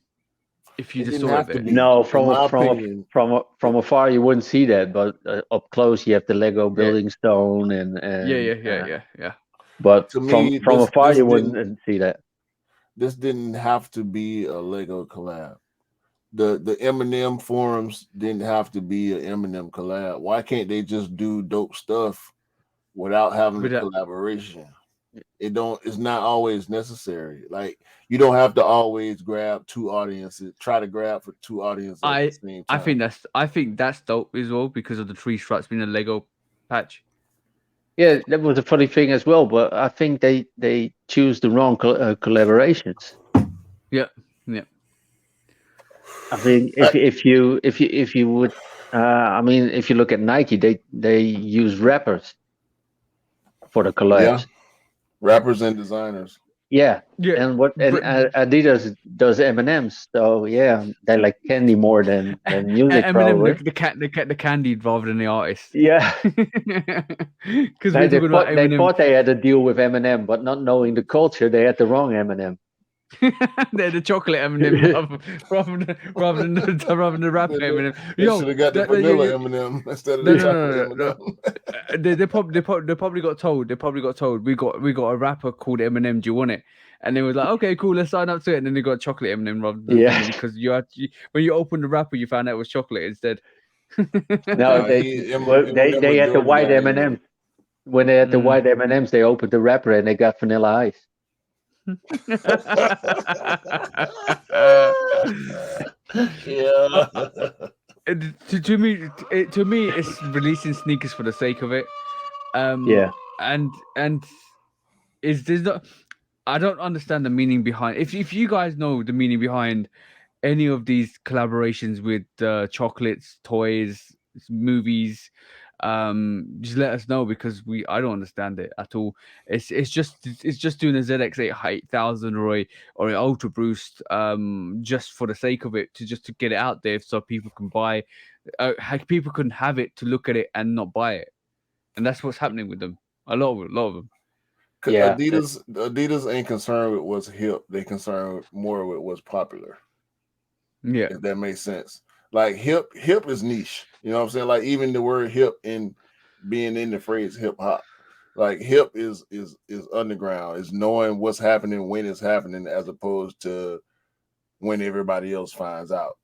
if you just saw it there. No, from afar you wouldn't see that, but up close you have the Lego building stone and yeah. But to me, from afar you wouldn't see that. This didn't have to be a Lego collab. The M&M forums didn't have to be an M&M collab. Why can't they just do dope stuff without having a collaboration? It's not always necessary. Like, you don't have to always grab two audiences, try to grab for two audiences at the same time. I think that's dope as well because of the three stripes being a Lego patch. Yeah, that was a funny thing as well, but I think they choose the wrong collaborations. Yeah. I mean, if you would, I mean, if you look at Nike, they use rappers for the collabs. Yeah. Rappers and designers. Yeah. And Adidas does M&Ms, so yeah, they like candy more than music. Probably the candied rather than the artist. Yeah, because they thought they had a deal with M&M, but not knowing the culture, they had the wrong M&M. They're the chocolate M&M rather than the rap M&M. They should have got the vanilla M&M instead of the chocolate M&M. They probably got told. We got a rapper called Eminem. Do you want it? And they was like, okay, cool, let's sign up to it. And then they got chocolate M&M rather than because when you opened the wrapper, you found out it was chocolate instead. No, they had the white M&Ms. When they had the white M&Ms, they opened the wrapper and they got Vanilla Ice. Yeah. To me, it's releasing sneakers for the sake of it. And is there's not. I don't understand the meaning behind. If you guys know the meaning behind any of these collaborations with chocolates, toys, movies, just let us know because I don't understand it at all. It's just doing a ZX 8000 or an Ultra Boost just for the sake of it, to get it out there so people can buy, people can have it to look at it and not buy it, and that's what's happening with them. A lot of them. Yeah, Adidas ain't concerned with what's hip. They concerned more with what's popular. Yeah, if that makes sense. Like hip is niche. You know what I'm saying? Like even the word hip in being in the phrase hip hop. Like hip is underground. Is knowing what's happening when it's happening as opposed to when everybody else finds out.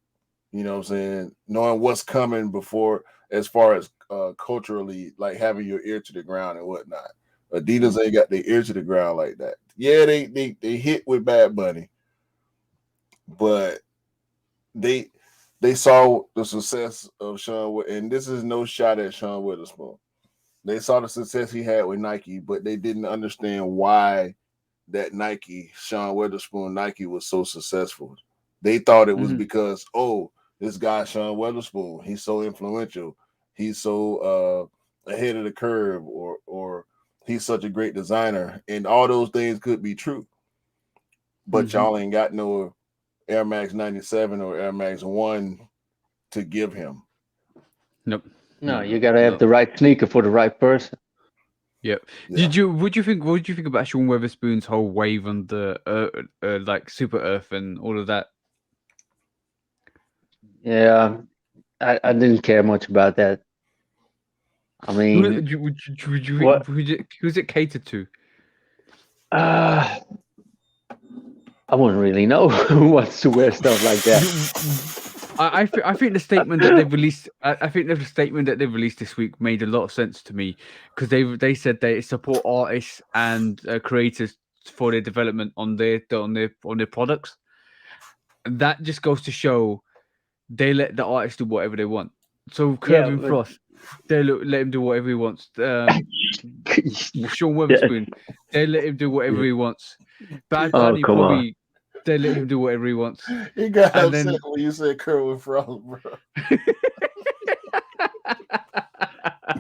You know what I'm saying? Knowing what's coming before, as far as culturally, like having your ear to the ground and whatnot. Adidas ain't got their ear to the ground like that. Yeah, they hit with Bad Bunny, but they saw the success of Sean, and this is no shot at Sean Witherspoon. They saw the success he had with Nike, but they didn't understand why that Sean Witherspoon Nike was so successful. They thought it was because, this guy Sean Witherspoon, he's so influential, he's so ahead of the curve, or he's such a great designer, and all those things could be true. But y'all ain't got no Air Max 97 or Air Max 1 to give him. Nope. No, you gotta have the right sneaker for the right person. Yep. Yeah. What do you think about Sean Weatherspoon's whole wave on the like Super Earth and all of that? Yeah, I didn't care much about that. I mean, what? Who's it catered to? I wouldn't really know who wants to wear stuff like that. I think the statement that they've released. I think the statement that they've released this week made a lot of sense to me because they said they support artists and creators for their development on their products. And that just goes to show they let the artist do whatever they want. So Curvin Frost, they let him do whatever he wants. Sean Weatherspoon, they let him do whatever he wants. Bad Bunny probably. They let him do whatever he wants. He got upset when you said Kerwin Frost, bro.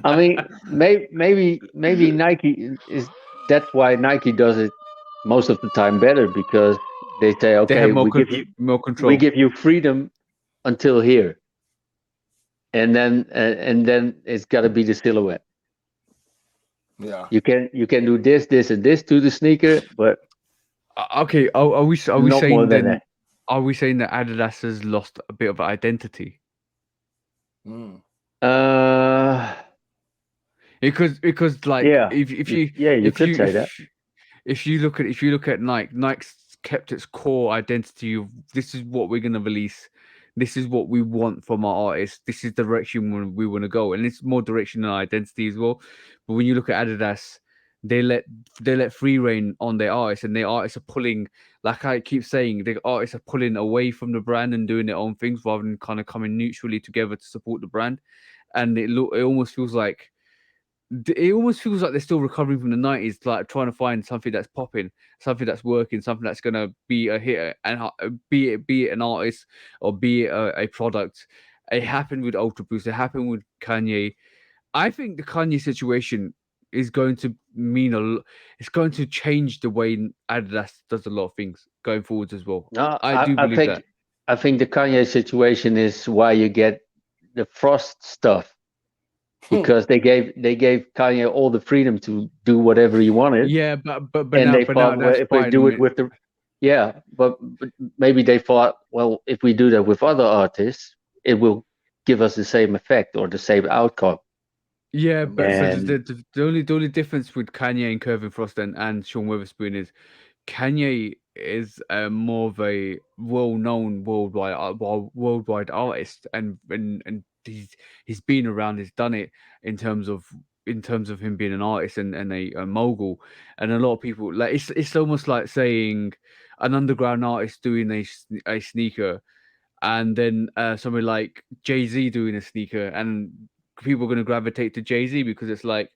I mean, maybe Nike is. That's why Nike does it most of the time better because they say, okay, they have more control. We give you freedom until here, and then it's got to be the silhouette. Yeah, you can do this, and this to the sneaker, but. Okay, are we Not saying then? Are we saying that Adidas has lost a bit of identity? Because like if you could say that. If you look at Nike's kept its core identity of this is what we're gonna release, this is what we want from our artists, this is the direction we want to go, and it's more direction than identity as well. But when you look at Adidas, they let free reign on their artists, and their artists are pulling, like I keep saying, the artists are pulling away from the brand and doing their own things rather than kind of coming neutrally together to support the brand. And it almost feels like they're still recovering from the 90s, like trying to find something that's popping, something that's working, something that's gonna be a hit, and be it an artist or be it a product. It happened with Ultra Boost. It happened with Kanye. I think the Kanye situation is going to mean it's going to change the way Adidas does a lot of things going forwards as well. No, I do believe that. I think the Kanye situation is why you get the Frost stuff, because they gave Kanye all the freedom to do whatever he wanted. Yeah, but and now, they thought, well, if we do it with the but maybe they thought, well, if we do that with other artists, it will give us the same effect or the same outcome. Yeah, but the only difference with Kanye and Curvin Frost and Sean Weatherspoon is Kanye is more of a well-known worldwide artist, and he's been around, he's done it in terms of him being an artist and a mogul, and a lot of people like it's almost like saying an underground artist doing a sneaker, and then somebody like Jay-Z doing a sneaker, and people are going to gravitate to Jay-Z because it's like,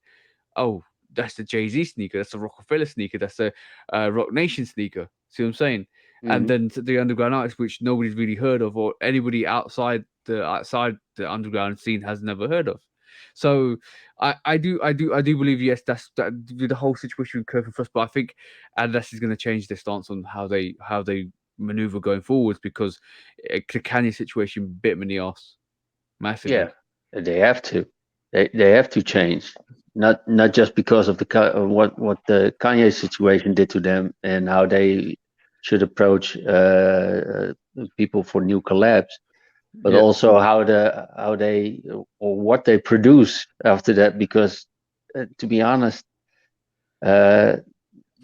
oh, that's the Jay-Z sneaker, that's the Rockefeller sneaker, that's the Rock Nation sneaker. See what I'm saying? Mm-hmm. And then the underground artists, which nobody's really heard of, or anybody outside the underground scene has never heard of. So I do believe, yes, that's the whole situation with Curvin Frost, but I think Adidas is going to change their stance on how they maneuver going forwards, because the Kanye situation bit me in the arse massively. Yeah, they have to. They have to change, not just because of what the Kanye situation did to them and how they should approach people for new collabs, but also how they or what they produce after that. Because to be honest,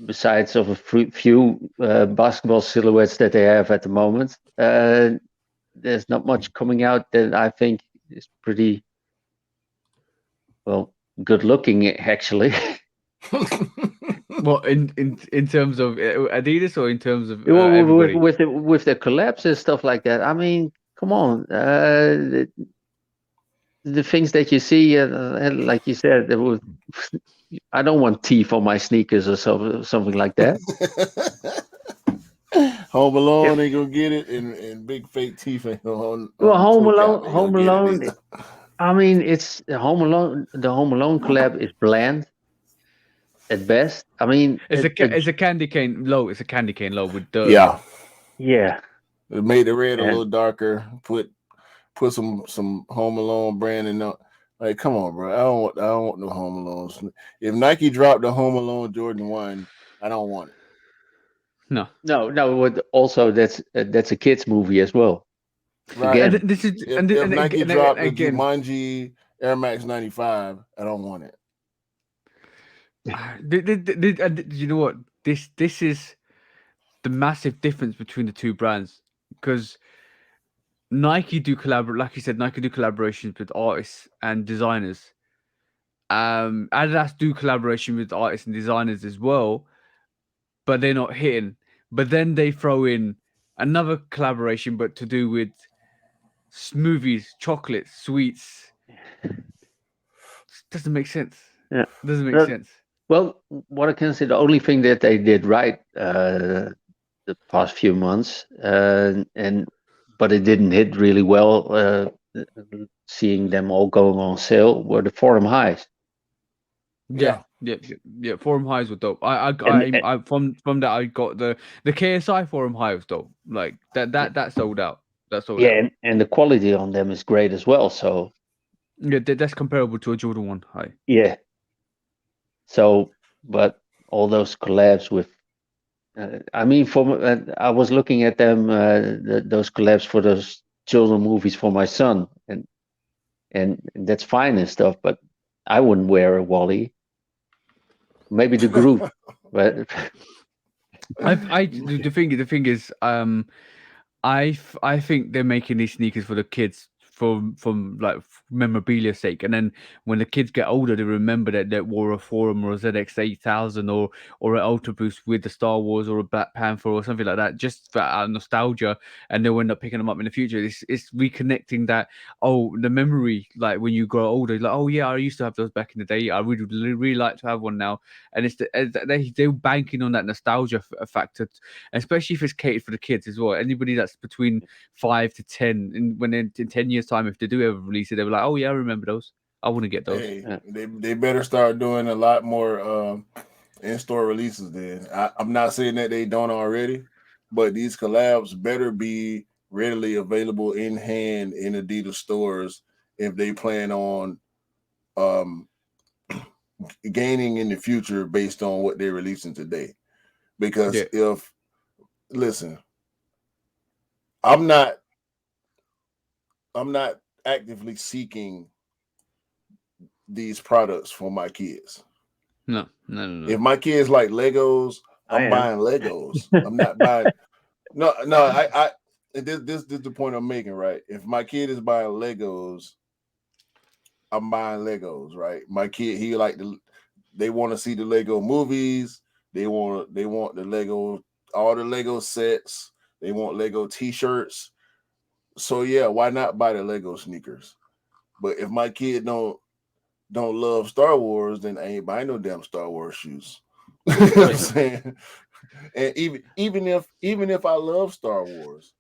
besides of a few basketball silhouettes that they have at the moment, there's not much coming out that I think is pretty good looking, actually. Well, in terms of Adidas, or in terms of with the collabs and stuff like that. I mean, come on, the things that you see, like you said, I don't want teeth on my sneakers or something like that. Home Alone ain't gonna get it, and big fake teeth ain't on. Well, Home Alone. I mean, it's Home Alone. The Home Alone collab is bland at best. I mean, it's a candy cane low. It's a candy cane low with dirt. Yeah. It made the red a Yeah. little darker. Put some Home Alone branding on. Like, come on, bro. I don't want no Home Alone. If Nike dropped the Home Alone Jordan 1, I don't want it. No. Also, that's a kids movie as well. Right. And Again, this is If Nike dropped the again, Jumanji Air Max 95, I don't want it. you know what? This is the massive difference between the two brands, because Nike do collaborate, like you said, Nike do collaborations with artists and designers. Adidas do collaboration with artists and designers as well, but they're not hitting. But then they throw in another collaboration, but to do with smoothies, chocolates, sweets. Doesn't make sense. yeah. Doesn't make That- sense. Well, what I can say, the only thing that they did right the past few months, but it didn't hit really well. Seeing them all going on sale were the Forum Highs. Yeah. Forum highs were dope. And- From that I got the KSI Forum high was dope. Like that sold out. That sold Yeah, out. and the quality on them is great as well. So Yeah, that's comparable to a Jordan 1 high. yeah. So, but all those collabs with, I mean, I was looking at them, those collabs for those children movies for my son, and that's fine and stuff. But I wouldn't wear a Wally. Maybe the group, but The thing is, I think they're making these sneakers for the kids from like memorabilia sake, and then when the kids get older, they remember that they wore a Forum or a ZX8000 or an Ultra Boost with the Star Wars or a Black Panther or something like that, just for nostalgia, and they'll end up picking them up in the future. It's reconnecting that the memory, like when you grow older, like oh yeah, I used to have those back in the day. I really like to have one now, and they're banking on that nostalgia factor, especially if it's catered for the kids as well. Anybody that's between 5 to 10, and when in 10 years time, if they do ever release it, they'll be like, oh yeah, I remember those. I want to get those. Hey, they better start doing a lot more in-store releases then. I'm not saying that they don't already, but these collabs better be readily available in hand in Adidas stores if they plan on gaining in the future based on what they're releasing today. Because listen, I'm not actively seeking these products for my kids. No. If my kids like Legos, I'm buying Legos. I'm not buying. No. I this is the point I'm making, right? If my kid is buying Legos, I'm buying Legos, right? My kid, they want to see the Lego movies. They want the Lego, all the Lego sets. They want Lego T-shirts. So yeah, why not buy the Lego sneakers? But if my kid don't love Star Wars, then I ain't buying no damn Star Wars shoes. You know what I'm saying? And even if I love Star Wars,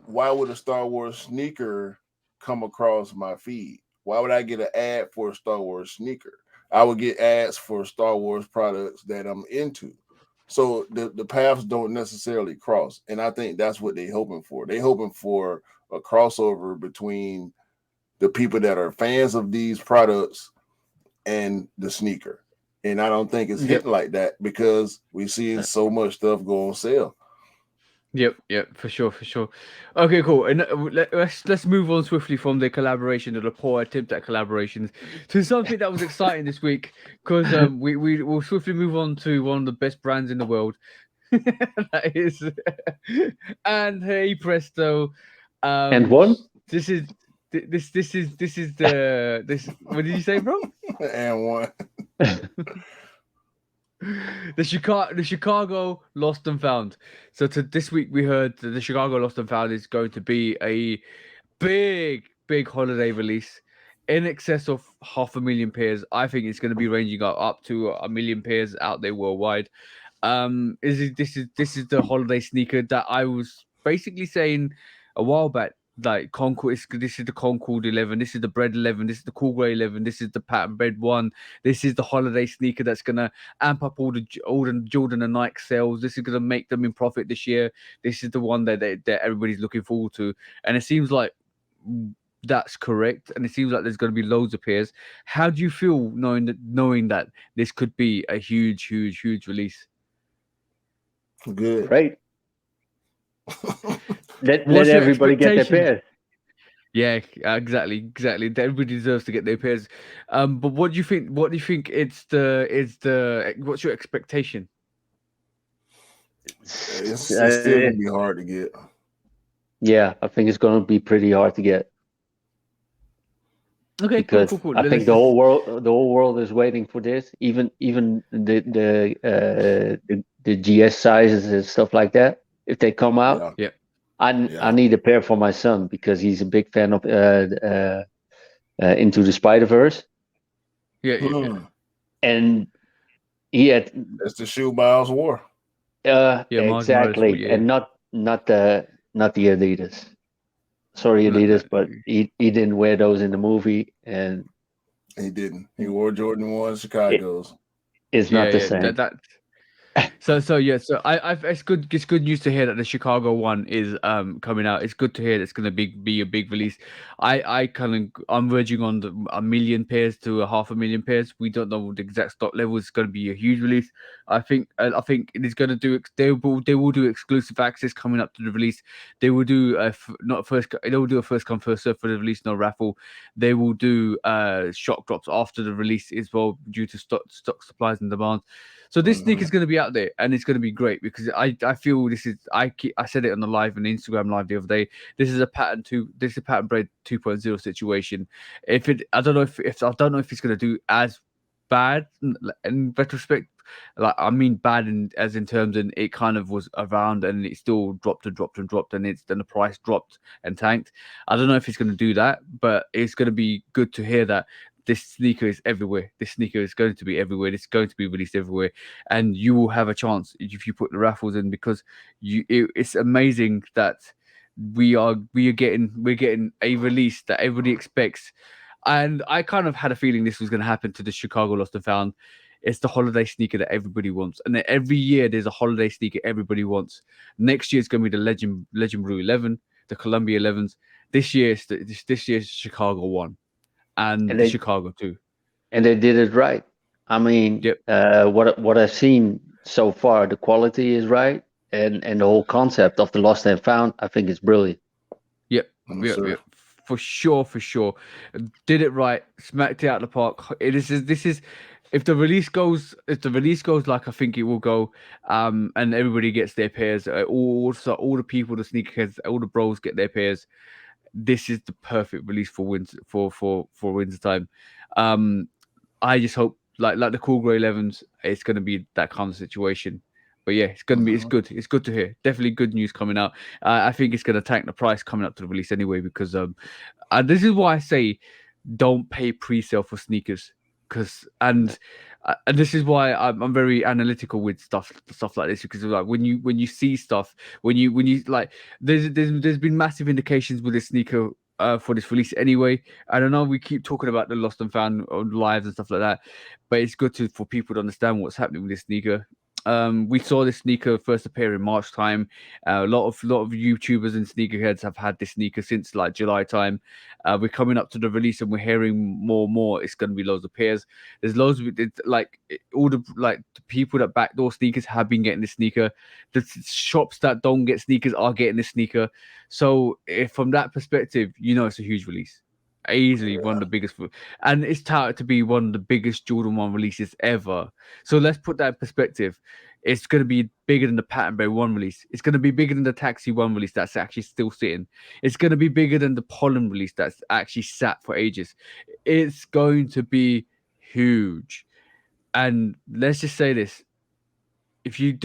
why would a Star Wars sneaker come across my feed? Why would I get an ad for a Star Wars sneaker? I would get ads for Star Wars products that I'm into. So the paths don't necessarily cross. And I think that's what they're hoping for. They're hoping for a crossover between the people that are fans of these products and the sneaker. And I don't think it's hitting like that because we've seen so much stuff go on sale. Yep, for sure. Okay, cool. And let's move on swiftly from the collaboration or the poor attempt at collaborations to something that was exciting this week, because we will swiftly move on to one of the best brands in the world. That is, and hey presto, and one. This is the. What did you say, bro? And one. The Chicago Lost and Found. So this week we heard that the Chicago Lost and Found is going to be a big holiday release in excess of 500,000 pairs. I think it's going to be ranging up to 1,000,000 pairs out there worldwide. This is the holiday sneaker that I was basically saying a while back like Concord. This is the Concord 11. This is the Bread 11. This is the Cool Grey 11. This is the Pattern Bread 1. This is the holiday sneaker that's gonna amp up all the Jordan and Nike sales. This is gonna make them in profit this year. This is the one that everybody's looking forward to, and it seems like that's correct. And it seems like there's gonna be loads of pairs. How do you feel knowing that this could be a huge release? Good. Great. Let everybody get their pairs. Yeah, exactly. Everybody deserves to get their pairs. But what do you think? What do you think? What's your expectation? It's still gonna be hard to get. Yeah, I think it's gonna be pretty hard to get. Okay, because cool. I think the whole world is waiting for this. Even the GS sizes and stuff like that. If they come out, yeah. I need a pair for my son because he's a big fan of Into the Spider-Verse. Yeah. And he had that's the shoe Miles wore. Exactly, and not the Adidas. Sorry, Adidas, but he didn't wear those in the movie, and he didn't. He wore Jordan 1 Chicago's. It's not the same. So it's good news to hear that the Chicago one is coming out. It's good to hear it's going to be a big release. I'm verging on 1 million pairs to 500,000 pairs. We don't know the exact stock level. It's going to be a huge release. I think it is going to do. They will do exclusive access coming up to the release. They will do They will do a first come first serve for the release, no raffle. They will do shock drops after the release as well due to stock supplies and demand. So this sneaker is going to be out there, and it's going to be great because I feel this is I said it on the live and Instagram live the other day. This is a Pattern Bread 2.0 situation. I don't know if it's going to do as bad in retrospect. Like I mean bad in terms, and it kind of was around and it still dropped, and then the price dropped and tanked. I don't know if it's going to do that, but it's going to be good to hear that this sneaker is everywhere. This sneaker is going to be everywhere. It's going to be released everywhere, and you will have a chance if you put the raffles in because it's amazing that we're getting a release that everybody expects. And I kind of had a feeling this was going to happen to the Chicago Lost and Found. It's the holiday sneaker that everybody wants, and then every year there's a holiday sneaker everybody wants. Next year it's going to be the Legendary 11, the Columbia 11s. This year's Chicago 1. And the Chicago 2. And they did it right. I mean, what I've seen so far, the quality is right, and the whole concept of the Lost and Found, I think is brilliant. Yep. For sure. Did it right, smacked it out of the park. This is if the release goes like I think it will go, and everybody gets their pairs, all the people, the sneakerheads, all the bros get their pairs. This is the perfect release for winter time. I just hope like the Cool Grey 11s, it's going to be that kind of situation. But yeah, it's going to be it's good. It's good to hear. Definitely good news coming out. I think it's going to tank the price coming up to the release anyway because this is why I say don't pay pre-sale for sneakers and this is why I'm very analytical with stuff like this because like when you see stuff when you like there's been massive indications with this sneaker for this release anyway. I don't know, we keep talking about the Lost and Found on lives and stuff like that, but it's good for people to understand what's happening with this sneaker. We saw this sneaker first appear in March time. A lot of YouTubers and sneakerheads have had this sneaker since like July time. We're coming up to the release and we're hearing more. It's going to be loads of pairs. There's loads of all the people that backdoor sneakers have been getting this sneaker. The shops that don't get sneakers are getting this sneaker. So from that perspective, it's a huge release. Easily one of the biggest, and it's touted to be one of the biggest Jordan 1 releases ever. So let's put that in perspective. It's going to be bigger than the Pattern Bread 1 release. It's going to be bigger than the Taxi 1 release that's actually still sitting. It's going to be bigger than the Pollen release that's actually sat for ages. It's going to be huge. And let's just say this: if you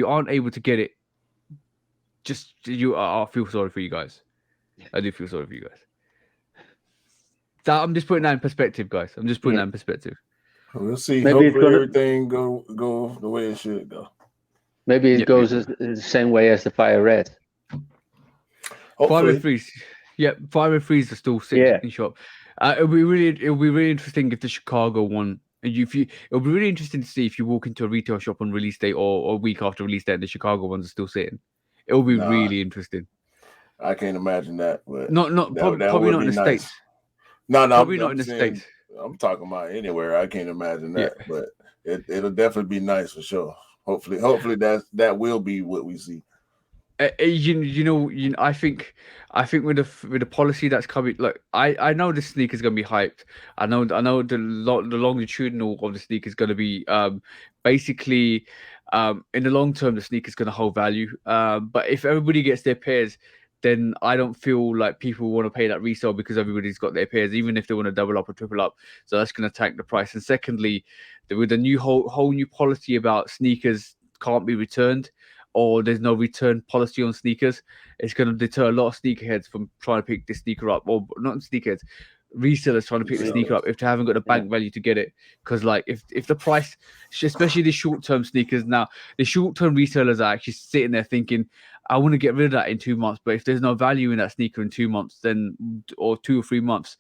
aren't able to get it, I feel sorry for you guys. I do feel sorry for you guys. I'm just putting that in perspective, guys. I'm just putting that in perspective. We'll see. Maybe hopefully everything go the way it should go. Maybe it goes the same way as the Fire Red. Fire Red 3. Yeah, 503s are still sitting Yeah. in shop. It'll be really interesting if the Chicago one. It'll be really interesting to see if you walk into a retail shop on release day or a week after release day, and the Chicago ones are still sitting. It'll be Nah, really interesting. I can't imagine that, but Not that probably would not in be the nice. States. No, Probably not I'm in the saying States. I'm talking about anywhere. I can't imagine Yeah. that, but it'll definitely be nice for sure. Hopefully that will be what we see. I think with the policy that's coming, look, I know the sneaker's gonna be hyped. I know the longitudinal of the sneaker is gonna be basically in the long term the sneaker's gonna hold value. But if everybody gets their pairs, then I don't feel like people want to pay that resale because everybody's got their pairs, even if they want to double up or triple up. So that's gonna tank the price. And secondly, with the new whole new policy about sneakers can't be returned, or there's no return policy on sneakers, it's going to deter a lot of sneakerheads from trying to pick this sneaker up, or not sneakerheads, resellers trying to pick the sneaker up if they haven't got the bank value to get it. Because like if the price, especially the short term sneakers now, the short term resellers are actually sitting there thinking, I want to get rid of that in 2 months, but if there's no value in that sneaker in 2 months, then or 2 or 3 months,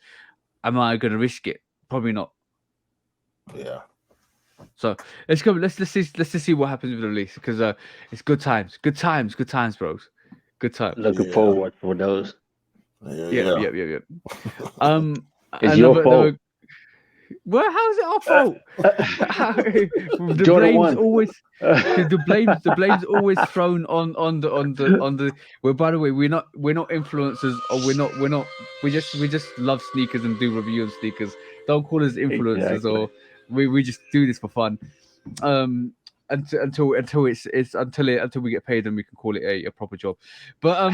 am I going to risk it? Probably not. Yeah. So let's go. Let's just see what happens with the release, because it's good times, bros, good times. Looking forward for those. Yep. It's your fault. Another. Well, how's it our fault? The Jordan blame's 1. always the blame's always thrown on the. Well, by the way, we're not influencers, or we're not. We just love sneakers and do review of sneakers. Don't call us influencers, Exactly. or we just do this for fun. Until we get paid, and we can call it a proper job. But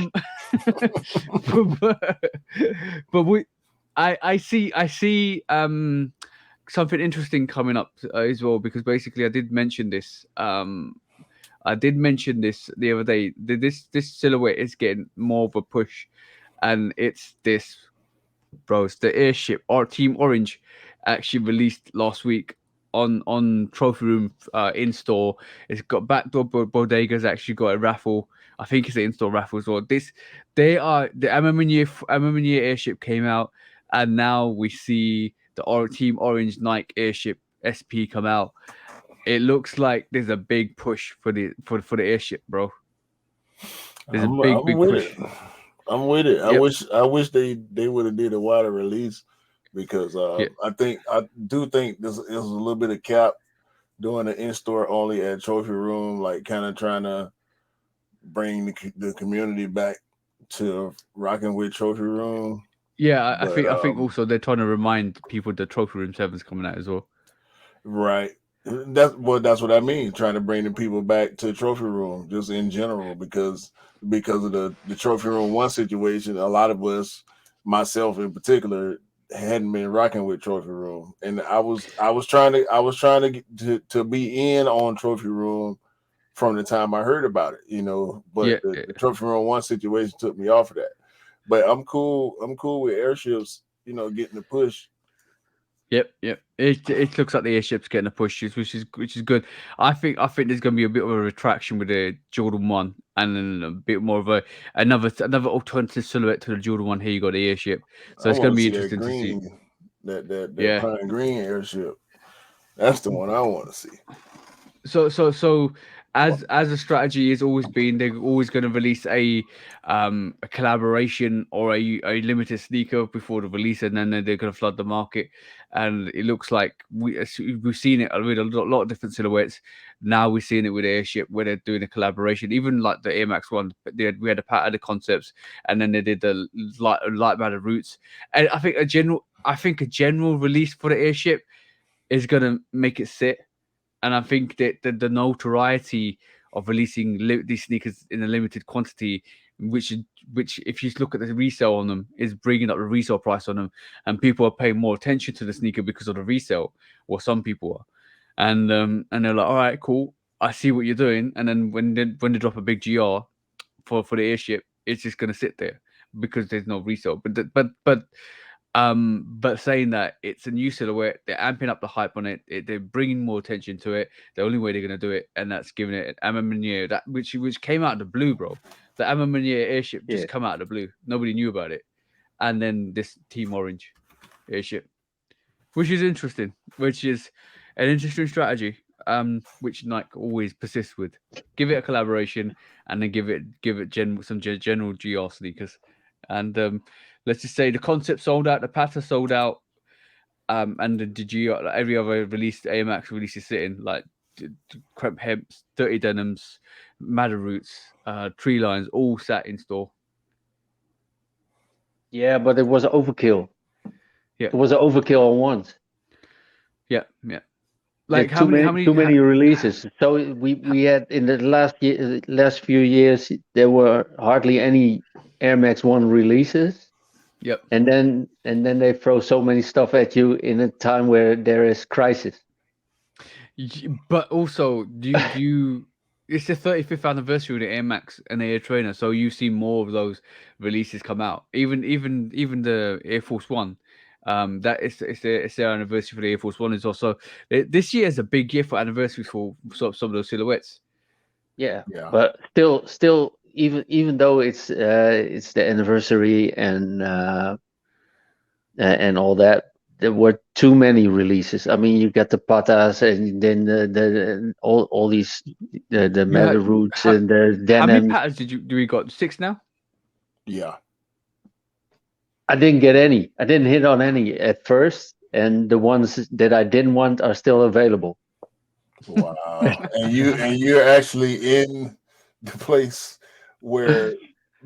but I see something interesting coming up as well, because basically I did mention this the other day. This silhouette is getting more of a push, and it's this, bros. The Airship or Team Orange actually released last week on Trophy Room in store. It's got backdoor bodegas actually got a raffle. I think it's an in-store raffle as well. The MM Airship came out, and now we see the Team Orange Nike Airship SP come out. It looks like there's a big push for the Airship, bro. There's a big push. I'm with it. Yep. I wish they would have did a wider release, because I do think there's a little bit of cap doing an in-store only at Trophy Room, like kind of trying to bring the community back to rocking with Trophy Room. Yeah, I think also they're trying to remind people the Trophy Room 7's coming out as well. Right. That's what I mean. Trying to bring the people back to Trophy Room, just in general, because of the Trophy Room 1 situation. A lot of us, myself in particular, hadn't been rocking with Trophy Room, and I was trying to get to be in on Trophy Room from the time I heard about it, but the Trophy Room 1 situation took me off of that. But I'm cool with airships, getting the push. Yep. It looks like the Airship's getting a push, which is good. I think there's going to be a bit of a retraction with the Jordan 1, and then a bit more of another alternative silhouette to the Jordan 1. Here you got the Airship, so it's going to be interesting to see. That pine green Airship. That's the one I want to see. So as a strategy has always been, they're always going to release a collaboration or a limited sneaker before the release, and then they're going to flood the market. And it looks like we've seen it with a lot of different silhouettes. Now we're seeing it with Airship, where they're doing a collaboration. Even like the Air Max one, we had a pattern of the concepts, and then they did the light matter roots. And I think a general release for the Airship is going to make it sit. And I think that the notoriety of releasing these sneakers in a limited quantity, which if you look at the resale on them, is bringing up the resale price on them, and people are paying more attention to the sneaker because of the resale, or some people are, and they're like, all right, cool, I see what you're doing, and then when they drop a big GR for the Airship, it's just gonna sit there because there's no resale. But saying that, it's a new silhouette, they're amping up the hype on it, they're bringing more attention to it. The only way they're going to do it, and that's giving it an Amamanier, which came out of the blue, bro. The Amamanier Airship just come out of the blue. Nobody knew about it, and then this Team Orange airship, which is interesting. Which is an interesting strategy. Which Nike always persists with. Give it a collaboration, and then give it some general GR sneakers, and let's just say the concept sold out, the pattern sold out, and the GR, like every other release, Air Max releases sitting like Crep Hemps, Dirty Denims, Madder Roots, Tree Lines, all sat in store. Yeah, but it was overkill. Yeah. It was an overkill on ones. Yeah. Like how many releases. So we had in the last few years there were hardly any Air Max 1 releases. Yep. And then they throw so many stuff at you in a time where there is crisis. But also, do you it's the 35th anniversary of the Air Max and the Air Trainer, so you see more of those releases come out. Even the Air Force One, that it's their anniversary for the Air Force One is also this year is a big year for anniversaries for some of those silhouettes. Yeah. But still, even though it's the anniversary and all that, there were too many releases. I mean, you got the patas and then all these the Meta Roots and the denim. How many patterns do we got? 6 now? Yeah. I didn't get any. I didn't hit on any at first, and the ones that I didn't want are still available. Wow. and you're actually in the place where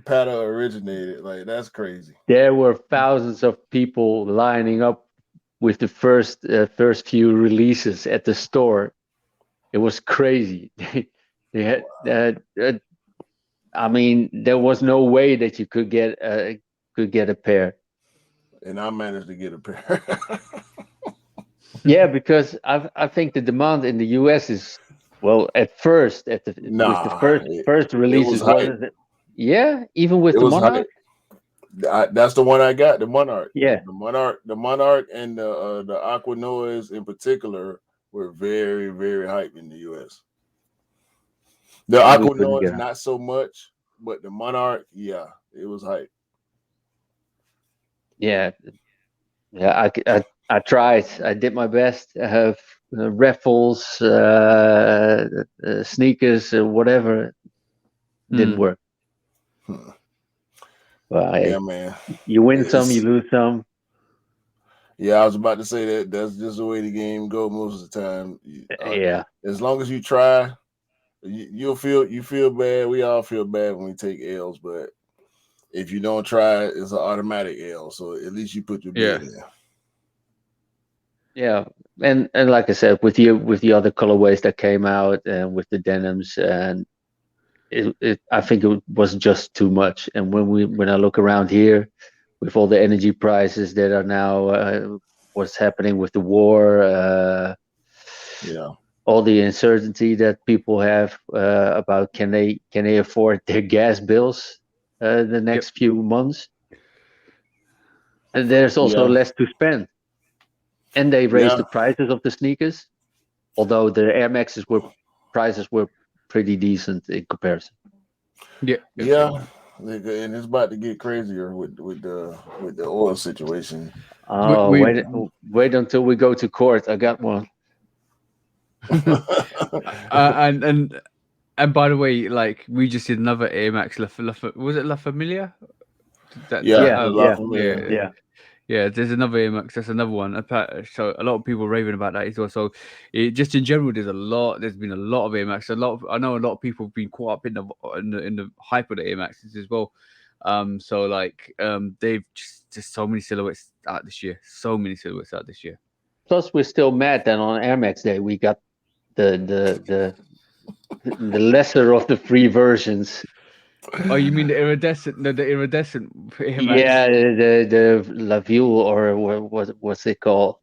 Pata originated. Like, that's crazy. There were thousands of people lining up with the first few releases at the store. It was crazy. They had, I mean, there was no way that you could get a pair. And I managed to get a pair. Yeah, because I think the demand in the US is, well, at first with the first releases, yeah, even with the Monarch. That's the one I got, the Monarch. Yeah, the Monarch, and the Aqua Noise in particular were very, very hype in the US. The Aqua Noise not so much, but the Monarch, yeah, it was hype. Yeah. I tried. I did my best. I have raffles, sneakers, whatever. Didn't work. Well, yeah, man. You win some, you lose some. Yeah, I was about to say that's just the way the game goes most of the time. Yeah. As long as you try, you feel bad. We all feel bad when we take L's, but if you don't try, it's an automatic L. So at least you put your bid in. Yeah, and like I said, with the other colorways that came out and with the denims, and I think it was just too much. And when I look around here, with all the energy prices that are now, what's happening with the war, all the uncertainty that people have about can they afford their gas bills the next few months, and there's also less to spend. And they raised the prices of the sneakers, although the Air Max's prices were pretty decent in comparison. Yeah, and it's about to get crazier with the oil situation. Oh, wait until we go to court. I got one. And by the way, like we just did another Air Max was it La Familia? Yeah, there's another Air Max. That's another one. So a lot of people raving about that as well. So just in general, there's been a lot of Air Max. I know a lot of people have been caught up in the hype of the Air Maxes as well. So like they've just so many silhouettes out this year. Plus, we're still mad that on Air Max Day we got the lesser of the free versions. Oh, you mean the iridescent Air Max? Yeah, the La Ville, or what's it called?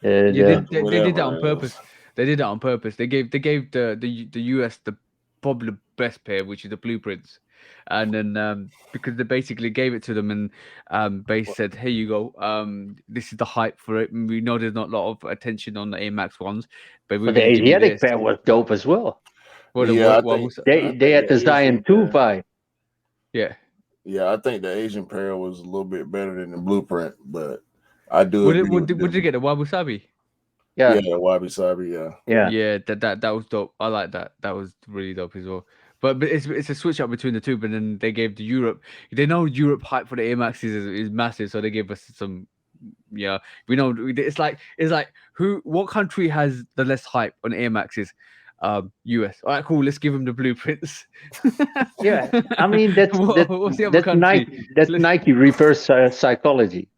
They did that on purpose. They did that on purpose. They gave the US probably the best pair, which is the Blueprints, and then because they basically gave it to them, and Base said, "Here you go. This is the hype for it. And we know there's not a lot of attention on the Air Max ones, but the Asiatic pair was dope as well. They had the Zion 2 vibe. Yeah. Yeah, I think the Asian pair was a little bit better than the Blueprint, but I do What did, agree what with did, what did you them. get? The Wabi Sabi? Yeah, Yeah, Wabi Sabi. Yeah, yeah. Yeah, that was dope. I like that. That was really dope as well. But it's a switch up between the two. But then they gave the Europe. They know Europe hype for the Air Maxes is massive, so they gave us some. Yeah, we know it's like what country has the less hype on Air Maxes? US. All right, cool. Let's give them the blueprints. Yeah, I mean that's What's the other that's country? Nike. That's Let's, Nike reverse psychology.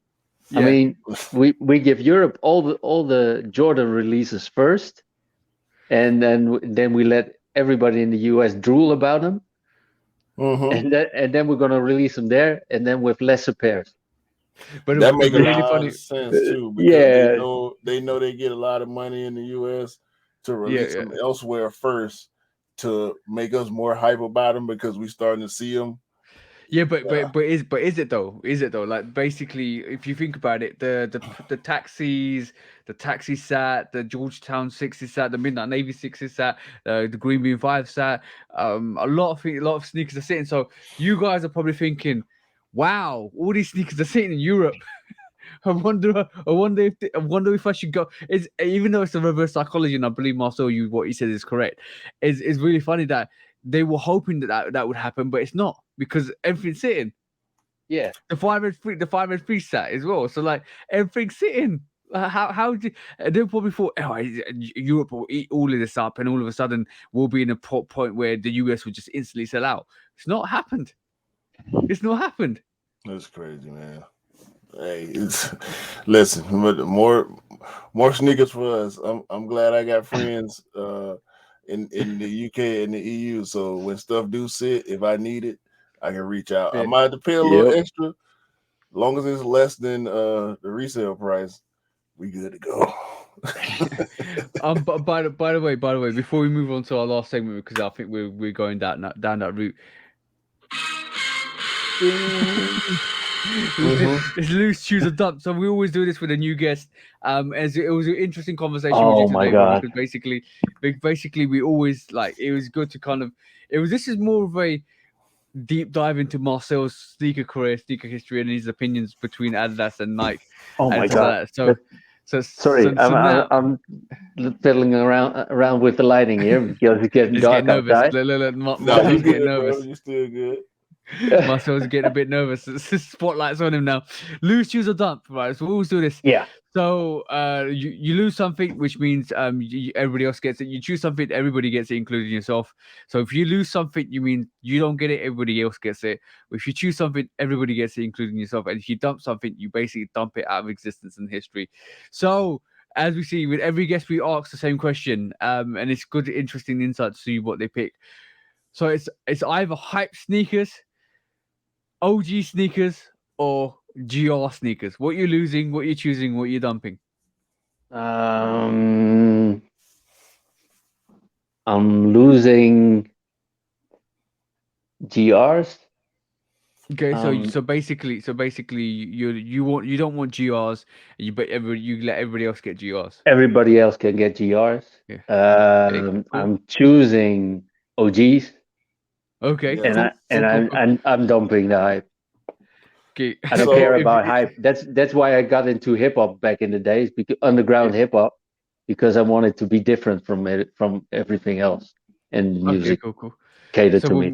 I yeah, mean, we give Europe all the Jordan releases first, and then we let everybody in the US drool about them, hmm and then we're gonna release them there, and then with lesser pairs. that but make a really lot funny. of sense too because Yeah, they know they get a lot of money in the U.S. to Yeah, release yeah. them elsewhere first to make us more hype about them because we starting to see them. Yeah, but is it though? Is it though? Like basically, if you think about it, the taxis, the taxi sat, the Georgetown 60 sat, the Midnight Navy 60 sat, the Green Bean 5 sat, a lot of sneakers are sitting. So you guys are probably thinking, wow, all these sneakers are sitting in Europe. I wonder if I should go. It's even though it's a reverse psychology, and I believe Marcel, what you said is correct. It's really funny that they were hoping that would happen, but it's not because everything's sitting. yeah. The 5 and 3 sat as well. So like everything's sitting. How do they probably thought Europe will eat all of this up, and all of a sudden we'll be in a point where the US will just instantly sell out. It's not happened. It's not happened. That's crazy, man. Hey, it's listen, but more sneakers for us. I'm glad I got friends in the UK and the EU. So when stuff do sit, if I need it, I can reach out. I Yeah. might have to pay a little Yep. extra, long as it's less than the resale price. We good to go. But by the way, before we move on to our last segment, because I think we're going down that route. It's loose shoes are dump. So we always do this with a new guest. As it was an interesting conversation with you Oh my today, bro, God. because basically we always like it was good to kind of this is more of a deep dive into Marcel's sneaker career, sneaker history, and his opinions between Adidas and Nike Oh and my stuff like God. that. So Sorry, so now I'm fiddling around with the lighting here because it's getting he's getting dark nervous. outside. Look, Nah, you Marcel's getting good, bro. nervous. You still good. Marcel's getting a bit nervous. Spotlight's on him now. Lose, choose, or dump. Right. So we always do this. Yeah. So you lose something, which means everybody else gets it. You choose something, everybody gets it, including yourself. So if you lose something, you mean you don't get it, everybody else gets it. If you choose something, everybody gets it, including yourself. And if you dump something, you basically dump it out of existence and history. So as we see with every guest, we ask the same question, and it's good, interesting insight to see what they pick. So it's either hype sneakers, OG sneakers, or GR sneakers. What you're losing, what you're choosing, what you're dumping. I'm losing GRs. Okay, Um, so basically you don't want GRs, but you let everybody else get GRs. Everybody else can get GRs. Yeah. Okay, cool. I'm choosing OGs, Okay, Yeah. and cool. I'm dumping the hype. Okay. I don't So- care If- about hype. That's why I got into hip hop back in the days, because underground hip hop, because I wanted to be different from everything else, and Okay, music cool. catered So to me.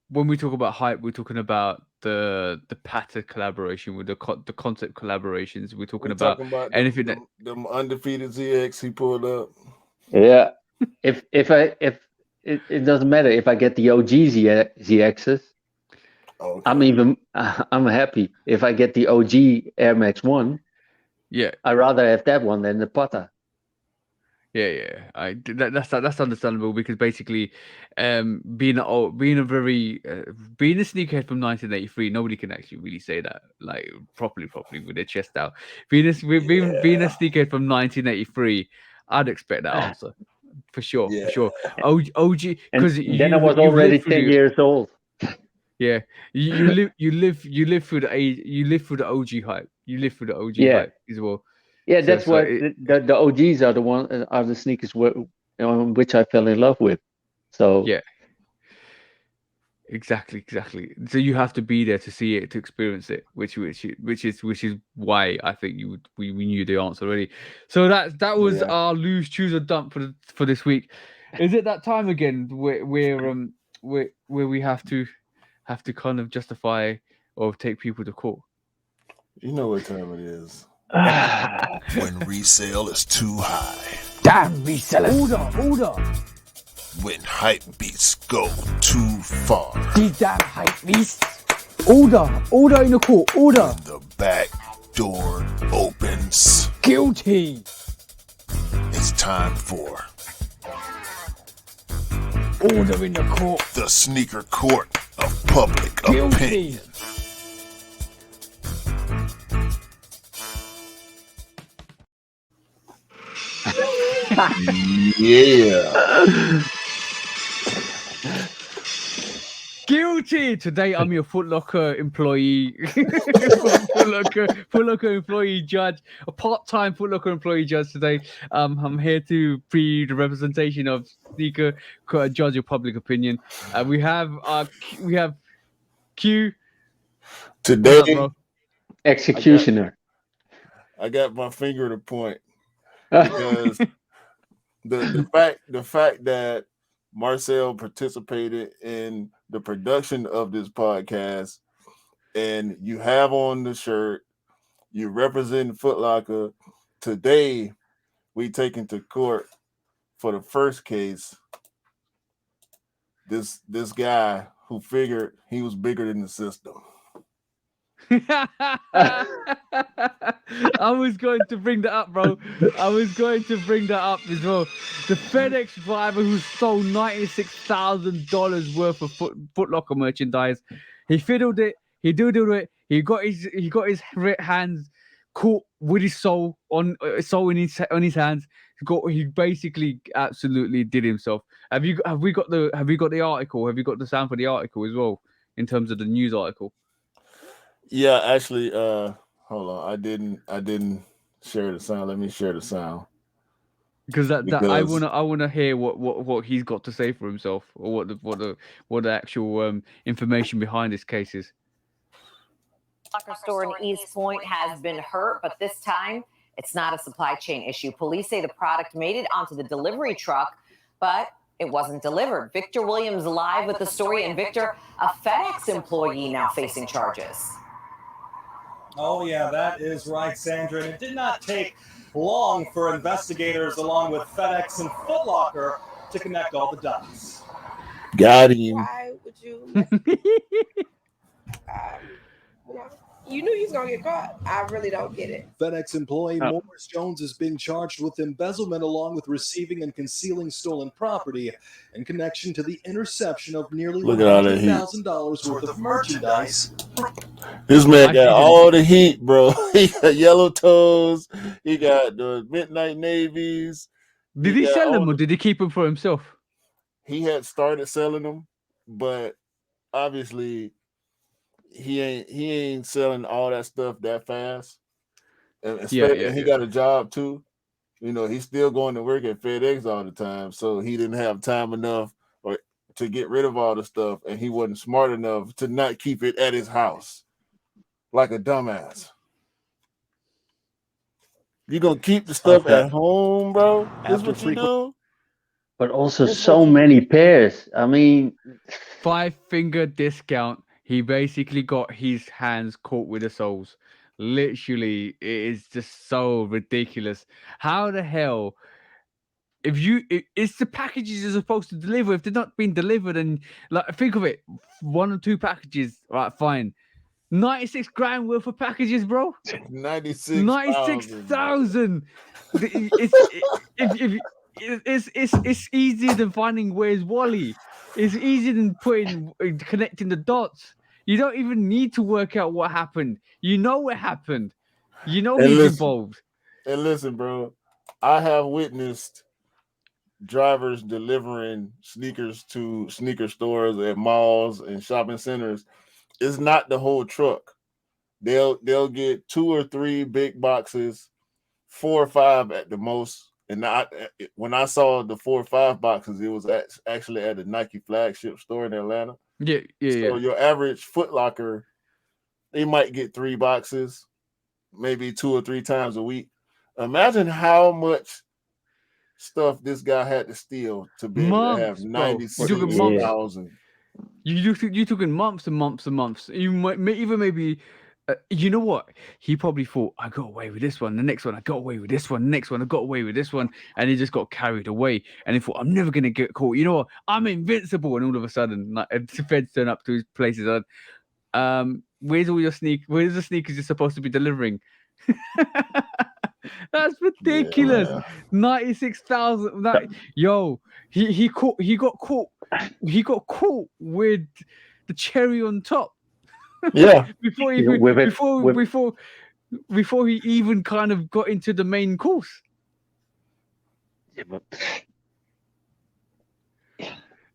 when we talk about hype, we're talking about the pattern collaboration with the concept collaborations. We're talking We're about talking about anything that them undefeated ZX he pulled up. Yeah, if it doesn't matter if I get the OG ZXs. Okay. I'm happy if I get the OG Air Max 1. yeah. I rather have that one than the Pata. Yeah. That's understandable because basically, being a sneakerhead from 1983, nobody can actually really say that like properly with their chest out. Being a sneakerhead from 1983, I'd expect that answer for sure. Yeah. For sure. OG And because then I was already 10 years old. Yeah, you live through the age, you live through the OG hype. You live through the OG Yeah. hype as well. Yeah, So- that's so what it- the OGs are the sneakers which I fell in love with. So Yeah. Exactly. So you have to be there to see it, to experience it, which is why I think we knew the answer already. So that was our lose, choose, or dump for this week. Is it that time again where we have to kind of justify or take people to court? You know what time it is. When resale is too high. Damn resellers! Order! When hype beats go too far. These damn hype beasts! Order in the court! Order! When the back door opens. Guilty! It's time for Order in the court! the sneaker court of public opinion. Yeah. Guilty! Today I'm your Foot Locker employee. Foot Locker employee judge. A part-time Foot Locker employee judge today. I'm here to be the representation of sneaker judge of public opinion. We have Q. Today, What's up, bro? Executioner. I got my finger to point because the fact that Marcel participated in the production of this podcast, and you have on the shirt, you represent Foot Locker. Today, we taken to court for the first case. This guy who figured he was bigger than the system. I was going to bring that up, bro. I was going to bring that up as well. The FedEx driver who stole $96,000 worth of Foot Locker merchandise. He fiddled it. He doodled it. He got his hands caught with his soul on in his hands. He basically absolutely did himself. Have we got the article? Have you got the sound for the article as well in terms of the news article? Yeah, actually, hold on. I didn't share the sound. Let me share the sound. Because I wanna hear what he's got to say for himself, or what the actual information behind this case is. Locker store in East Point has been hurt, but this time it's not a supply chain issue. Police say the product made it onto the delivery truck, but it wasn't delivered. Victor Williams live with the story. And Victor, a FedEx employee now facing charges. Oh, yeah, that is right, Sandra. And it did not take long for investigators along with FedEx and Foot Locker to connect all the dots. Got him. Why would you? You knew you was going to get caught. I really don't get it. FedEx employee Morris Jones is being charged with embezzlement along with receiving and concealing stolen property in connection to the interception of nearly $100,000 worth of merchandise. This man got all the heat, bro. He got yellow toes. He got the midnight navies. Did he sell them or did he keep them for himself? He had started selling them, but obviously he ain't selling all that stuff that fast. And he got a job too. You know, he's still going to work at FedEx all the time, so he didn't have time enough to get rid of all the stuff, and he wasn't smart enough to not keep it at his house like a dumbass. You gonna keep the stuff at home, bro? That's what you do. But also so many pairs. I mean, 5-finger discount. He basically got his hands caught with the soles. Literally, it is just so ridiculous. How the hell? It's the packages you're supposed to deliver. If they're not being delivered, and like think of it, 1 or 2 packages, right? Fine. 96 grand worth of packages, bro. 96,000. It's easier than finding where's Wally. It's easier than connecting the dots. You don't even need to work out what happened. You know what happened. You know he's involved. And listen, bro, I have witnessed drivers delivering sneakers to sneaker stores at malls and shopping centers. It's not the whole truck. They'll get 2 or 3 big boxes, 4 or 5 at the most. And when I saw the 4 or 5 boxes, it was actually at the Nike flagship store in Atlanta. Yeah. So your average Foot Locker, they might get 3 boxes, maybe 2 or 3 times a week. Imagine how much stuff this guy had to steal to be able to have Months, bro. You took months. 96,000. You took in months and months and months. You might even maybe. You know what? He probably thought, I got away with this one. The next one, I got away with this one. The next one, I got away with this one. And he just got carried away. And he thought, I'm never going to get caught. You know what? I'm invincible. And all of a sudden, like, the feds turn up to his places. And, where's all your Where's the sneakers you're supposed to be delivering? That's ridiculous. Yeah, 96,000. Yo, he got caught with the cherry on top. Yeah. before he even kind of got into the main course. Yeah, but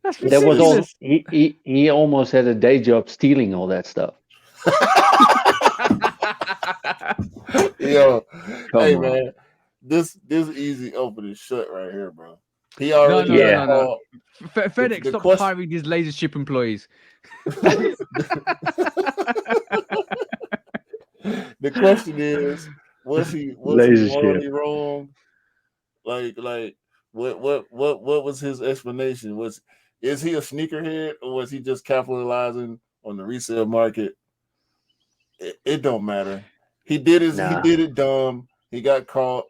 That's that was all. ridiculous. He almost had a day job stealing all that stuff. Yo, Come hey on. man, this easy open and shut right here, bro. He already No. called. FedEx, the stop question- hiring these laser ship employees. The question is, was he Laser morally wrong? Like what was his explanation? Is he a sneakerhead, or was he just capitalizing on the resale market? It don't matter. He did it dumb. He got caught.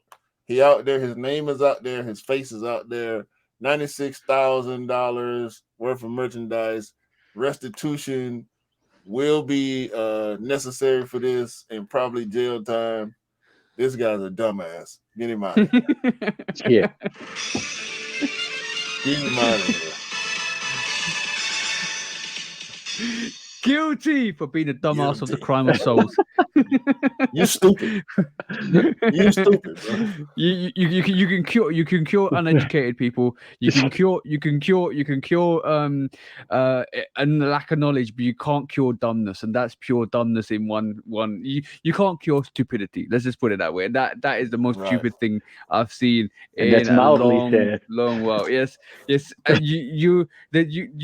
He out there. His name is out there. His face is out there. $96,000 worth of merchandise. Restitution will be necessary for this, and probably jail time. This guy's a dumbass. Get him out of here. Yeah. Get him out of here. Guilty for being a dumbass of the crime of souls. You stupid. You stupid, bro. You can cure uneducated people. You can cure and lack of knowledge, but you can't cure dumbness, and that's pure dumbness in one. You can't cure stupidity. Let's just put it that way. That is the most stupid thing I've seen And that's in a mildly said. long while. Yes. You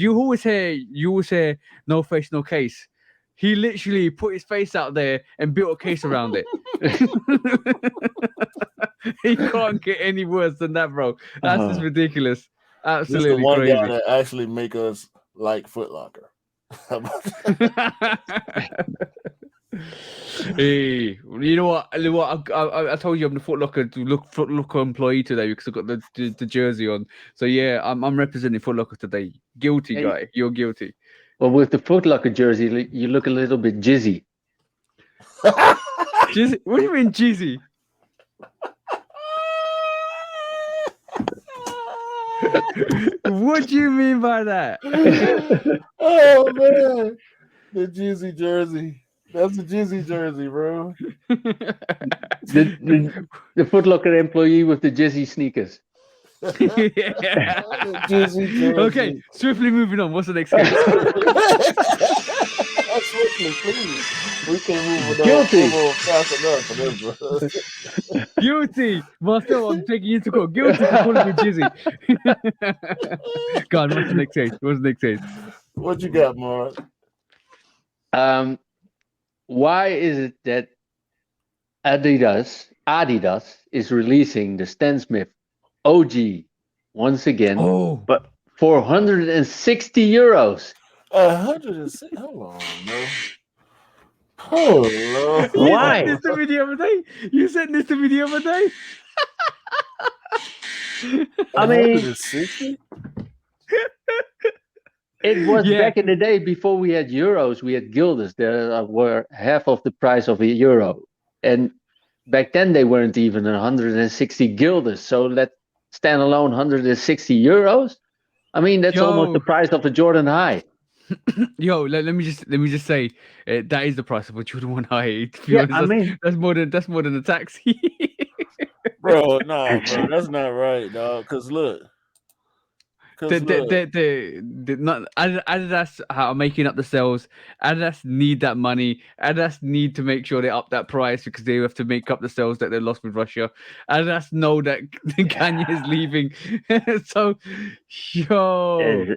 always hear no face, no case. He literally put his face out there and built a case around it. He can't get any worse than that, bro. That's just ridiculous. This is the Absolutely one crazy. guy that actually make us like Foot Locker. How about that? Hey, you know what? I told you I'm the Foot Locker employee today because I've got the jersey on. So yeah, I'm representing Foot Locker today. Guilty, Hey. guy. You're guilty. Well, with the Foot Locker jersey, you look a little bit jizzy. Jizzy? What do you mean, Jizzy? What do you mean by that? Oh man, the Jizzy jersey. That's a Jizzy jersey, bro. The Foot Locker employee with the jizzy sneakers. Jizzy jersey. Okay, swiftly moving on. What's the next case? Swiftly, please. We can't move Guilty. fast enough for this, bro. Guilty. Marcel, I'm taking you to court. Guilty for calling me Jizzy. God, what's the next case? What you got, Mark? Why is it that Adidas is releasing the Stan Smith OG once again, but for €160? 106. Hold on, bro. Oh Lord. Why? You sent this to me the other day. You sent this to me the other day. I mean, 160? it was back in the day before we had euros. We had guilders that were half of the price of a euro, and back then they weren't even 160 guilders. So let stand alone 160 euros. I mean, that's almost the price of a Jordan High. Yo, let me just say that is the price of a Jordan 1 High. To be Yeah, honest, I mean, that's more than a taxi. Bro, no, bro, that's not right, dog. Cause look. Adidas are making up the sales. Adidas need that money. Adidas need to make sure they up that price because they have to make up the sales that they lost with Russia. Adidas know that Kanye is leaving. So, yo,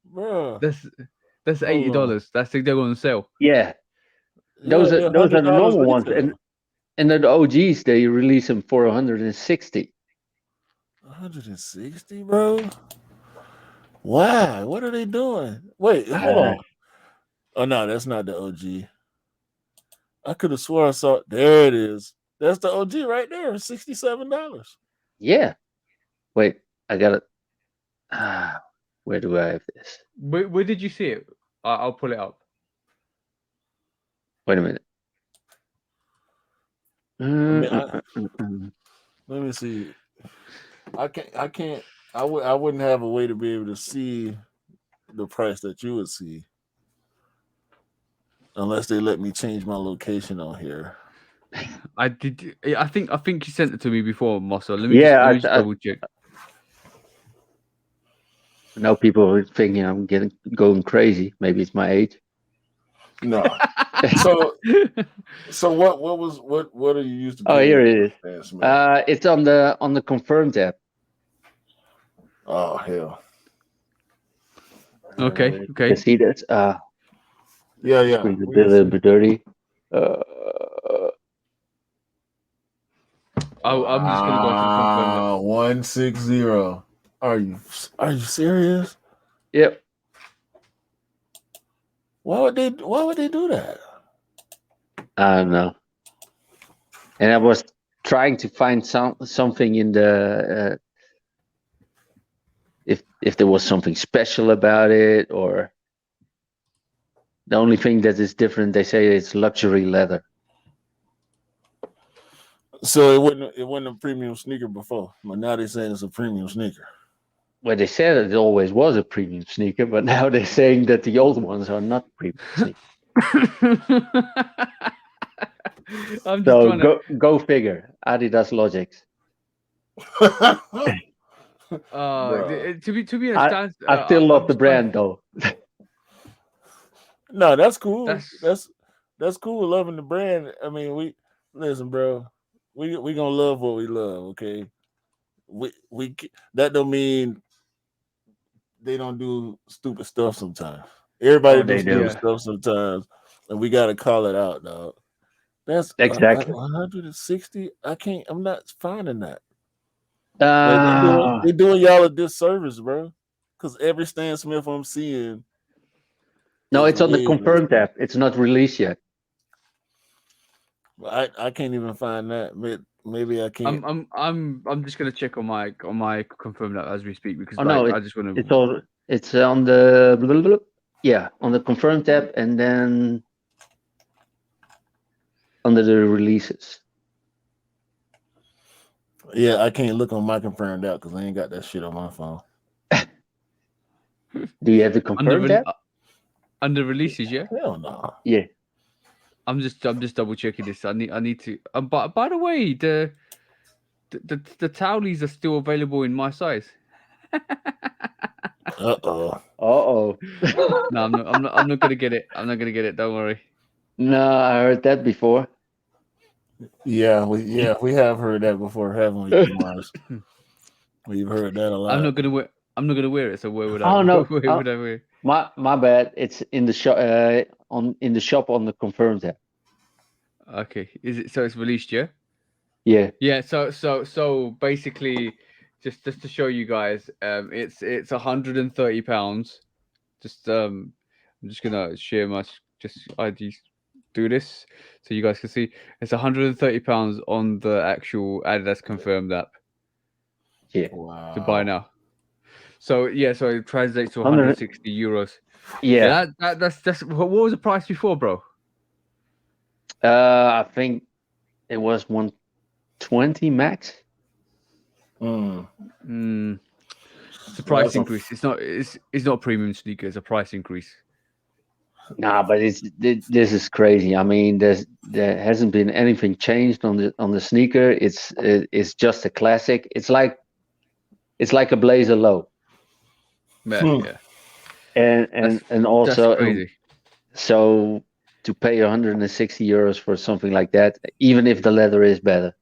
bro, That's Hold on. $80. That's the they're on sale. Yeah, Yeah, those they're are the $100 normal ones, retail. and the OGs they release them for 160. 160, bro. Why? What are they doing? Wait, hold on. Oh no, that's not the OG. I could have swore I saw. There it is. That's the OG right there. $67. Yeah. Wait, I got it. Where do I have this? Where did you see it? I'll pull it up. Wait a minute. Let me see. I can't. I wouldn't have a way to be able to see the price that you would see unless they let me change my location on here. I did. I think you sent it to me before, Marcel. Let me just double check. Now people are thinking I'm going crazy. Maybe it's my age. No. So what are you used to? Oh, here it is. It's on the Confirmed app. Oh hell. Okay. You see that? Yeah. Screen's a little bit dirty. I'm just gonna go to Confirmed app. 160. Are you serious? Yep. Why would they do that? I don't know. And I was trying to find something in the if there was something special about it, or the only thing that is different, they say it's luxury leather. So it wasn't a premium sneaker before, but now they're saying it's a premium sneaker. Well, they said it always was a premium sneaker, but now they're saying that the old ones are not premium sneakers. I'm just trying to go figure. Adidas logics. To be honest, I still love the brand though. No, that's cool. That's cool. Loving the brand. I mean, listen, bro. We gonna love what we love. Okay. We that don't mean they don't do stupid stuff sometimes. Everybody does stupid stuff sometimes, and we gotta call it out, dog. That's exactly 160. I'm not finding that. They doing y'all a disservice, bro. Because every Stan Smith I'm seeing. No, it's on the Confirmed app. It's not released yet. I can't even find that. Maybe I can't. I'm just gonna check on my Confirmed app as we speak because I just want to. It's on the on the Confirmed app, and then under the releases. Yeah, I can't look on my Confirmed app because I ain't got that shit on my phone. Do you have the Confirmed app? Under releases, yeah. Hell no. Yeah. I'm just double checking this. I need to. But by the way, the towelies are still available in my size. Uh-oh. No, I'm not gonna get it. I'm not gonna get it. Don't worry. No, I heard that before. Yeah, we have heard that before, haven't we, Mars? We've heard that a lot. I'm not gonna wear it. So where would I? Oh no! Where would I wear? My bad. It's in the shop in the shop on the Confirmed app. Okay, is it so? It's released, yeah. Yeah. Yeah. So basically, just to show you guys, it's £130. Just I'm just gonna share my ID. Do this so you guys can see. It's £130 on the actual Adidas Confirmed app. Yeah. Wow. To buy now. So so it translates to €160. Yeah. That's what was the price before, bro? I think it was 120 max. It's a price increase. It's not a premium sneaker. It's a price increase. Nah, but this is crazy. I mean, there hasn't been anything changed on the sneaker. It's just a classic. It's like a Blazer low. Yeah. And also, that's crazy. So to pay €160 for something like that, even if the leather is better,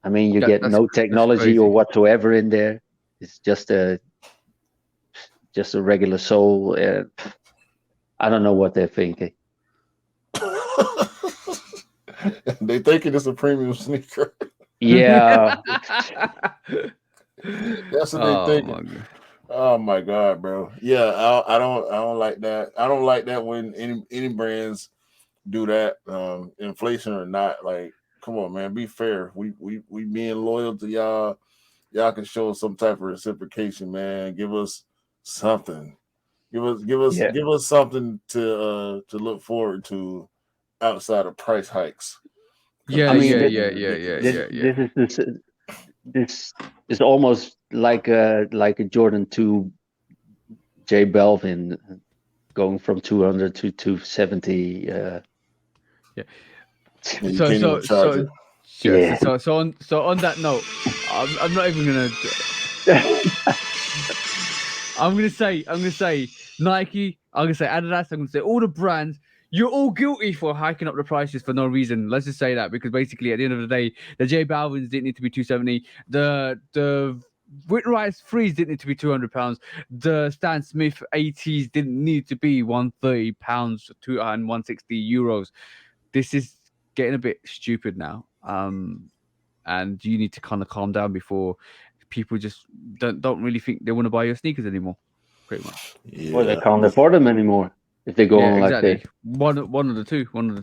I mean, you get no technology or whatsoever in there. It's just a regular sole. I don't know what they're thinking. They thinking it's a premium sneaker. Yeah. That's what they thinking. Oh my god, bro. Yeah, I don't like that. I don't like that when any brands do that, inflation or not. Like, come on, man, be fair. We being loyal to y'all. Y'all can show some type of reciprocation, man. Give us something. Give us something to look forward to outside of price hikes. Yeah, I mean, this is almost like a Jordan 2 J Balvin going from 200 to 270. Yeah. So on that note, I'm not even gonna. I'm gonna say Nike. I'm gonna say Adidas. I'm gonna say all the brands. You're all guilty for hiking up the prices for no reason. Let's just say that, because basically at the end of the day, the J Balvins didn't need to be 270. The Whitney Rice Freeze didn't need to be £200. The Stan Smith 80s didn't need to be £130 and €160. This is getting a bit stupid now. And you need to kind of calm down before people just don't really think they want to buy your sneakers anymore. Pretty much. Yeah. Well, they can't afford them anymore if they go on exactly. like this. One of the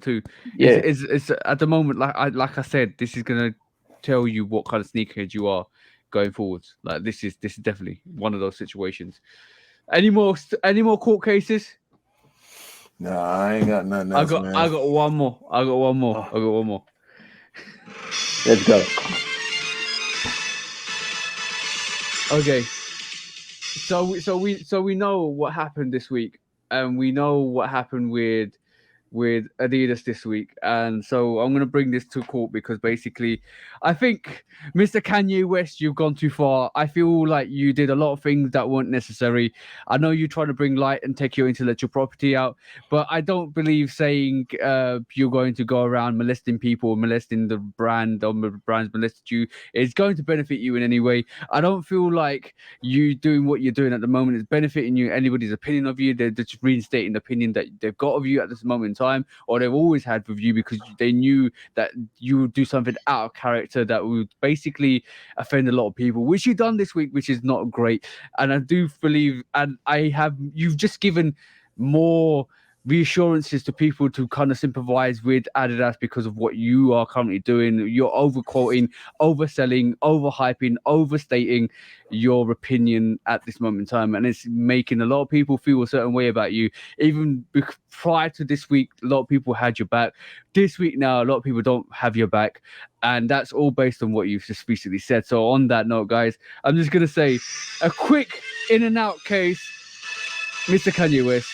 two. Yeah. It's at the moment, like I said, this is gonna tell you what kind of sneakerhead you are going forwards. Like this is definitely one of those situations. Any more court cases? Nah, I ain't got nothing else, man. I got one more. Let's go. Okay. So we know what happened this week, and we know what happened with Adidas this week, and so I'm going to bring this to court because basically I think, Mr. Kanye West, you've gone too far. I feel like you did a lot of things that weren't necessary. I know you're trying to bring light and take your intellectual property out, but I don't believe saying you're going to go around molesting people, molesting the brand, or the brand's molested you, is going to benefit you in any way. I don't feel like you doing what you're doing at the moment is benefiting you, anybody's opinion of you. They're just reinstating the opinion that they've got of you at this moment in time, or they've always had with you, because they knew that you would do something out of character that would basically offend a lot of people, which you've done this week, which is not great. And I do believe, and you've just given more reassurances to people to kind of sympathize with Adidas because of what you are currently doing. You're overquoting, overselling, overhyping, overstating your opinion at this moment in time, and it's making a lot of people feel a certain way about you. Even prior to this week, a lot of people had your back. This week now, a lot of people don't have your back, and that's all based on what you've just recently said. So on that note, guys, I'm just gonna say a quick in and out case. Mr. Kanye West,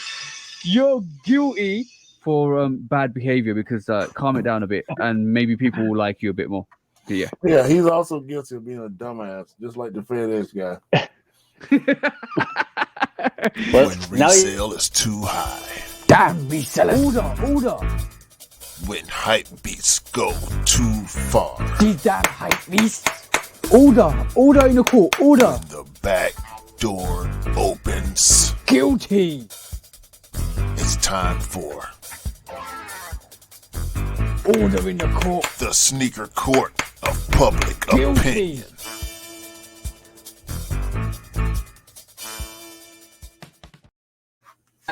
you're guilty for bad behavior, because calm it down a bit and maybe people will like you a bit more. Yeah. Yeah, he's also guilty of being a dumbass, just like the FedEx guy. When resale is too high. Damn resellers. Order. When hype beats go too far. These damn hype beasts. Order in the court. Order. When the back door opens. Guilty. It's time for order in the court. The sneaker court of public opinion.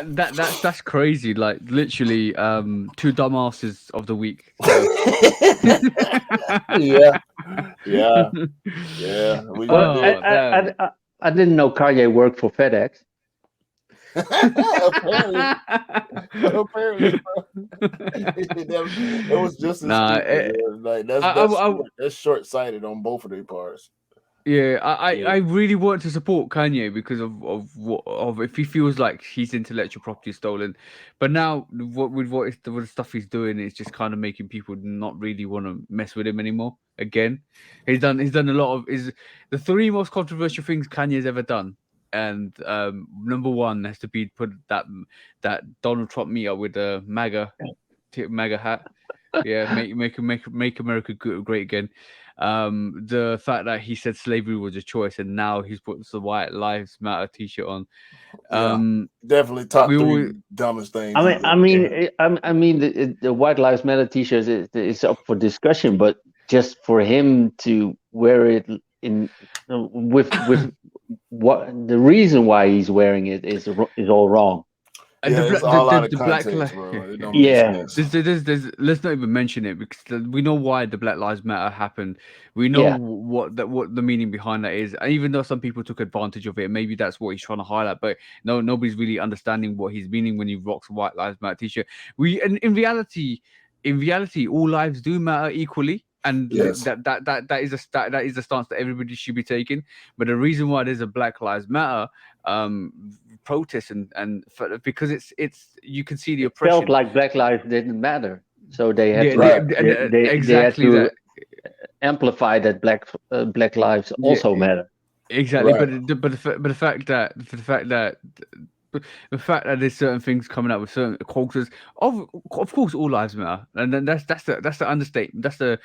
That's crazy. Like literally, two dumbasses of the week. Yeah. Well, I didn't know Kanye worked for FedEx. Apparently, it was just as stupid. Like that's short-sighted on both of their parts. Yeah, I really want to support Kanye because of if he feels like his intellectual property is stolen, but now with the stuff he's doing, it's just kind of making people not really want to mess with him anymore. Again, he's done a lot of the three most controversial things Kanye's ever done, and number one has to be put that Donald Trump meetup with the MAGA hat. Yeah, make America great again. The fact that he said slavery was a choice, and now he's put the White Lives Matter T-shirt on. Definitely top We 3 always, dumbest things. I mean, the White Lives Matter T-shirts is up for discussion, but just for him to wear it in with what the reason why he's wearing it is all wrong. and Yeah, it's all out of context, bro. It don't make sense. There's let's not even mention it because we know why the Black Lives Matter happened. We know Yeah. what the meaning behind that is. And even though some people took advantage of it, maybe that's what he's trying to highlight. But nobody's really understanding what he's meaning when he rocks a White Lives Matter T-shirt. And in reality, all lives do matter equally. And Yes. that is a stance that everybody should be taking. But the reason why there's a Black Lives Matter protest and because it's you can see the It oppression. felt like Black Lives didn't matter, so they had exactly to that. amplify that Black Lives also matter. Exactly, Right. but the fact that the fact that there's certain things coming up with certain quotas of course all lives matter, and then that's the understatement. That's the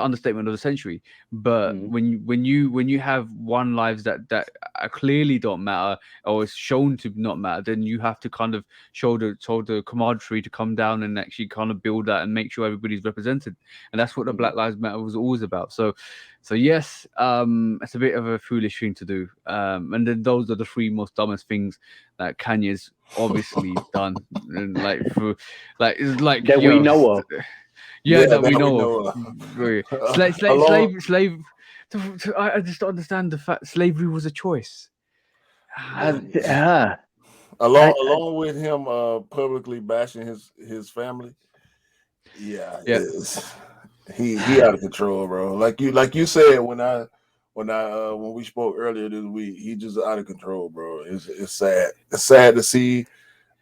understatement of the century. But Mhm. when you have one lives that clearly don't matter or is shown to not matter, then you have to kind of show the camaraderie to come down and actually kind of build that and make sure everybody's represented. And that's what the Black Lives Matter was always about. So yes, it's a bit of a foolish thing to do. And then those are the 3 most dumbest things that Kanye's obviously done, and it's like That we know of. that we know of. Along, Slave. I just don't understand the fact slavery was a choice. along with him publicly bashing his family. Yeah, Yeah. he out of control, bro. Like you said when we spoke earlier this week, he just out of control, bro. It's sad. It's sad to see.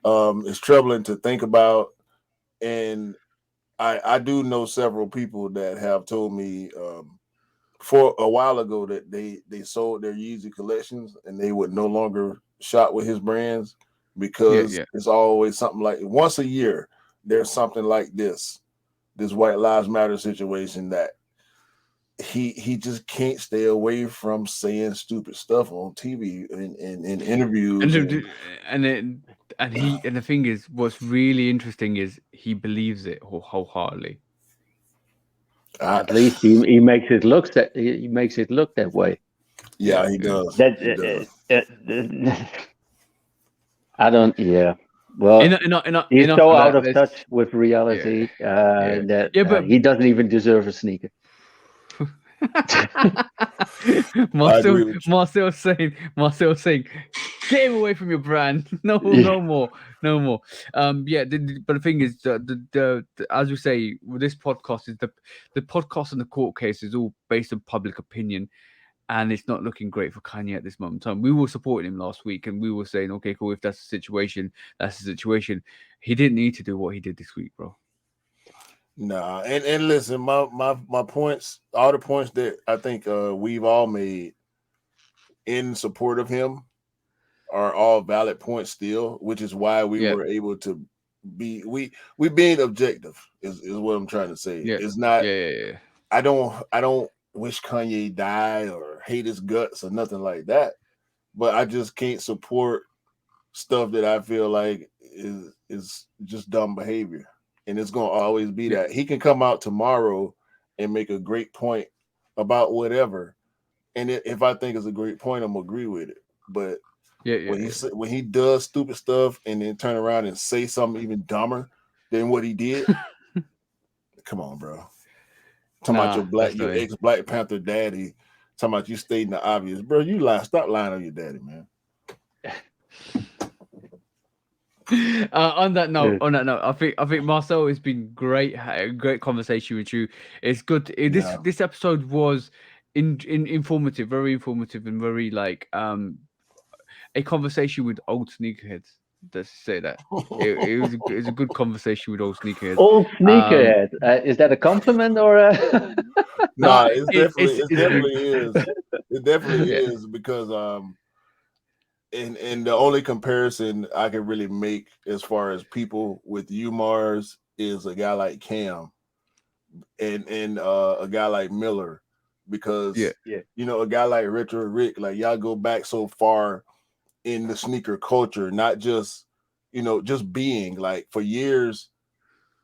It's troubling to think about, and I do know several people that have told me for a while ago that they sold their Yeezy collections and they would no longer shop with his brands because it's always something like once a year there's something like this White Lives Matter situation that he just can't stay away from saying stupid stuff on TV and in interviews. And the thing is, what's really interesting is he believes it wholeheartedly. At least he makes it look that way. Yeah, he does. I don't. Yeah. Well, he's so out of touch with reality that he doesn't even deserve a sneaker. Marcel saying, get him away from your brand. No more. But the thing is, the as we say, this podcast is the podcast and the court case is all based on public opinion, and it's not looking great for Kanye at this moment in time. We were supporting him last week, and we were saying, okay, cool. If that's the situation, that's the situation. He didn't need to do what he did this week, bro. Nah, and listen, my points, all the points that I think we've all made in support of him are all valid points still, which is why we were able to be we being objective is what I'm trying to say. It's not I don't wish Kanye died or hate his guts or nothing like that, but I just can't support stuff that I feel like is just dumb behavior. And it's going to always be that. He can come out tomorrow and make a great point about whatever. And if I think it's a great point, I'm going to agree with it. But when he does stupid stuff and then turn around and say something even dumber than what he did, come on, bro. Talking about your ex-Black Panther daddy, talking about you stating the obvious. Bro, you lie. Stop lying on your daddy, man. On that note, I think Marcel, it's been great conversation with you. It's good. This episode was informative, very informative, and very like a conversation with old sneakerheads. Let's say that it was a good conversation with old sneakerheads. Old sneakerhead. Is that a compliment or a? No, it definitely is. It definitely is because and the only comparison I can really make as far as people with UMARs is a guy like Cam. and a guy like Miller, because you know, a guy like Retro Rick, like y'all go back so far in the sneaker culture, not just, you know, just being like, for years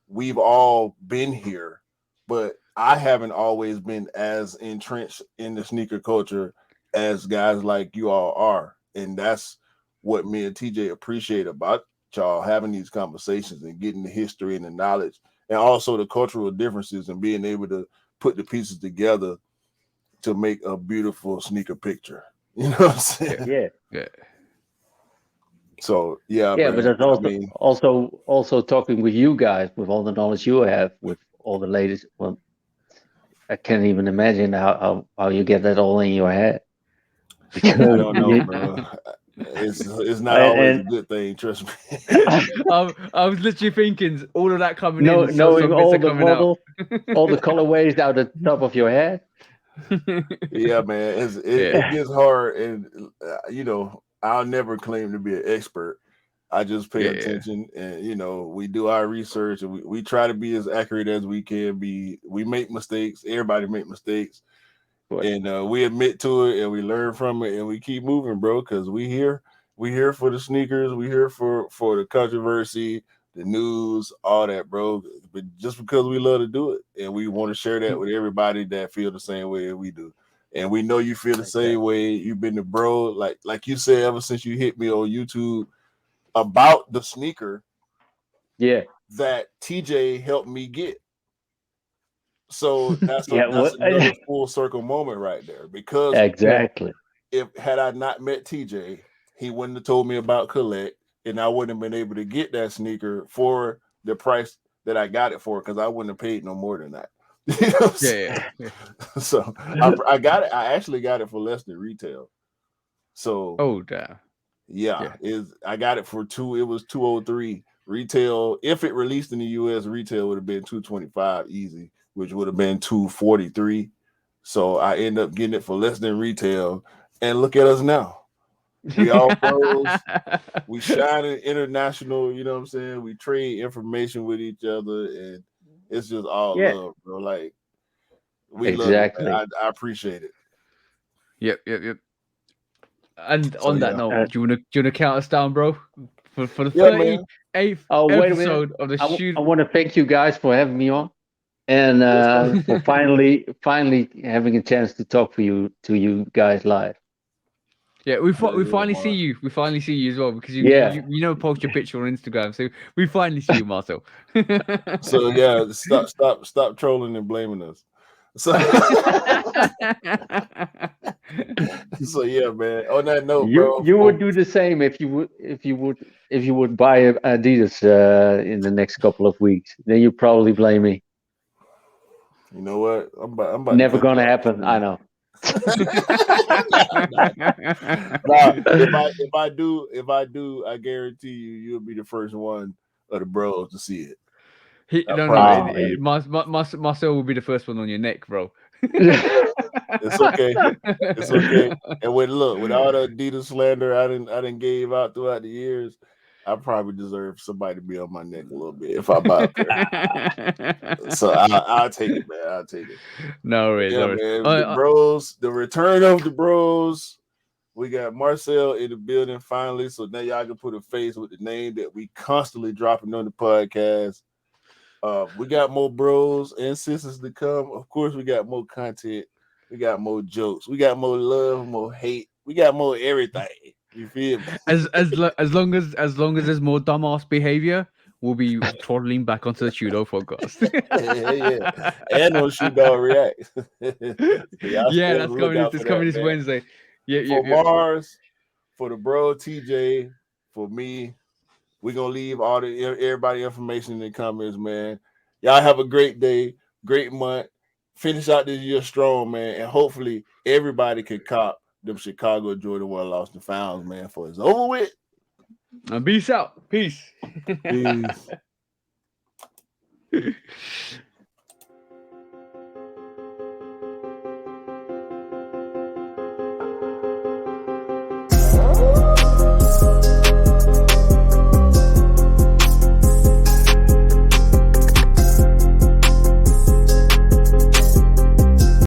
we've all been here, but I haven't always been as entrenched in the sneaker culture as guys like you all are. And that's what me and TJ appreciate about y'all, having these conversations and getting the history and the knowledge, and also the cultural differences, and being able to put the pieces together to make a beautiful sneaker picture. You know what I'm saying? Yeah. So yeah, Yeah, man. but that's I mean, also talking with you guys, with all the knowledge you have, with all the latest. Well, I can't even imagine how you get that all in your head. I don't know, bro. It's not always a good thing, trust me. I was literally thinking all of that coming in, knowing all the coming models, all the colorways out the top of your head. Yeah, man, it gets hard, and you know, I'll never claim to be an expert. I just pay attention, and you know, we do our research, and we try to be as accurate as we can be. We make mistakes. Everybody make mistakes, and we admit to it, and we learn from it, and we keep moving, bro. Because we here for the sneakers. We here for the controversy, the news, all that, bro. But just because we love to do it, and we want to share that with everybody that feel the same way we do. And we know you feel the same way. You've been the bro, like you said, ever since you hit me on YouTube about the sneaker that TJ helped me get. So that's another full circle moment right there, because if had I not met TJ, he wouldn't have told me about Collect, and I wouldn't have been able to get that sneaker for the price that I got it for, because I wouldn't have paid no more than that. You know what I'm saying? So I got it. I actually got it for less than retail. So damn. Yeah, I got it for it was 203 retail. If it released in the US, retail would have been 225 easy, which would have been 243. So I end up getting it for less than retail. And look at us now. We all pros. We shine in international, you know what I'm saying? We trade information with each other, and it's just all love, bro. Like, we love it. I appreciate it. Yep. And on that note, do you wanna count us down, bro? For the 38th episode of the shoot. I want to thank you guys for having me on, and for finally having a chance to talk to you guys live. Yeah, we finally see you. We finally see you as well, because you never post your picture on Instagram, so we finally see you, Marcel. So yeah, stop trolling and blaming us. So, so yeah, man. On that note, bro, you would do the same if you would buy Adidas in the next couple of weeks. Then you probably blame me. You know what? I'm about Never gonna happen. I know. If I do, I guarantee you'll be the first one of the bros to see it. Marcel will be the first one on your neck, bro. It's okay. It's okay. And with all the Adidas slander I didn't gave out throughout the years, I probably deserve somebody to be on my neck a little bit if I buy a pair. So I'll take it, man. I'll take it. No worries. Yeah, man. The bros, the return of the bros. We got Marcel in the building finally. So now y'all can put a face with the name that we constantly dropping on the podcast. We got more bros and sisters to come. Of course, we got more content. We got more jokes. We got more love, more hate. We got more everything. You feel me? As long as there's more dumbass behavior, we'll be trolling back onto the Chudo podcast. yeah. And on Shoot Dog React. Yeah, that's coming this Wednesday. For Mars, for the bro TJ, for me, we're gonna leave everybody information in the comments, man. Y'all have a great day, great month. Finish out this year strong, man, and hopefully everybody can cop them Chicago Jordan 1 lost and founds, man, for it's over with. Peace out. Peace. Peace.